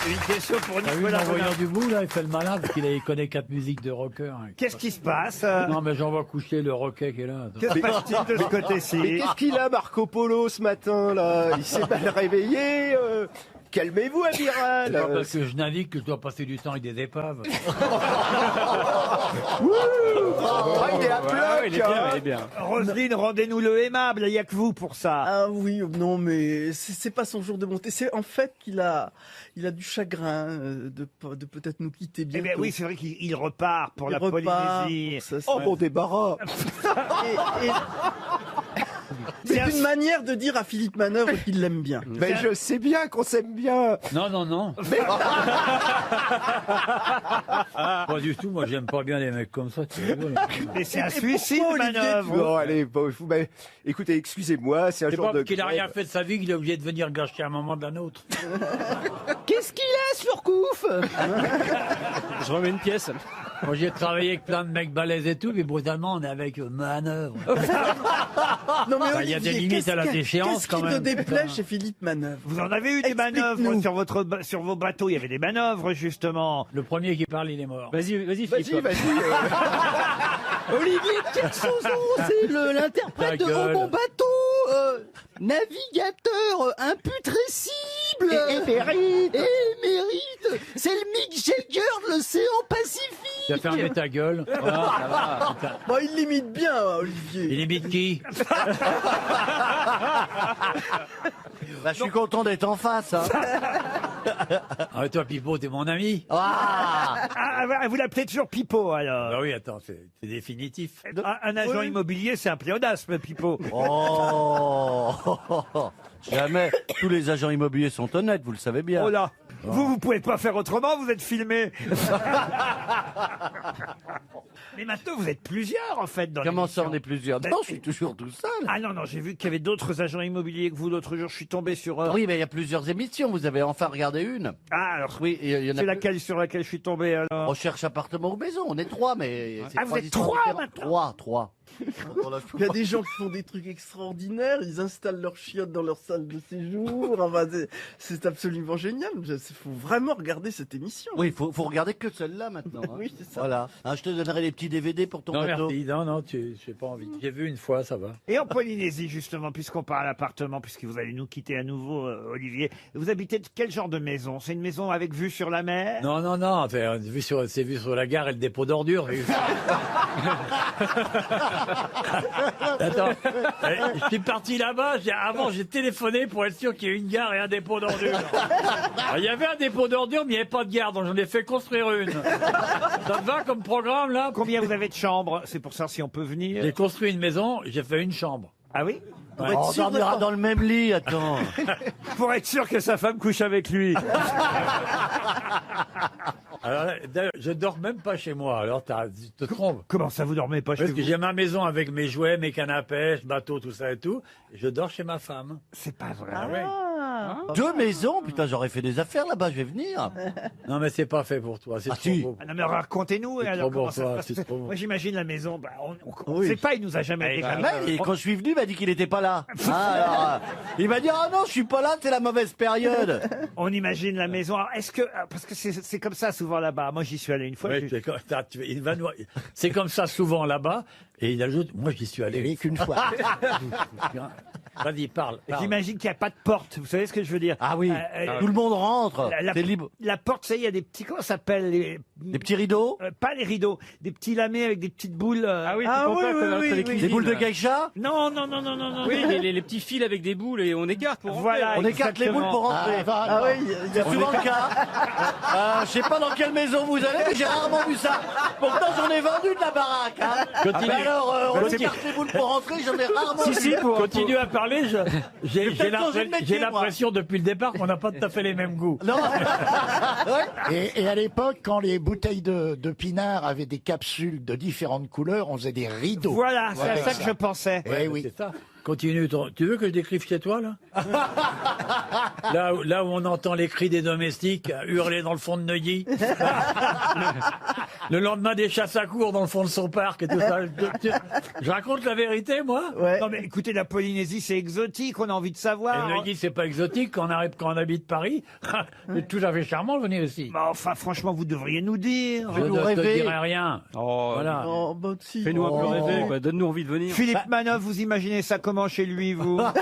Une question pour T'as vu Nicolas l'envoyeur Renard. du bout, là, il fait le malin parce qu'il connaît 4 musiques de rocker. Qu'est-ce qui se passe? Non, mais j'en vois coucher le roquet qui est là. Que se passe-t-il de ce côté-ci? Mais qu'est-ce qu'il a, Marco Polo, ce matin, là? Il s'est mal réveillé. Calmez-vous, amiral. C'est pas parce que je navigue que je dois passer du temps avec des épaves. Il est à bloc. Il est bien. Roselyne, rendez-nous le aimable, il n'y a que vous pour ça. Ah oui, non, mais c'est pas son jour de monter. C'est en fait qu'il a du chagrin de peut-être nous quitter Eh bientôt. bien oui, c'est vrai qu'il repart pour la repart, Polynésie. Oh, mon débarras. C'est une manière de dire à Philippe Manœuvre qu'il l'aime bien. Mais je sais bien qu'on s'aime bien. Non, non, non. Pas du tout, moi j'aime pas bien les mecs comme ça. Mais c'est un suicide, Olivier, Manœuvre. Non, allez, bon, écoutez, excusez-moi, c'est un C'est jour pas de parce qu'il a grève. rien fait de sa vie qu'il est obligé de venir gâcher un moment d'un autre. Qu'est-ce qu'il a, Surcouf? Je remets une pièce. Moi j'ai travaillé avec plein de mecs balèzes et tout, mais brutalement on est avec Manœuvre. Non, mais Enfin, il y a des Olivier, limites à la déchéance quand même. Qu'est-ce qui te déplaît putain. chez Philippe Manœuvre? Vous en avez eu des manœuvres sur vos bateaux. Il y avait des manœuvres, justement. Le premier qui parle, il est mort. Vas-y, Philippe. Olivier de Kersauzon, c'est l'interprète de Mon Bateau, navigateur imputrescible, Et émérite. C'est le Mick Jagger de l'océan Pacifique. Tu vas fermer ta gueule. Voilà, ça va, putain. Bon, il limite bien, Olivier. Il imite qui? Bah, je suis content d'être en face. Hein. Ah, toi, Pipo, t'es mon ami. Vous l'appelez toujours Pipo, alors? Bah oui, attends, c'est définitif. Un agent immobilier, c'est un pléonasme, Pipo. Oh jamais. Tous les agents immobiliers sont honnêtes, vous le savez bien. Oh là, vous pouvez pas faire autrement, vous êtes filmé. Mais maintenant, vous êtes plusieurs, en fait, dans Comment ça, l'émission. on est plusieurs? Non, je suis toujours tout seul. Ah non, j'ai vu qu'il y avait d'autres agents immobiliers que vous. L'autre jour, je suis tombé sur... Oui, mais il y a plusieurs émissions, vous avez enfin regardé une. Ah, alors, oui, il y en a c'est laquelle sur laquelle je suis tombé, alors? Recherche appartement ou maison, on est trois, mais... c'est Ah, vous êtes histoires trois, différentes. maintenant? Trois. Il y a des gens qui font des trucs extraordinaires, ils installent leurs chiottes dans leur salle de séjour. Enfin, c'est absolument génial. Il faut vraiment regarder cette émission. Oui, faut regarder que celle-là maintenant. Hein. Oui, c'est ça. Voilà. Hein, je te donnerai les petits DVD pour ton Non, bateau. merci. Non, j'ai pas envie. J'ai vu une fois, ça va. Et en Polynésie, justement, puisqu'on parle appartement, puisque vous allez nous quitter à nouveau, Olivier, vous habitez de quel genre de maison? C'est une maison avec vue sur la mer? Non, enfin, c'est vu sur la gare et le dépôt d'ordures. Attends, je suis parti là-bas, avant j'ai téléphoné pour être sûr qu'il y ait une gare et un dépôt d'ordures. Alors, il y avait un dépôt d'ordures, mais il n'y avait pas de gare, donc j'en ai fait construire une. Ça te va comme programme, là? Combien vous avez de chambres? C'est pour ça si on peut venir. J'ai construit une maison, j'ai fait une chambre. Ah oui? Ouais. On dormira dans le même lit, attends. Pour être sûr que sa femme couche avec lui. Alors, d'ailleurs, je dors même pas chez moi, alors tu te trompes. Comment ça, vous dormez pas chez Parce vous? que j'ai ma maison avec mes jouets, mes cannes à pêche, bateau, tout ça et tout. Et je dors chez ma femme. C'est pas vrai. Ah ouais. Deux maisons? Putain, j'aurais fait des affaires là-bas, je vais venir. Non, mais c'est pas fait pour toi, c'est trop si. beau. Ah non, mais racontez-nous. C'est Alors, trop comment pour ça toi, se passe? c'est trop beau. Moi, j'imagine la maison. On Oui. sait pas, il nous a jamais dit. Et quand je suis venu, il m'a dit qu'il n'était pas là. Alors, il m'a dit, ah non, je suis pas là, c'est la mauvaise période. On imagine la maison. Alors, est-ce que, parce que c'est comme ça souvent là-bas. Moi, j'y suis allé une fois. Ouais, c'est comme ça souvent là-bas. Et il ajoute, moi j'y suis allé qu'une fois. Vas-y, parle. J'imagine qu'il n'y a pas de porte. Vous savez ce que je veux dire? Ah oui, tout le monde rentre. C'est libre. La porte, ça y est, il y a des petits, comment ça s'appelle? Des petits rideaux? Pas les rideaux. Des petits lamés avec des petites boules. Ah oui, oui. Des boules de geisha? Non. Oui, les petits fils avec des boules et on écarte pour rentrer. Voilà, On écarte les boules pour rentrer. Ah oui, C'est souvent le cas. Je sais pas dans quelle maison vous allez, mais j'ai rarement vu ça. Pourtant, j'en ai vendu de la baraque. Hein. Continue. Mais alors, on Continue. écarte les boules pour rentrer, j'en ai rarement vu. Continue à parler. J'ai peut-être changé de métier, l'impression depuis le départ qu'on n'a pas tout à fait les mêmes goûts. Non. Et à l'époque, quand les bouteilles de pinard avaient des capsules de différentes couleurs, on faisait des rideaux. Voilà, c'est à ça que je pensais. Eh oui. C'est ça. Continue. Tu veux que je décrive chez toi, là? Là où on entend les cris des domestiques hurler dans le fond de Neuilly. Le lendemain des chasses à courre dans le fond de son parc et tout ça. Je raconte la vérité, moi? Non, mais écoutez, la Polynésie, c'est exotique, on a envie de savoir. Et Neuilly, c'est pas exotique quand on habite Paris. C'est tout à fait charmant de venir ici. Bah, enfin, franchement, vous devriez nous dire. Je ne te dirai rien. Oh, Voilà. Oh, bah, si. Fais-nous un peu rêver, quoi. Donne-nous envie de venir. Philippe Manoff, vous imaginez ça comment chez lui, vous? Bah,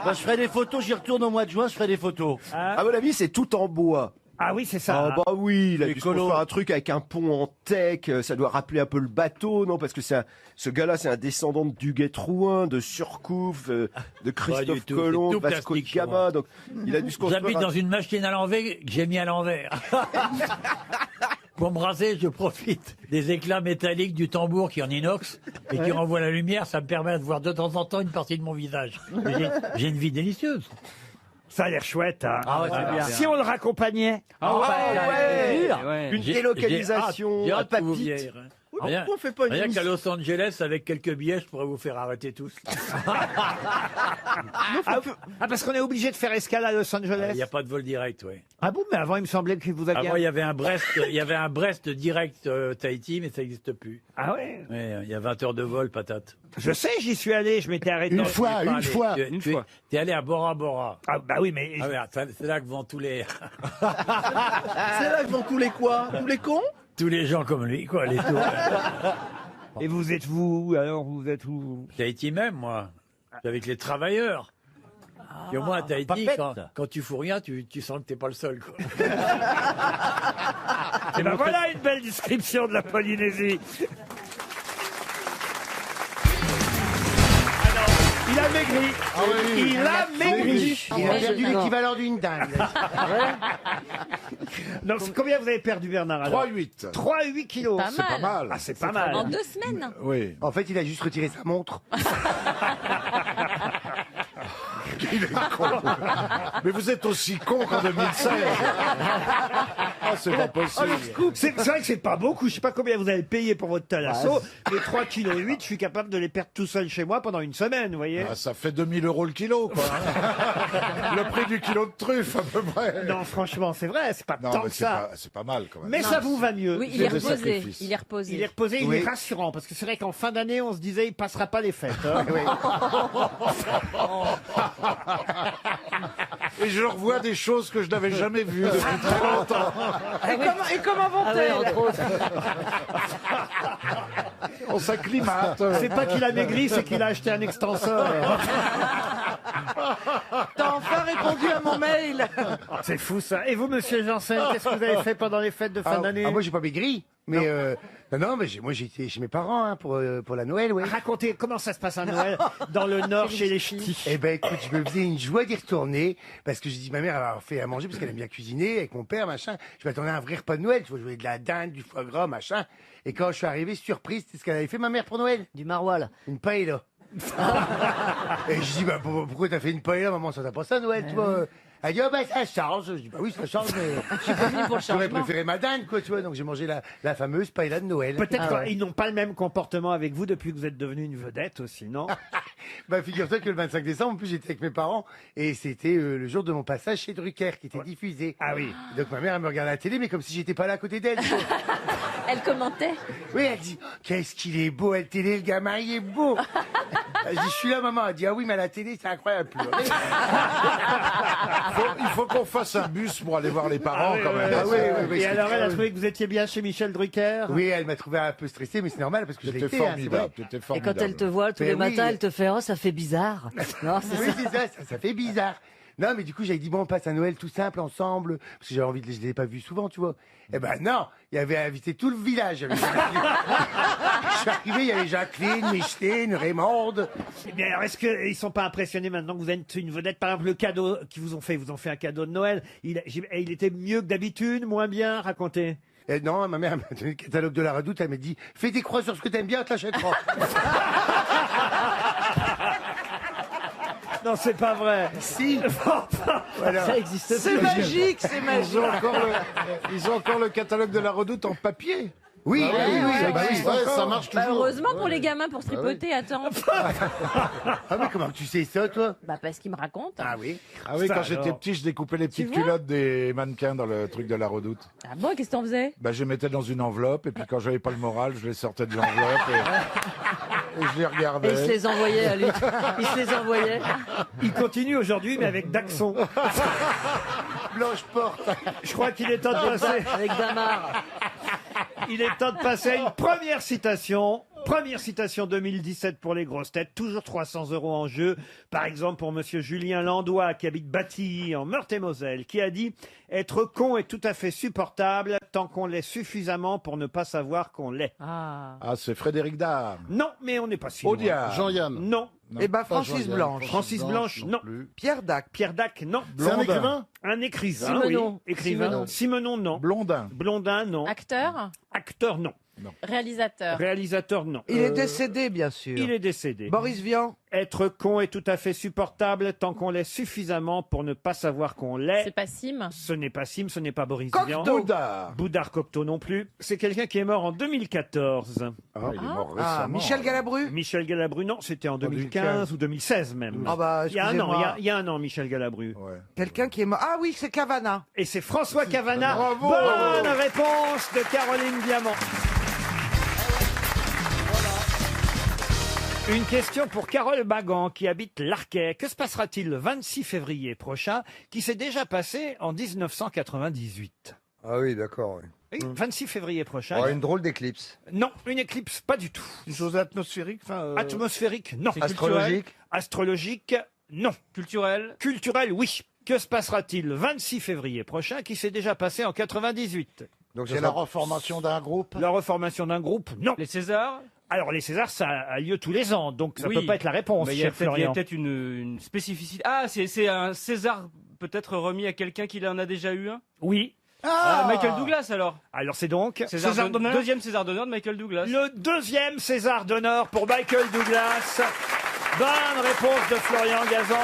je ferai des photos, j'y retourne au mois de juin, je ferai des photos. À mon avis, c'est tout en bois. Ah oui, c'est ça. Ah bah oui, il a dû se Écolo. construire un truc avec un pont en teck, ça doit rappeler un peu le bateau, non? Parce que ce gars-là, c'est un descendant de Duguay-Trouin, de Surcouf, de Christophe tout, Colomb, c'est tout Vasco de plastique, chez moi. Gama, donc il a dû se construire. J'habite dans une machine à l'envers que j'ai mis à l'envers. Pour me raser, je profite des éclats métalliques du tambour qui est en inox et qui renvoie la lumière. Ça me permet de voir de temps en temps une partie de mon visage. J'ai une vie délicieuse. Ça a l'air chouette. Hein. Ah ouais, c'est bien. Si on le raccompagnait. Ah ouais, Ouais. Une J'ai délocalisation hâte à que vous Papite. vieilliez, hein. Oui, Rien, pourquoi on fait pas une rien qu'à émission Los Angeles, avec quelques billets, je pourrais vous faire arrêter tous. Parce qu'on est obligé de faire escale à Los Angeles. Il n'y a pas de vol direct, oui. Ah bon, mais avant, il me semblait que vous aviez... Avant, il y avait un Brest direct Tahiti, mais ça n'existe plus. Ah ouais? Ouais, il y a 20 heures de vol, patate. Je sais, j'y suis allé, je m'étais arrêté. Une fois. T'es allé à Bora Bora. Ah bah oui, mais... Ah ouais, c'est là que vont tous les... C'est là que vont tous les quoi? Tous les cons? tous les gens comme lui, quoi, les tours. Et vous êtes vous, alors vous êtes où? Tahiti même, moi. Avec les travailleurs. Et au moins, à Tahiti, pas bête. quand tu fous rien, tu sens que t'es pas le seul. Quoi. Et ben voilà une belle description de la Polynésie. Il a maigri. Ah oui. Il a maigri. Il a perdu l'équivalent d'une dinde. Donc, combien vous avez perdu, Bernard, alors 3,8. 3,8 kilos. Pas C'est pas mal. Ah, c'est pas mal. En 2 semaines. Oui. En fait, il a juste retiré sa montre. Il est con. Mais vous êtes aussi con qu'en 2016. Ah, c'est pas possible. C'est vrai que c'est pas beaucoup. Je sais pas combien vous avez payé pour votre thalasso. Mais 3,8 kg, je suis capable de les perdre tout seul chez moi pendant une semaine, vous voyez. Ah, ça fait 2000 € le kilo, quoi. Le prix du kilo de truffe, à peu près. Non, franchement, c'est vrai, c'est pas Non, tant mais que c'est ça. c'est pas mal, quand même. Mais ça vous va mieux. Oui, il est des reposé. sacrifices. Il est reposé. Il est reposé, il Oui. est rassurant, parce que c'est vrai qu'en fin d'année, on se disait, il passera pas les fêtes. hein. Et je revois des choses que je n'avais jamais vues depuis très longtemps. Et comment vont-elles On s'acclimate. C'est pas qu'il a maigri, c'est qu'il a acheté un extenseur. T'as enfin répondu à mon mail. C'est fou ça. Et vous, monsieur Janssen, qu'est-ce que vous avez fait pendant les fêtes de fin d'année Moi, j'ai pas maigri. Mais non, mais moi j'étais chez mes parents hein, pour la Noël, ouais. Racontez comment ça se passe à Noël dans le Nord chez les ch'tis. Eh ben écoute, je me faisais une joie d'y retourner parce que j'ai dit ma mère elle a fait à manger parce qu'elle aime bien cuisiner avec mon père machin. Je m'attendais à un vrai repas de Noël, tu vois, je voulais de la dinde, du foie gras machin. Et quand je suis arrivé, surprise, c'est ce qu'elle avait fait ma mère pour Noël. Du maroilles. Une paella. Et je dis bah pourquoi t'as fait une paella maman, ça t'a pas ça Noël, tu vois. Elle dit, oh ben ça change. Je dis, bah oui, ça change, mais j'aurais préféré ma dinde, quoi, tu vois. Donc j'ai mangé la fameuse paella de Noël. Peut-être qu'ils n'ont pas le même comportement avec vous depuis que vous êtes devenu une vedette aussi, non? Bah figure-toi que le 25 décembre, en plus j'étais avec mes parents et c'était le jour de mon passage chez Drucker qui était diffusé. Ah oui. Donc ma mère elle me regardait à la télé mais comme si j'étais pas là à côté d'elle. Elle commentait. Oui, elle dit, qu'est-ce qu'il est beau à la télé, le gamin, il est beau. Je dis, je suis là maman. Elle dit, ah oui mais à la télé c'est incroyable. Il faut qu'on fasse un bus pour aller voir les parents, quand même. Et alors, elle a trouvé que vous étiez bien chez Michel Drucker? Oui, elle m'a trouvé un peu stressé, mais c'est normal parce que C'était j'étais formidable. formidable. Et quand elle te voit tous les matins, elle te fait oh ça fait bizarre. Non, c'est Oui, ça. c'est ça, ça fait bizarre. Non, mais du coup, j'avais dit, bon, on passe à Noël tout simple, ensemble, parce que j'avais envie de je les ai pas vus souvent, tu vois. Eh ben non, il avait invité tout le village. Je suis arrivé, il y avait Jacqueline, Micheline, Raymonde. Eh bien, alors, est-ce qu'ils sont pas impressionnés maintenant que vous êtes une vedette? Par exemple, le cadeau qu'ils vous ont fait un cadeau de Noël. Il était mieux que d'habitude, moins bien? Racontez. Non, ma mère m'a donné le catalogue de la Redoute, elle m'a dit, fais des croix sur ce que t'aimes bien, on te l'achètera. Non, c'est pas vrai. Si. Voilà. Ça existe C'est plus. magique, c'est magique. Ils ont encore le catalogue de la Redoute en papier. Oui, Ouais, ça marche Bah, toujours. heureusement pour les gamins pour se tripoter, attends. Ah mais comment tu sais ça, toi? Bah parce qu'ils me racontent. Ah oui. Ah oui, Ça, quand j'étais alors. petit, je découpais les petites vois culottes des mannequins dans le truc de la Redoute. Ah bon, qu'est-ce que t'en faisais? Bah, je les mettais dans une enveloppe, et puis quand j'avais pas le moral, je les sortais de l'enveloppe et je les regardais. Et il se les envoyait à lui. Il se les envoyait. Il continue aujourd'hui, mais avec Daxon. Blanche Porte. Je crois qu'il est temps de passer. Avec Damar. Il est temps de passer à une première citation. Première citation 2017 pour les grosses têtes. Toujours 300 € en jeu. Par exemple, pour monsieur Julien Landois, qui habite Battilly, en Meurthe-et-Moselle, qui a dit « Être con est tout à fait supportable tant qu'on l'est suffisamment pour ne pas savoir qu'on l'est. Ah. Ah, c'est Frédéric Dard. » Non, mais on n'est pas si loin. Audiard. Jean-Yann. Non. Eh ben, Francis Blanche. Francis Blanche, non. Pierre Dac. Pierre Dac, non. C'est un écrivain? Un écrivain, Simenon. oui. Écrivain. Simenon, non. Blondin. Blondin, non. Acteur? Acteur, non. Réalisateur? Réalisateur, non. Il est décédé, bien sûr. Il est décédé. Boris Vian. Être con est tout à fait supportable tant qu'on l'est suffisamment pour ne pas savoir qu'on l'est. C'est pas Sim? Ce n'est pas Sim, ce n'est pas Boris Vian. Boudard. Boudard Cocteau non plus. C'est quelqu'un qui est mort en 2014. Ah, il est mort Ah, récemment. Michel Galabru. Michel Galabru, non, c'était en 2015 ou 2016 même. Ah bah, il y a un an, excusez-moi. il y a un an, Michel Galabru. Ouais. Quelqu'un qui est mort. Ah oui, c'est Cavana. Et c'est François Cavana. Bravo. Bonne réponse de Caroline Diamant. Une question pour Carole Bagan qui habite l'Arquet. Que se passera-t-il le 26 février prochain qui s'est déjà passé en 1998? Ah oui, d'accord. Oui. Oui, 26 février prochain. Oh, une drôle d'éclipse. Non, une éclipse, pas du tout. Une chose atmosphérique. Atmosphérique, non. Astrologique. Astrologique, Non. Culturel? Culturel, oui. Que se passera-t-il le 26 février prochain, qui s'est déjà passé en 98? Donc c'est la reformation d'un groupe? La reformation d'un groupe, non. Les Césars? Alors, les Césars, ça a lieu tous les ans, donc ça Oui. peut pas être la réponse, Mais il y a cher peut-être Florian. une spécificité. Ah, c'est un César peut-être remis à quelqu'un qui en a déjà eu un? Oui. Michael Douglas alors? Alors c'est donc César d'honneur? Deuxième César d'honneur de Michael Douglas. le deuxième César d'honneur pour Michael Douglas. Bonne réponse de Florian Gazan.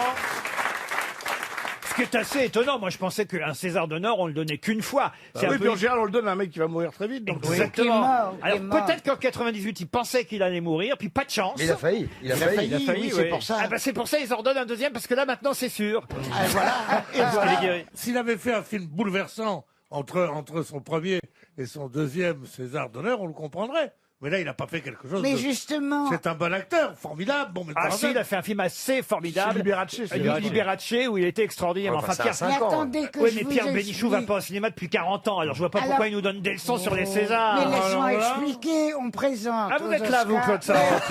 Ce qui est assez étonnant, moi je pensais qu'un César d'honneur on le donnait qu'une fois. C'est un Oui, peu- puis en général, on le donne à un mec qui va mourir très vite. Donc Exactement. qui est Alors mort. peut-être qu'en 98 il pensait qu'il allait mourir, puis pas de chance. Mais il a failli. Il a failli. oui, c'est pour ça. Ah bah c'est pour ça ils en redonnent un deuxième parce que là maintenant c'est sûr. Et voilà. qu'il est guéri. S'il avait fait un film bouleversant entre son premier et son deuxième César d'honneur, on le comprendrait. Mais là, il n'a pas fait quelque chose Mais de... justement, C'est un bon acteur, formidable. Bon, mais Ah quand si, même. il a fait un film assez formidable. C'est Liberace, c'est Liberace, où il était extraordinaire. Ouais, Enfin, ça a Pierre, 5 mais ans. attendez que oui, je mais vous Pierre explique. Bénichou va pas au cinéma depuis 40 ans. Alors je vois pas Alors- pourquoi il nous donne des leçons sur les Césars. Mais laisse-moi alors là- expliquer, on présente. Ah, vous aux êtes là, vous, Oscars. Claude Sarraute.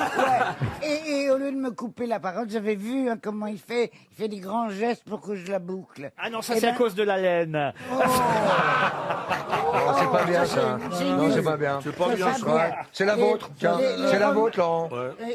Ouais. Et au lieu de me couper la parole, vous avez vu comment il fait des grands gestes pour que je la boucle. Ah non, ça Eh c'est à ben- cause de la laine. Non, c'est pas bien ça. c'est Non, nul. c'est pas bien. C'est pas Ça bien, va ça. bien. C'est la Les- vôtre. Tiens, les- c'est la les- vôtre, Laurent.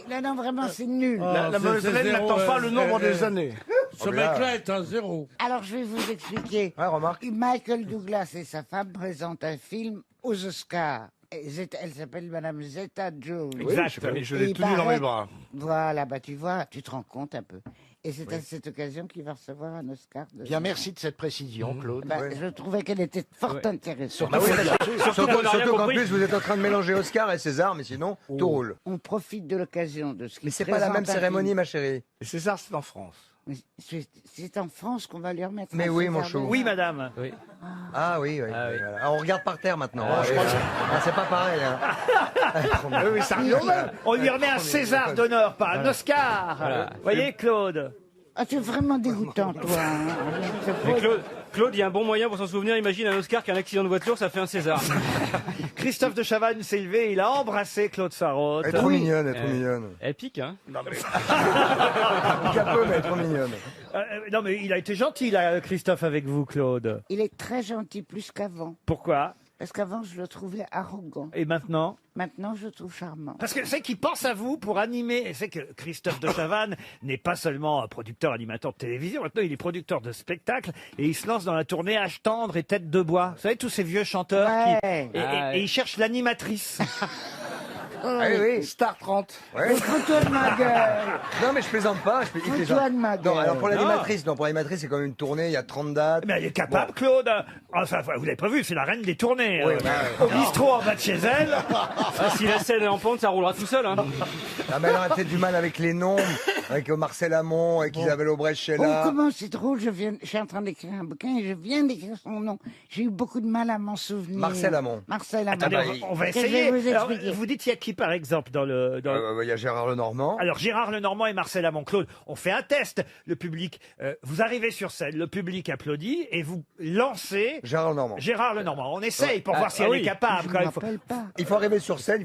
Là, non, vraiment, c'est nul. Ah, La mauvaise c'est laine zéro, n'attend pas le nombre euh, des années. Ce mec-là est un zéro. Alors, je vais vous expliquer. Ouais, remarque. Michael Douglas et sa femme présentent un film aux Oscars. Elle s'appelle Madame Zeta Jones. Exact. Je Et l'ai il tenu dans paraît- mes bras. Voilà, bah tu vois, tu te rends compte un peu. Et c'est à cette occasion qu'il va recevoir un Oscar. Bien, merci de cette précision, Claude. Bah, je trouvais qu'elle était fort intéressante. Bah oui, surtout qu'on a rien surtout qu'en compris. plus, vous êtes en train de mélanger Oscar et César, mais sinon, tout roule. On profite de l'occasion de ce qui Mais c'est pas la même cérémonie, ma chérie. Et César, c'est en France. C'est en France qu'on va lui remettre. Mais un oui, César mon chou. d'honneur. Oui, madame. Ah oui, oui. Ah oui. Voilà. On regarde par terre maintenant. C'est pas pareil. Hein. Oui, oui, ça revient. On lui remet un César d'honneur, pas un Oscar. Voilà. Vous voyez, Claude? Ah, tu es vraiment dégoûtant, toi. Hein. Mais Claude, il y a un bon moyen pour s'en souvenir. Imagine un Oscar qu'un accident de voiture, ça fait un César. Christophe de Chavannes s'est levé, il a embrassé Claude Sarraute. Elle est trop mignonne, elle est trop mignonne. Elle pique, hein? Un peu, mais elle est trop mignonne. Non mais il a été gentil, là, Christophe, avec vous, Claude. Il est très gentil, plus qu'avant. Pourquoi? Parce qu'avant, je le trouvais arrogant. Et maintenant? Maintenant, je le trouve charmant. Parce que c'est qu'il pense à vous pour animer. Et c'est que Christophe de Chavannes n'est pas seulement un producteur, animateur de télévision. Maintenant, il est producteur de spectacles et il se lance dans la tournée Âge tendre et Tête de bois. Vous savez, tous ces vieux chanteurs Ouais. et il cherche l'animatrice. Ah oui, oui. Star 30. Ouais. Mais fous-toi de ma gueule. Non, mais je plaisante pas. Il Fous-toi plaisante. de ma Non, gueule. alors pour l'animatrice, c'est comme une tournée, il y a 30 dates. Mais elle est capable, Claude. Enfin, vous l'avez pas vu, c'est la reine des tournées. Oui, Au bistrot en bas de chez elle. Ah, si la scène est en pente, ça roulera tout seul, hein? Ah, mais elle a peut-être du mal avec les noms, avec Marcel Amont, avec Isabelle Oh, Aubrecht-Sheila. comment c'est drôle, je suis en train d'écrire un bouquin et je viens d'écrire son nom. J'ai eu beaucoup de mal à m'en souvenir. Marcel Amont. Marcel Amont. Attendez, on va Que je vais essayer. vous Alors, expliquer. vous dites, il y a qui, par exemple, dans le... Il y a Gérard Lenormand. Alors, Gérard Lenormand et Marcel Amont. Claude, on fait un test. Le public, vous arrivez sur scène, le public applaudit et vous lancez Gérard Lenormand. Gérard Lenormand. On essaye pour Ah, voir si ah elle oui. est capable. Je quand ne même. m'appelle pas. Il faut arriver sur scène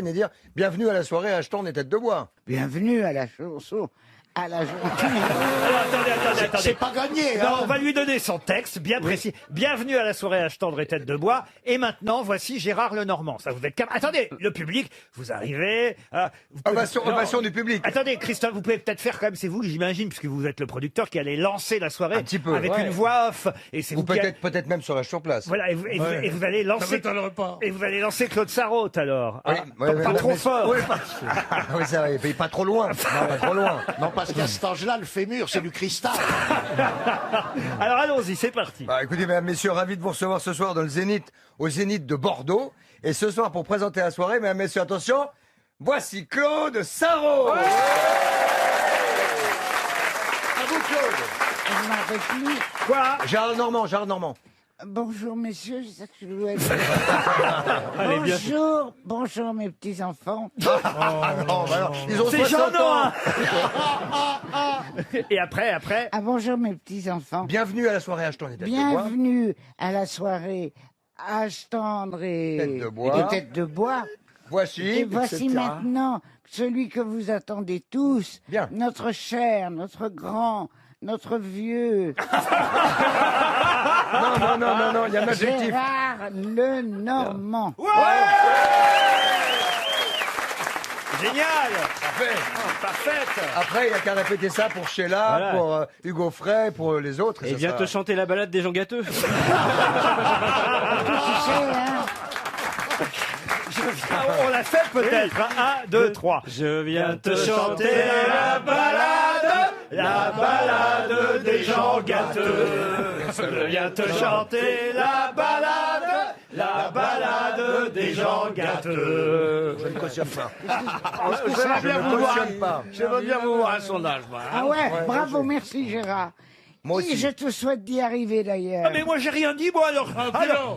et dire bienvenue à la soirée achetant des têtes de bois. Bienvenue à la chanson. À la Alors, attendez. C'est pas gagné, Non, hein. on va lui donner son texte bien précis. Bienvenue à la soirée Âge tendre et Tête de bois. Et maintenant, voici Gérard Lenormand. Ça vous êtes capable. Attendez, le public, vous arrivez. Vous pouvez- Ovation du public. Attendez, Christophe, vous pouvez peut-être faire quand même, c'est vous, j'imagine, puisque vous êtes le producteur qui allait lancer la soirée Un petit peu, avec ouais. une voix off. Et c'est Ou vous qui peut-être même serais-je sur place. Voilà, et vous allez Ça lancer. m'étonnerait pas. Et vous allez lancer Claude Sarraute alors. Oui, Ah, ouais, pas ouais, trop mais- fort. Oui, oui, c'est vrai, et pas trop loin. Non, pas trop loin. Non, parce qu'à cet âge-là, le fémur, c'est du cristal. Alors allons-y, c'est parti. Bah, écoutez, mesdames, messieurs, ravi de vous recevoir ce soir dans le Zénith, au Zénith de Bordeaux. Et ce soir, pour présenter la soirée, mesdames, messieurs, attention, voici Claude Sarraute. À vous, Claude. Je m'en rappelle plus. Quoi? Gérard Normand. Bonjour messieurs, c'est ça que je dois dire. Allez, bien. Bonjour mes petits enfants. Ah non, bah non, ils ont C'est 60 Jean ans. Et après. Ah bonjour mes petits enfants. Bienvenue à la soirée achetant des têtes de bois. Bienvenue à la soirée Âge tendre et Tête de bois. et Tête de bois. Voici. Et voici etc. maintenant celui que vous attendez tous. Bien. Notre cher, notre grand, notre vieux. Non, il y a un adjectif. Gérard Lenormand. Génial. Parfait. Parfaite. Après, il n'y a qu'à répéter ça pour Sheila, Voilà. pour Hugo Frey, pour les autres. Et ça vient sera- te chanter la balade des gens gâteux. On l'a fait peut-être. 1, 2, 3. Je viens te chanter la balade des gens gâteux. Je viens te chanter la balade des gens gâteux. Je ne cautionne pas. J'aimerais bien vous voir. cautionne pas. J'aimerais bien vous voir un sondage, moi. Ah ouais, bravo, merci Gérard. Moi aussi. Et je te souhaite d'y arriver d'ailleurs. Ah mais moi j'ai rien dit moi alors.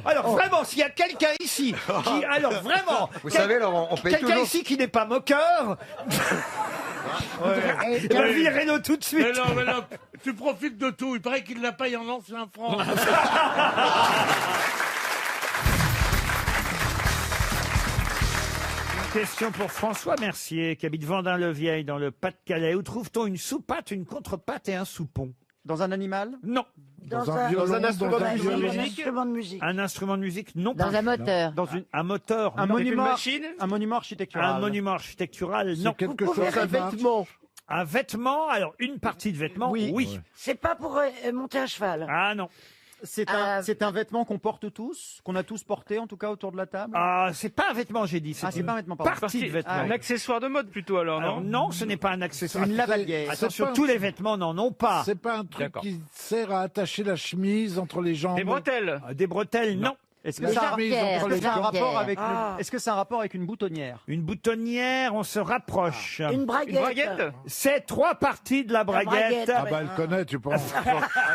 Alors vraiment s'il y a quelqu'un ici qui alors vraiment Vous savez, Laurent, on paye quelqu'un toujours. ici qui n'est pas moqueur, Et eh ben, virez-le tout de suite. Mais non, tu profites de tout. Il paraît qu'il l'a payé en ancien franc. Question pour François Mercier qui habite Vendin-le-Vieil dans le Pas-de-Calais. Où trouve-t-on une soupate, une contrepatte et un soupon? Dans un animal? Non. Dans un instrument de musique. instrument de musique. Un instrument de musique? Non. Dans un moteur. Dans une... Un moteur? Un non. monument, machine un monument architectural. Un monument architectural? Non. quelque chose Un vêtement. Un vêtement? Alors une partie de vêtement? Oui. C'est pas pour monter à cheval. Ah non. C'est un vêtement qu'on porte tous, qu'on a tous porté en tout cas autour de la table. Ah, c'est pas un vêtement, j'ai dit. Ah, c'est une pas un vêtement, pardon. partie de vêtement. Un accessoire de mode plutôt alors, Alors non non, ce n'est pas un accessoire. Une lavalière. Attention, pas un- tous les vêtements n'en ont pas. C'est pas un truc D'accord. qui sert à attacher la chemise entre les jambes. Des bretelles. Des bretelles, non. Est-ce que Les ça a jarretières, les un rapport jarretières. avec Est-ce que c'est un rapport avec une boutonnière? Une boutonnière, on se rapproche. Une braguette. Une braguette. C'est 3 parties de la braguette. braguette. Ah bah elle connaît, tu penses.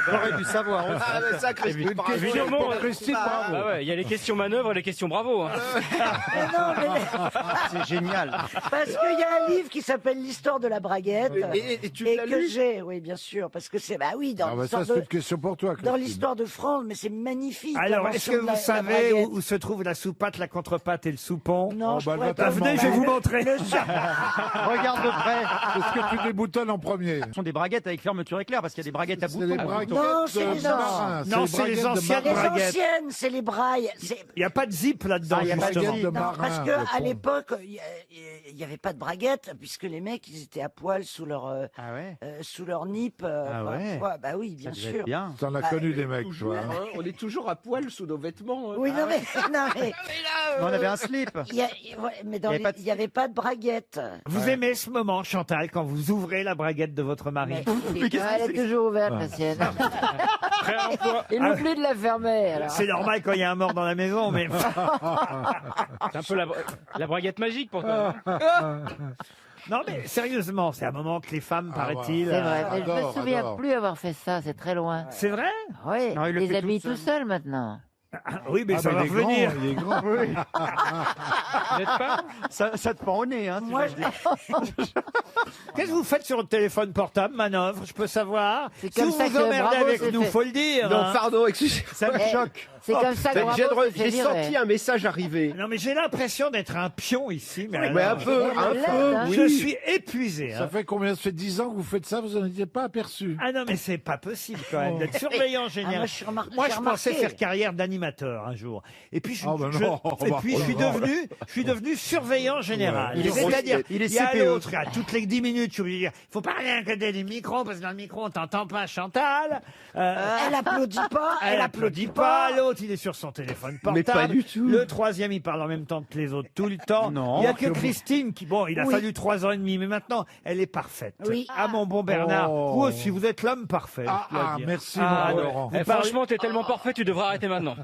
J'aurais dû savoir aussi. Ah, mais ça, Christine, bravo. Évidemment. Pour Christine, bravo. Ah ouais, il y a les questions manœuvres et les questions bravo. hein. Mais non, mais C'est génial. parce qu'il y a un livre qui s'appelle l'histoire de la braguette. Et tu Et l'as que lu? j'ai, oui, bien sûr, parce que c'est, bah oui, dans Ah bah l'histoire ça, c'est de, une question pour toi, dans Christine. l'histoire de France, mais c'est magnifique. Alors, est-ce l'invention que de vous la savez braguette. où se trouve la soupate, la contrepatte et le soupon? Non, Oh, je bah, pourrais elle va pas. Venez, je vais vous montrer. Regarde de près. Est-ce que tu déboutonnes en premier? Ce sont des braguettes avec fermeture éclair parce qu'il y a des braguettes à C'est boutons. les braguettes Non, c'est les de marin. Non, c'est les braguettes de anciennes marin. Les braguettes. anciennes, c'est les brailles. Il n'y a pas de zip là-dedans, Ah, il y a pas de justement. Braguettes de Non, marin. parce le que à fond. l'époque, il n'y avait pas de braguettes, puisque les mecs, ils étaient à poil sous leur, Ah ouais. sous leur nip. Ah ouais. Bah oui, bien Ça devait sûr. être bien. T'en as Bah, connu des mecs, toi. hein. On est toujours à poil sous nos vêtements. Oui, non mais, non, mais, On avait un slip. mais dans Il y avait les- pas de- il n'y avait pas de braguettes. Vous aimez ce moment, Chantal, quand vous ouvrez la braguette de votre mari? Elle est toujours ouverte, la sienne. Il oublie de la fermer, alors. C'est normal quand il y a un mort dans la maison, mais... C'est un peu la braguette magique pour toi. Non, mais sérieusement, c'est un moment que les femmes, paraît-il... C'est vrai, mais je me Adore, souviens adore. plus avoir fait ça, c'est très loin. C'est vrai? Oui, Non, il le les fait habille tout tout seul maintenant. Oui, mais Ah, ça bah, va il est grand, revenir. il est grand. N'est-ce pas Ça te pend au nez, hein. Moi, Qu'est-ce que vous faites sur votre téléphone portable, Manœuvre? Je peux savoir? C'est Si comme vous ça vous que emmerdez Bravo avec s'est nous, fait. faut le dire. Non, hein. pardon, excusez-moi. Ça me choque. C'est comme ça que J'ai Bravo s'est fait j'ai virer. senti un message arriver. Non, mais j'ai l'impression d'être un pion ici. Mais, Mais alors, un peu, un peu. Je suis épuisé. Ça hein. fait combien? Ça fait 10 ans que vous faites ça, vous n'en étiez pas aperçu. Ah non, mais c'est pas possible quand même d'être surveillant général. moi, je suis remar- Moi, j'ai je pensais remarqué. faire carrière d'animateur un jour. Et puis, Ah, bah non, et bah, puis je suis devenu surveillant général. Ouais. Il est C'est-à-dire, il est il y a CPE. l'autre, à toutes les 10 minutes, je suis obligé de dire, faut pas rien côté du micro, parce que dans le micro, on t'entend pas, Chantal. elle applaudit pas. Elle applaudit pas, l'autre il est sur son téléphone portable. Mais pas du tout. Le troisième il parle en même temps que les autres tout le temps. Non, il y a que que Christine qui, bon, il a Oui. fallu 3 ans et demi, mais maintenant elle est parfaite. Oui. Ah mon bon Bernard, Oh. vous aussi vous êtes l'homme parfait. Ah, je dois ah, dire. merci, Ah, mon ouais. Laurent. Vous, parlez, Franchement, t'es tellement parfait, tu devrais arrêter maintenant.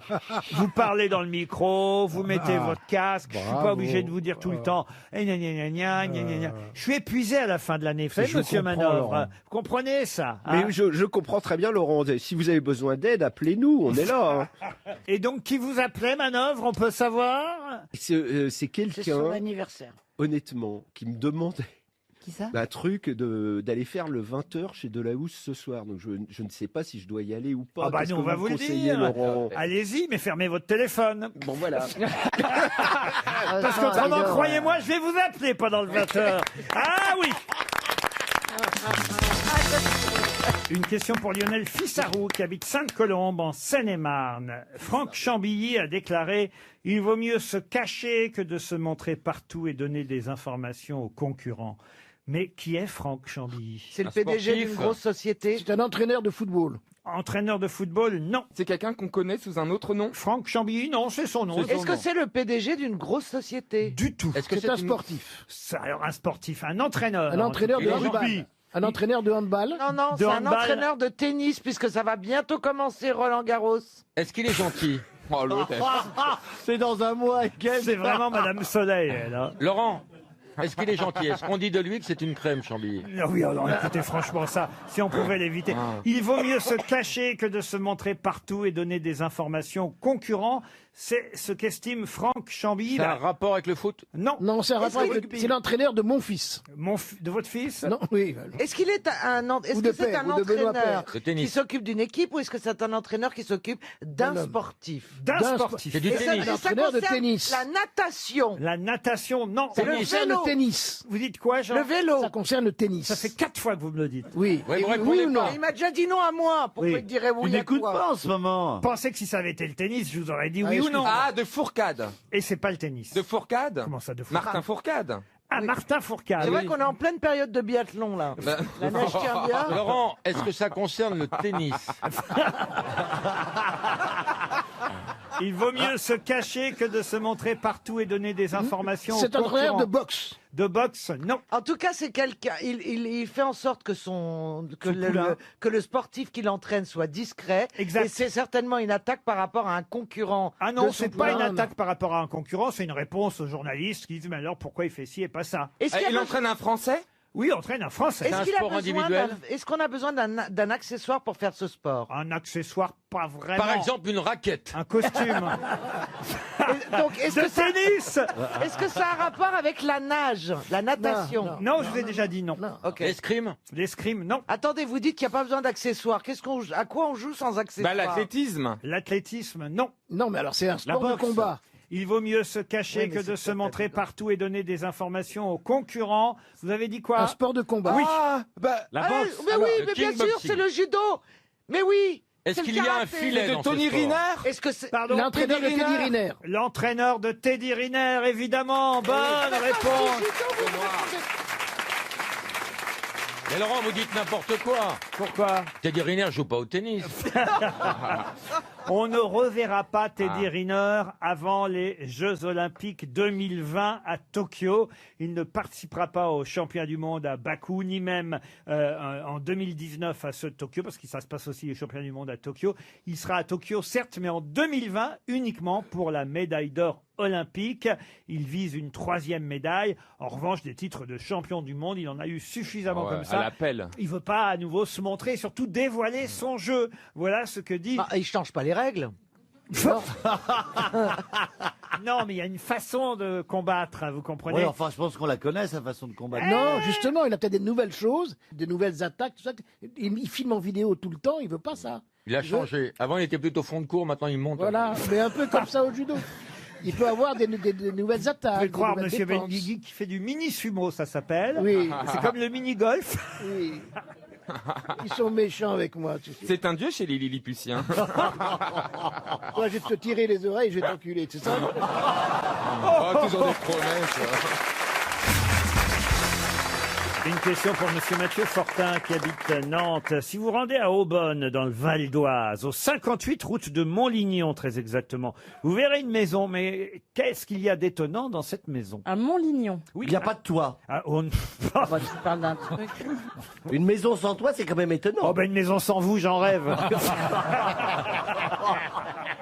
vous parlez dans le micro, vous mettez Ah. votre casque, je suis Bravo. pas obligé de vous dire tout le temps. Eh, gna, gna, gna, gna, gna, gna, gna. Je suis épuisé à la fin de l'année, vous savez, Je monsieur comprends, Manœuvre. Laurent. Vous comprenez ça hein Mais je comprends très bien, Laurent. Si vous avez besoin d'aide, appelez-nous. On est là. hein. Et donc qui vous appelait Manœuvre, on peut savoir? C'est C'est son quelqu'un, anniversaire. honnêtement, qui me demandait Qui ça? Un truc d'aller faire le 20h chez Delahousse ce soir. Donc je ne sais pas si je dois y aller ou pas. Ah bah Qu'est-ce nous, on que va vous vous le conseillez, dire. Laurent Allez-y, mais fermez votre téléphone. Bon, voilà. Parce qu'autrement, croyez-moi, je vais vous appeler pendant le 20h. Ah oui. Une question pour Lionel Fissarou, qui habite Sainte-Colombe, en Seine-et-Marne. Franck Chambilly a déclaré « Il vaut mieux se cacher que de se montrer partout et donner des informations aux concurrents ». Mais qui est Franck Chambilly? C'est le PDG d'une grosse société. C'est un entraîneur de football. Entraîneur de football, non. C'est quelqu'un qu'on connaît sous un autre nom. Franck Chambilly, non, c'est son nom. Est-ce que c'est le PDG d'une grosse société? Du tout. Est-ce que c'est un sportif? Alors un sportif, un entraîneur. Un entraîneur de handball. Un entraîneur de handball? Non, non, c'est un entraîneur de tennis, puisque ça va bientôt commencer Roland Garros. Est-ce qu'il est gentil? Oh, l'autre. C'est dans un mois, quel... C'est vraiment Madame Soleil, elle. Hein. Laurent, est-ce qu'il est gentil? Est-ce qu'on dit de lui que c'est une crème, Chambilly? Oui, alors écoutez, franchement, ça, si on pouvait l'éviter. Il vaut mieux se cacher que de se montrer partout et donner des informations aux concurrents. C'est ce qu'estime Franck Chambilly. C'est un rapport avec le foot? Non. Non, c'est un rapport avec c'est l'entraîneur de mon fils. De votre fils? Non, oui. Est-ce qu'il est est-ce que c'est un entraîneur qui s'occupe d'une équipe ou est-ce que c'est un entraîneur qui s'occupe d'un sportif? D'un sportif. C'est du tennis. Un entraîneur de tennis. La natation. La natation, non. Ça concerne le tennis. Vous dites quoi, Jean? Le vélo. Ça concerne le tennis. Ça fait 4 fois que vous me le dites. Oui. Ouais, Oui ou non? Il m'a déjà dit non à moi. Pourquoi il dirait oui? Il n'écoute pas en ce moment. Pensez que si ça avait été le tennis, je vous aurais dit oui ou non. Ah, de Fourcade. Et c'est pas le tennis. De Fourcade? Comment ça, de Fourcade? Martin Fourcade. Ah, Martin Fourcade. C'est vrai qu'on est en pleine période de biathlon, là. La neige tient bien. Laurent, est-ce que ça concerne le tennis? Il vaut mieux se cacher que de se montrer partout et donner des informations aux C'est un entraîneur concurrents. de boxe. De boxe, non. En tout cas, c'est quelqu'un. Il fait en sorte que que le sportif qui l'entraîne soit discret. Exact. Et c'est certainement une attaque par rapport à un concurrent. Ah non, de son c'est pas une poulain. attaque par rapport à un concurrent, c'est une réponse aux journalistes qui disent mais alors pourquoi il fait ci et pas ça? Est-ce qu'il entraîne un Français? Oui, il entraîne un Français. Est-ce qu'il a besoin est-ce qu'on a besoin d'un accessoire pour faire ce sport? Un accessoire, pas vraiment. Par exemple, une raquette. Un costume. Donc, est-ce De que ça, tennis. est-ce que ça a un rapport avec la nage, la natation? Non, je vous ai déjà dit non. Ok. L'escrime? L'escrime, non. Attendez, vous dites qu'il n'y a pas besoin d'accessoires. À quoi on joue sans accessoires? l'athlétisme. L'athlétisme, non. Non, mais alors c'est un sport de combat. Il vaut mieux se cacher que de se montrer partout et donner des informations aux concurrents. Vous avez dit quoi? Un sport de combat. Oui. La boxe. Mais oui, mais bien sûr, c'est le judo. Mais oui. Est-ce qu'il y a un filet dans ce sport? Est-ce que c'est L'entraîneur de Teddy Riner. L'entraîneur de Teddy Riner, évidemment. Bonne réponse. Mais Laurent, vous dites n'importe quoi. Pourquoi? Teddy Riner joue pas au tennis. On ne reverra pas Teddy Riner avant les Jeux Olympiques 2020 à Tokyo. Il ne participera pas aux Championnats du Monde à Bakou, ni même en 2019 à ceux de Tokyo, parce que ça se passe aussi les Championnats du Monde à Tokyo. Il sera à Tokyo, certes, mais en 2020 uniquement pour la médaille d'or olympique. Il vise une 3e médaille. En revanche, des titres de champion du monde, il en a eu suffisamment comme ça. À l'appel. Il veut pas à nouveau se montrer, et surtout dévoiler son jeu. Voilà ce que dit... Il change pas les règles. Non, mais il y a une façon de combattre, hein, vous comprenez? Oui, enfin, je pense qu'on la connaît, sa façon de combattre. Non, justement, il a peut-être des nouvelles choses, des nouvelles attaques, tout ça. Il filme en vidéo tout le temps, il veut pas ça. Il a changé. Avant, il était plutôt fond de cours, maintenant, il monte. Voilà, mais un peu comme ça au judo. Il peut avoir des nouvelles attaques. Vous pouvez croire, des nouvelles monsieur dépenses. Benguigui, qui fait du mini-sumo, ça s'appelle. Oui. C'est comme le mini-golf. Oui. Ils sont méchants avec moi, tu sais. C'est un dieu chez les Lilliputiens. Toi, je vais te tirer les oreilles, je vais t'enculer, c'est ça? Oh, toujours des promesses. Une question pour monsieur Mathieu Fortin qui habite Nantes. Si vous rendez à Aubonne, dans le Val d'Oise, au 58 route de Montlignon, très exactement, vous verrez une maison, mais qu'est-ce qu'il y a d'étonnant dans cette maison? Un Montlignon. Oui. Il n'y a pas de toit. Ah, Tu parles d'un truc. Une maison sans toit, c'est quand même étonnant. Oh ben une maison sans vous, j'en rêve.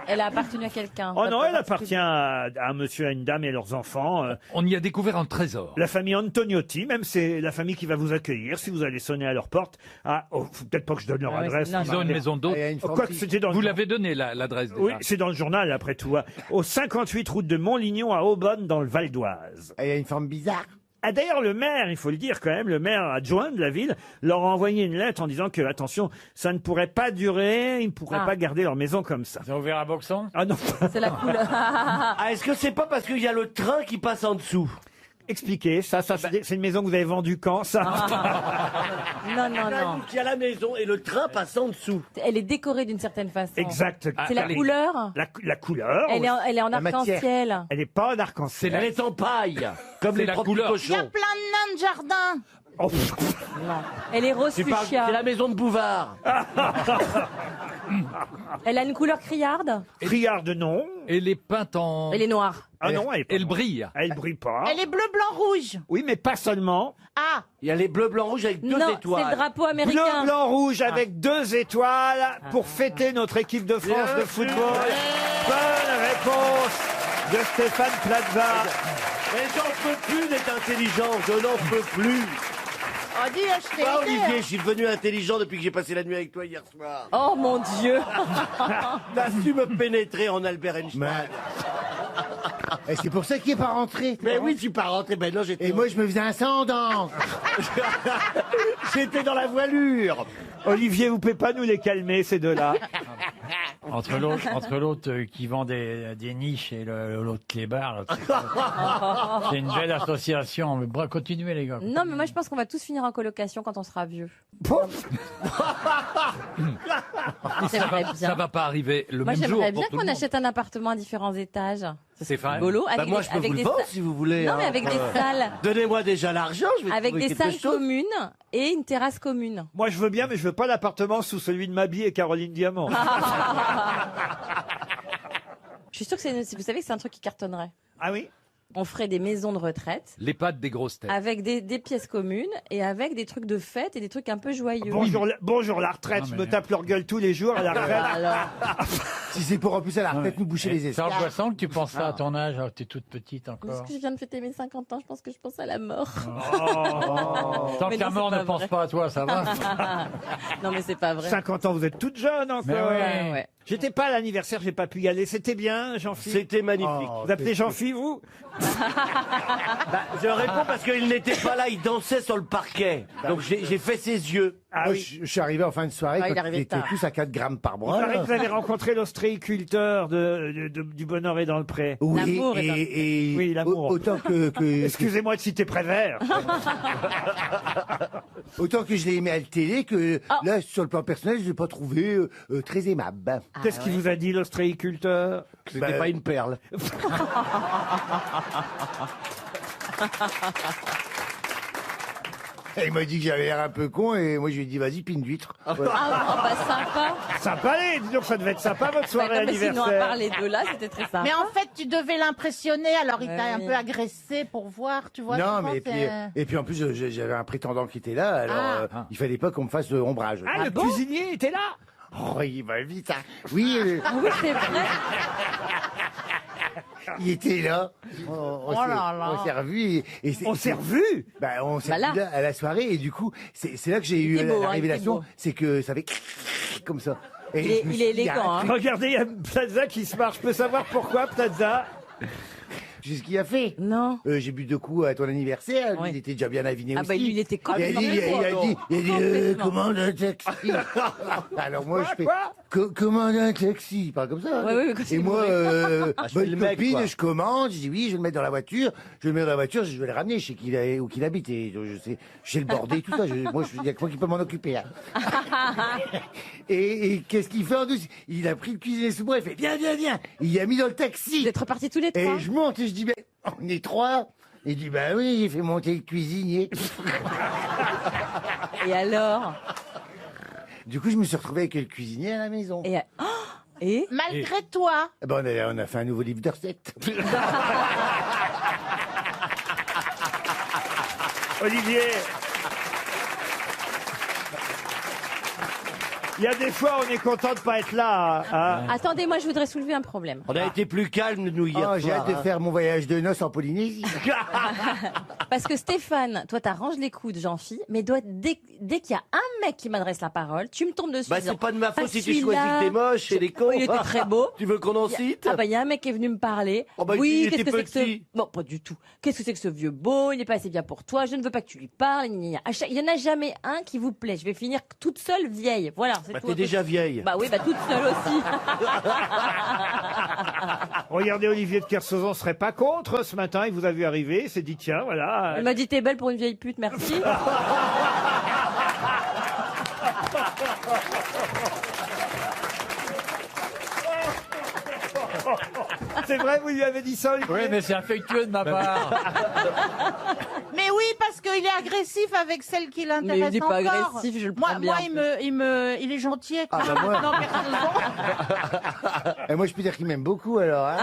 Elle a appartenu à quelqu'un. Oh non, elle appartient à un monsieur, à une dame et leurs enfants. On y a découvert un trésor. La famille Antoniotti, même c'est la famille qui va vous accueillir si vous allez sonner à leur porte. Ah, oh, faut peut-être pas que je donne leur adresse. Ils ont une maison d'hôte. Quoique c'était dans Vous l'avez donné, l'adresse déjà. Oui, c'est dans le journal après tout. Hein. Au 58 route de Montlignon à Aubonne dans le Val d'Oise. Il y a une forme bizarre. Ah, d'ailleurs, le maire, il faut le dire quand même, le maire adjoint de la ville leur a envoyé une lettre en disant que, attention, ça ne pourrait pas durer, ils ne pourraient pas garder leur maison comme ça. Ils ont ouvert un boxon? Ah non. C'est la couleur. Est-ce que c'est pas parce qu'il y a le train qui passe en dessous? Expliquez, ça c'est une maison que vous avez vendue quand, ça? Non, non, non. Il y a la maison et le train passe en dessous. Elle est décorée d'une certaine façon. Exact. C'est la couleur. La couleur. Elle est en arc-en-ciel. Elle n'est pas en arc-en-ciel. Elle est en paille, comme les propres Il y a cochons. plein de nains de jardin. Oh. Non. Elle est rose fuchsia. C'est la maison de Bouvard. Elle a une couleur criarde. Criarde, non. Elle est peinte en... Elle est noire. Ah non, elle brille. Elle brille pas. Elle est bleu, blanc, rouge. Oui, mais pas seulement. Ah. Il y a les bleus, blancs, rouges avec deux Non, étoiles. c'est le drapeau américain. Bleu, blanc, rouge avec 2 étoiles pour fêter notre équipe de France Bien de football. Bonne réponse de Stéphane Plaza. Mais j'en peux plus d'être intelligent, je n'en peux plus. Oh, dis, je t'ai Toi, aidé, Olivier, hein. je suis devenu intelligent depuis que j'ai passé la nuit avec toi hier soir. Oh mon Dieu. T'as su me pénétrer en Albert Einstein. Et c'est pour ça qu'il n'est pas rentré. Mais oui, tu pas rentré. Ben non, j'étais. Et moi, je me faisais un sang-dents. J'étais dans la voilure. Olivier, vous pouvez pas nous les calmer, ces deux-là? Entre l'autre qui vend des niches et l'autre clébard, c'est une belle association. Mais bref, continuez les gars. Non, mais moi je pense qu'on va tous finir en colocation quand on sera vieux. J'aimerais bien. Ça va pas arriver le Moi même jour j'aimerais pour bien tout le qu'on monde. achète un appartement à différents étages. C'est vrai. Rigolo, Bah, avec moi, des- je peux avec vous le des vendre salles- si vous voulez. Non, hein. mais avec des salles. Donnez-moi déjà l'argent, je vais Avec trouver des quelque salles chose. communes et une terrasse commune. Moi, je veux bien, mais je veux pas l'appartement sous celui de Mabi et Caroline Diamant. Je suis sûre que vous savez que c'est un truc qui cartonnerait. Ah oui? On ferait des maisons de retraite Les pattes des grosses têtes. avec des pièces communes et avec des trucs de fête et des trucs un peu joyeux. Bonjour la retraite, je me tape leur gueule tous les jours à la retraite. Alors, Si c'est pour en plus à la retraite nous boucher les C'est escales. angoissant que tu penses ça à ton âge, alors que t'es toute petite parce encore. que je viens de fêter mes 50 ans, je pense que je pense à la mort. Tant Mais que la non, mort c'est ne pas pense vrai. pas à toi, ça va. Non, mais c'est pas vrai. 50 ans, vous êtes toute jeune encore. Mais ouais. Ouais, ouais. J'étais pas à l'anniversaire, j'ai pas pu y aller. C'était bien, Jean-Philippe? C'était magnifique. Vous appelez Jean-Philippe, vous? Bah, je réponds parce qu'il n'était pas là, il dansait sur le parquet. Donc j'ai fait ses yeux. Ah Moi, oui. je suis arrivé en fin de soirée Ah, il quand arrivait ils étaient tard. tous à 4 grammes par Il bras. paraît là. que vous avez rencontré l'ostréiculteur du Bonheur et dans le Pré. Oui, L'amour est un- et Oui, l'amour. autant que Excusez-moi de citer Prévert. autant que je l'ai aimé à la télé, que Ah. là, sur le plan personnel, je l'ai pas trouvé très aimable. Qu'est-ce qu'il vous a dit, l'ostréiculteur? C'était pas une perle. Et il m'a dit que j'avais l'air un peu con, et moi je lui ai dit vas-y, pine d'huître. Voilà. Ah, bah sympa. Sympa, allez, dis donc, ça devait être sympa, votre Ouais, soirée non, mais sinon, à part anniversaire. les deux là, c'était très sympa. Mais en fait, tu devais l'impressionner, alors il t'a Ouais, un oui. peu agressé pour voir, tu vois. Non, souvent, mais et puis, c'est- et puis en plus, j'avais un prétendant qui était là, alors il fallait pas qu'on me fasse de ombrage. Ah, le cuisinier était là? Oh, il va vite, hein. Oui, Ah oui, c'est vrai. il était là. Oh là là. On s'est revus. On s'est revus? Bah, on s'est Bah là. revus là, à la soirée, et du coup, c'est là que j'ai eu était beau, la hein, il était révélation, beau. c'est que ça fait comme ça. Et Il est- je me il suis est dit, élégant, ah, hein. Regardez, il y a Plaza qui se marche. Je peux savoir pourquoi, Plaza? Tu sais ce qu'il a fait? Non. J'ai bu 2 coups à ton anniversaire, lui, Ouais. il était déjà bien aviné Ah aussi. bah lui, il était Il a dit, complètement il a dit Complètement. commande un taxi. Alors moi, je fais, Quoi commande un taxi. Il parle comme ça. Ouais, ouais, quand Et il moi, mourait. je fais bonne le mec, copine, quoi. je commande, je dis oui, je vais le mettre dans la voiture. Je le mets dans la voiture, je vais le ramener chez où qu'il habite. Et je sais, j'ai le bordé, tout ça. Moi, il y a que moi qui peux m'en occuper. Hein. et qu'est-ce qu'il fait en douce? Il a pris le cuisinier sous moi, il fait viens. Il l'a mis dans le taxi. Vous êtes repartis tous les trois. Et je monte et je dis, ben, on est 3. Il dit, bah oui, j'ai fait monter le cuisinier. Et alors? Du coup, je me suis retrouvé avec le cuisinier à la maison. Et, oh, et Malgré toi, Eh ben, on a fait un nouveau livre de recettes. Olivier. Il y a des fois, on est content de pas être là. hein. Attendez, moi je voudrais soulever un problème. On a été plus calme, nous, hier Oh, j'ai hâte de faire mon voyage de noces en Polynésie. Parce que Stéphane, toi t'arranges les coups de Jean-Phi, mais dès qu'il y a un mec qui m'adresse la parole, tu me tombes dessus. Bah, en disant, c'est pas de ma faute Ah, si tu celui-là, choisis que t'es moche et les cons. Il était très beau. Tu veux qu'on en cite? Ah bah il y a un mec qui est venu me parler. Oh bah, oui, il qu'est-ce était que c'est que ce... petit. Bon, pas du tout. Qu'est-ce que c'est que ce vieux beau? Il n'est pas assez bien pour toi. Je ne veux pas que tu lui parles. Il y en a jamais un qui vous plaît. Je vais finir toute seule vieille. Voilà. C'est Bah, tout. t'es déjà vieille. Bah oui, bah toute seule aussi. Regardez, Olivier de Kersauzon serait pas contre ce matin. Il vous a vu arriver. Il s'est dit, tiens, voilà. Elle m'a dit t'es belle pour une vieille pute, merci. C'est vrai, vous lui avez dit ça, Olivier? Oui, mais c'est affectueux de ma part. Mais oui, parce qu'il est agressif avec celle qui Mais l'intéresse il n'est pas encore. agressif, je le prends Moi, bien. il est gentil avec moi. bah moi. Non, Kersozon. Et moi, je peux dire qu'il m'aime beaucoup, alors. Hein,